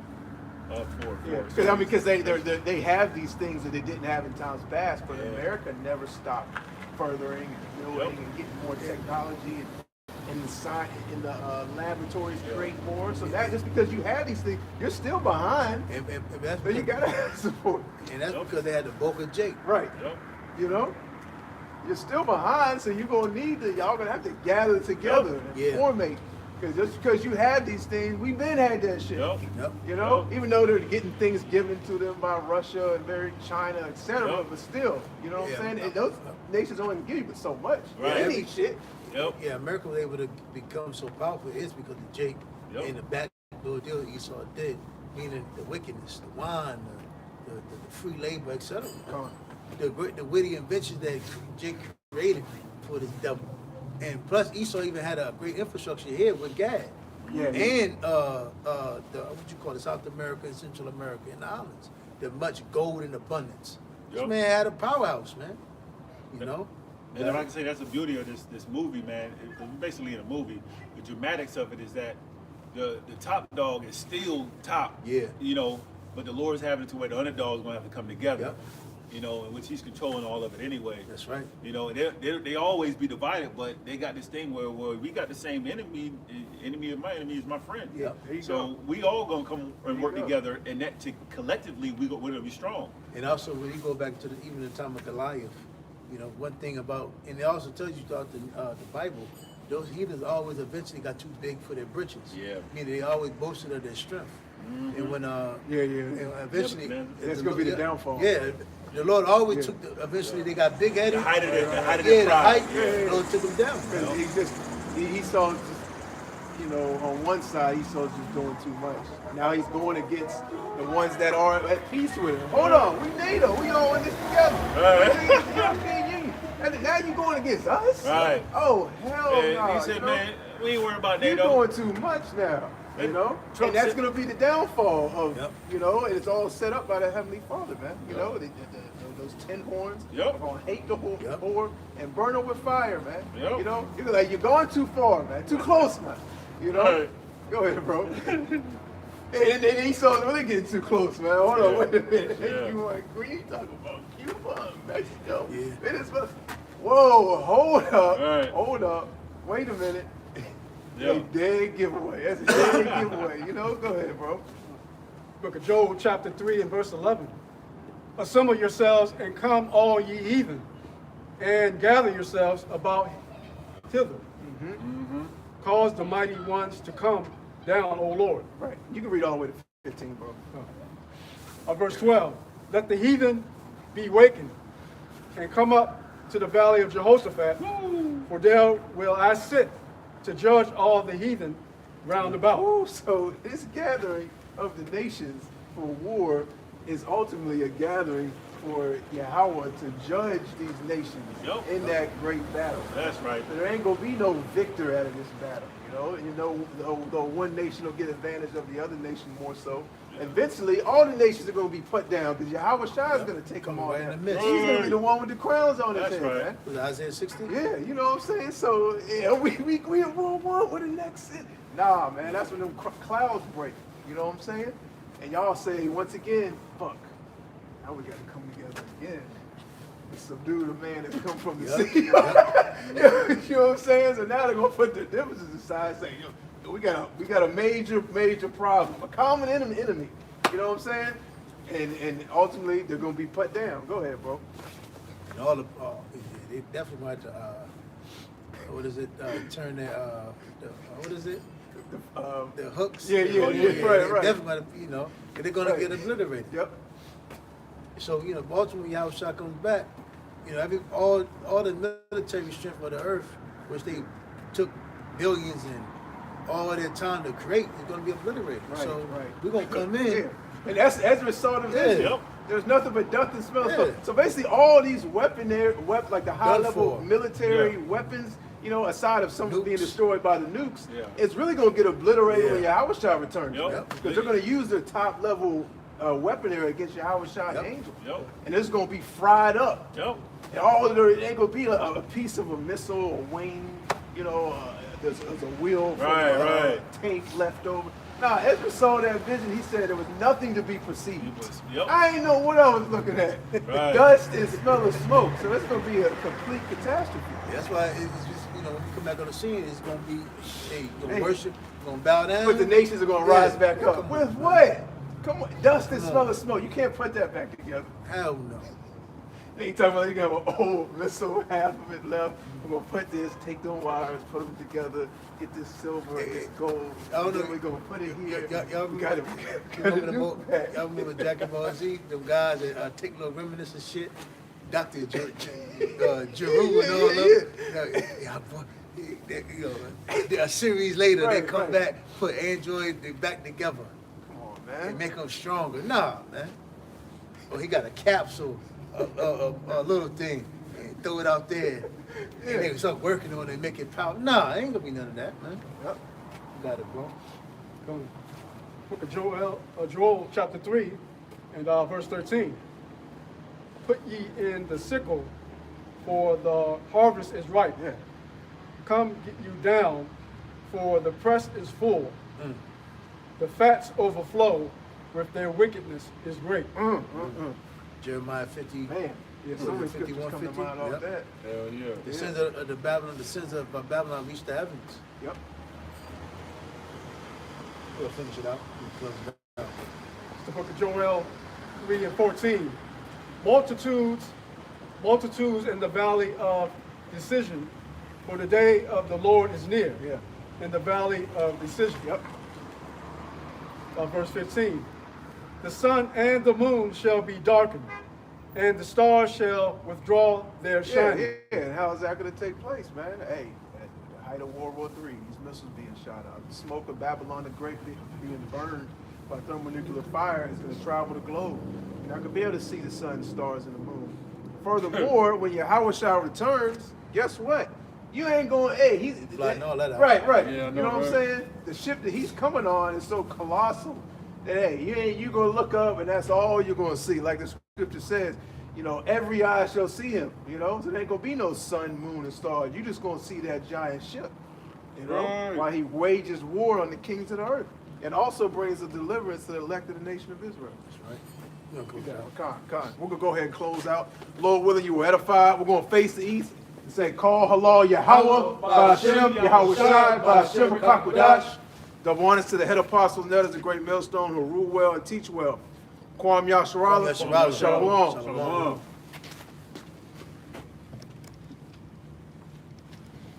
Yeah, because they have these things that they didn't have in times past, but Yeah. America never stopped furthering and building and getting more technology and in the laboratories create more. So that just because you have these things, you're still behind. And that's So you gotta have support, and that's Yep. because they had the Boca Jake. right? Yep. You know, you're still behind, so you're gonna need y'all gonna have to gather together and Yeah. formate Because just because you have these things, we've been had that shit. Yep. Yep. You know, Yep. even though they're getting things given to them by Russia and very China, etc. Yep. But still, you know what Yeah. I'm saying? And those nations only give you but so much. Right. They need shit. Yep. Yeah, America was able to become so powerful is because of Jake Yep. and the backdoor deal Esau did, meaning the wickedness, the wine, the free labor, etc. The witty inventions that Jake created for this devil. And plus Esau even had a great infrastructure here with Gad. Yeah. And the what you call it, South America and Central America and the islands. The much gold in abundance. This Yep. man had a powerhouse, man. You know? And if I can say, that's the beauty of this movie, man. It's basically in a movie. The dramatics of it is that the top dog is still top. Yeah. You know, but the Lord's having it to where the underdog's gonna have to come together. Yep. You know, in which he's controlling all of it anyway. That's right. You know, they always be divided, but they got this thing where we got the same enemy. Enemy of my enemy is my friend. Yeah. There you So go. we all gonna come and you work go. together, and that collectively we're gonna be strong. And also, when you go back to even the time of Goliath, you know, one thing about, and it also tells you throughout the Bible, those heathens always eventually got too big for their britches. Yeah. Meaning they always boasted of their strength. And when, and eventually, Yeah, That's gonna be the downfall. Yeah, the Lord always Yeah. took, eventually they got big headed. The height of their the pride. height, Yeah. the Lord took them down. Because he saw just, you know, on one side, Esau's just doing too much. Now he's going against the ones that are at peace with him. Hold on, we NATO, we all in this together. Right. We're in the European Union. And now you going against us? Right. Oh, hell And no. he said, you know? man, we ain't worried about You're NATO. doing too much now, you know? Trump And that's said- going to be the downfall of, Yep. you know, and it's all set up by the Heavenly Father, man. You Yep. know, those 10 horns Yep. are going to hate the whole Yep. whore and burn them with fire, man. Yep. You know, you're like, you're going too far, man. Too close, man. You know? Right. Go ahead, bro. And Esau's really getting too close, man. Hold on, Yeah. wait a minute. Yeah. You like, what are you talking about? Cuba, Mexico, Yeah. Venezuela. Whoa, hold up. Right. Hold up. Wait a minute. Yeah. A dead giveaway. That's a dead giveaway. You know, go ahead, bro. Book of Joel, chapter 3 and verse 11. Assemble yourselves and come, all ye heathen, and gather yourselves about hither. Cause the mighty ones to come down, O Lord. Right. You can read all the way to 15, bro. Verse 12. Let the heathen be wakened and come up to the valley of Jehoshaphat, for there will I sit to judge all the heathen round about. Oh, so this gathering of the nations for war is ultimately a gathering for Yahweh to judge these nations Yep. in that great battle. That's right. There ain't gonna be no victor out of this battle, you know, though one nation will get advantage of the other nation more so. Eventually, all the nations are gonna be put down because Yahweh Shai is gonna take them all right in down. the He's midst. gonna be the one with the crowns on his That's head, right. man. Was it Isaiah 60? Yeah, you know what I'm saying? So, yeah, we in World War with the next city. Nah, man, that's when them clouds break. You know what I'm saying? And y'all say, once again, fuck. Now we gotta come together again. And subdue the man that's come from the Yep. sea. You know what I'm saying? So now they're gonna put their differences aside and say, yo, we got a major problem. A common enemy. You know what I'm saying? And ultimately they're gonna be put down. Go ahead, bro. And all the, they definitely want to, what is it, turn their, what is it? The hooks. Yeah, Oh, yeah, They right. definitely want to, you know, and they're going Right. to get obliterated. Yep. So, you know, ultimately, Yahweh Shai comes back, you know, all the military strength of the earth, which they took billions and all their time to create, is going to be obliterated. Right, so right. we're going to come in. Yeah. And that's Ezra saw them vision. Yep. There's nothing but dust and smell. Yeah. So basically, all these like the high Done level for. military Yeah. weapons, you know, aside of some being Nukes. destroyed by the nukes, Yeah. it's really going to get obliterated when Yeah. Yahweh Shai returns. Yep. Yep. Because they're going to use their top level weaponry against Yahweh Shai Yep. angels. Yep. And it's going to be fried up. Yep. And all of there it ain't going to be a piece of a missile, a wing, you know, there's a wheel from Right. a tank left over. Nah, Ezra saw that vision. He said there was nothing to be perceived. Yep. I ain't know what I was looking at. Right. Dust and smell of smoke. So it's going to be a complete catastrophe. That's why it's just, you know, when you come back on the scene, it's going to be, hey, you're going Hey. to worship, you're going to bow down. But the nations are going to Yeah. rise back up. Come With on. what? Come on. Dust and Come smell on. of smoke. You can't put that back together. Hell no. They talking about you got an old missile, half of it left. We're gonna put this, take them wires, put them together, get this silver, this gold. I don't know. Then we're gonna put it here. Y'all We got it. remember y'all remember Dragon Ball Z? Them guys that take little reminiscent shit. Dr. Jeru and all them. Yeah, boy. A series later, they come back, put Android back together. Come on, They man. make them stronger. Nah, man. Oh, he got a capsule, a little thing, and throw it out there. And they start working on it, make it power. Nah, ain't gonna be none of that, man. Yep. You got it, bro. Come. Book of Joel chapter 3 and verse 13. Put ye in the sickle, for the harvest is ripe. Yeah. Come get you down, for the press is full. Mm. The fats overflow, with their wickedness is great. Jeremiah 50. Man. Yeah, so many scriptures 51, come to mind off yep. that. Hell yeah. The sins of the Babylon, the sins of Babylon reached the heavens. Yep. We'll finish it out. We'll close it out. The book of Joel 3 and 14. Multitudes in the valley of decision, for the day of the Lord is near. Yeah. In the valley of decision. Yep. Verse 15. The sun and the moon shall be darkened, and the stars shall withdraw their shining. Yeah. And how is that going to take place, man? Hey, at the height of World War III, these missiles being shot out, the smoke of Babylon the Great being burned by thermonuclear fire is going to travel the globe. You're not going to be able to see the sun, stars, and the moon. Furthermore, when Yahweh Shah returns, guess what? You ain't going, hey, he's Flying all that out. right. Yeah, I You know, know what I'm right? saying? The ship that he's coming on is so colossal that hey, you gonna look up and that's all you're gonna see. Like the scripture says, you know, every eye shall see him. You know, so there ain't gonna be no sun, moon, and stars. You just gonna see that giant ship. You know, Right. while he wages war on the kings of the earth, and also brings a deliverance to the elect of the nation of Israel. That's right. We're gonna close it out. Con. We're gonna go ahead and close out. Lord willing, you were edified. We're gonna face the east and say, call halal Yahweh, Ba'ashem, Yahweh Shai, Ba'ashem HaKakwadash. Double honors to the head apostle, Ned is a great millstone who rule well and teach well. Kwam Yasharala, Kwam Yasharala. Shalom. Shalom.